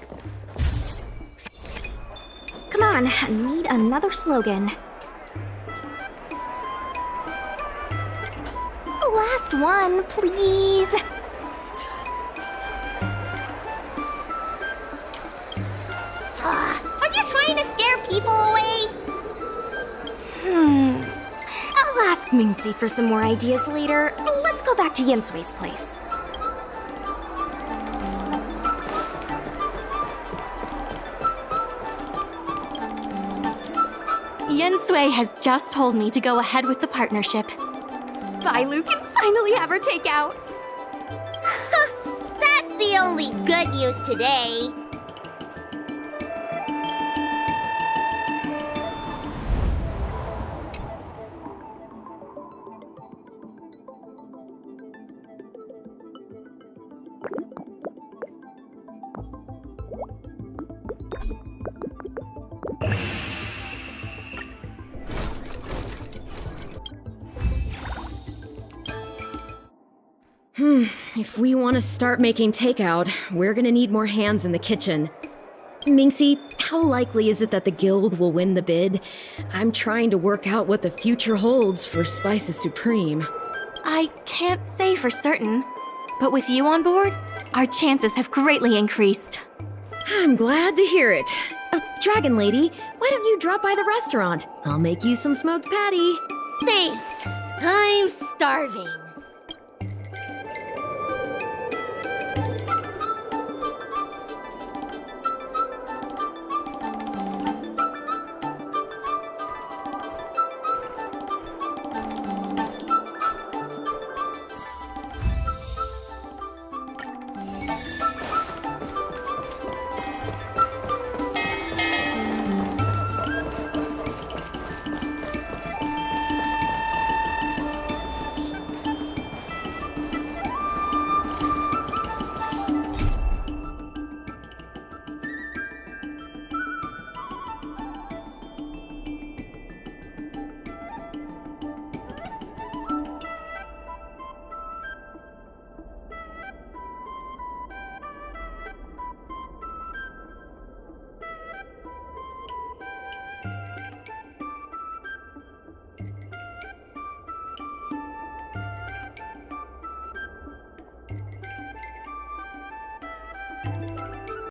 Come on, I need another slogan. Last one, please. Are you trying to scare people away? I'll ask Mingxi for some more ideas later. Let's go back to Yensui's place. Yensui has just told me to go ahead with the partnership. Bailu can finally have her takeout. That's the only good news today. If we want to start making takeout, we're gonna need more hands in the kitchen. Mingxi, how likely is it that the guild will win the bid? I'm trying to work out what the future holds for Spices Supreme. I can't say for certain, but with you on board, our chances have greatly increased. I'm glad to hear it. Dragon Lady, why don't you drop by the restaurant? I'll make you some smoked patty. Thanks. I'm starving.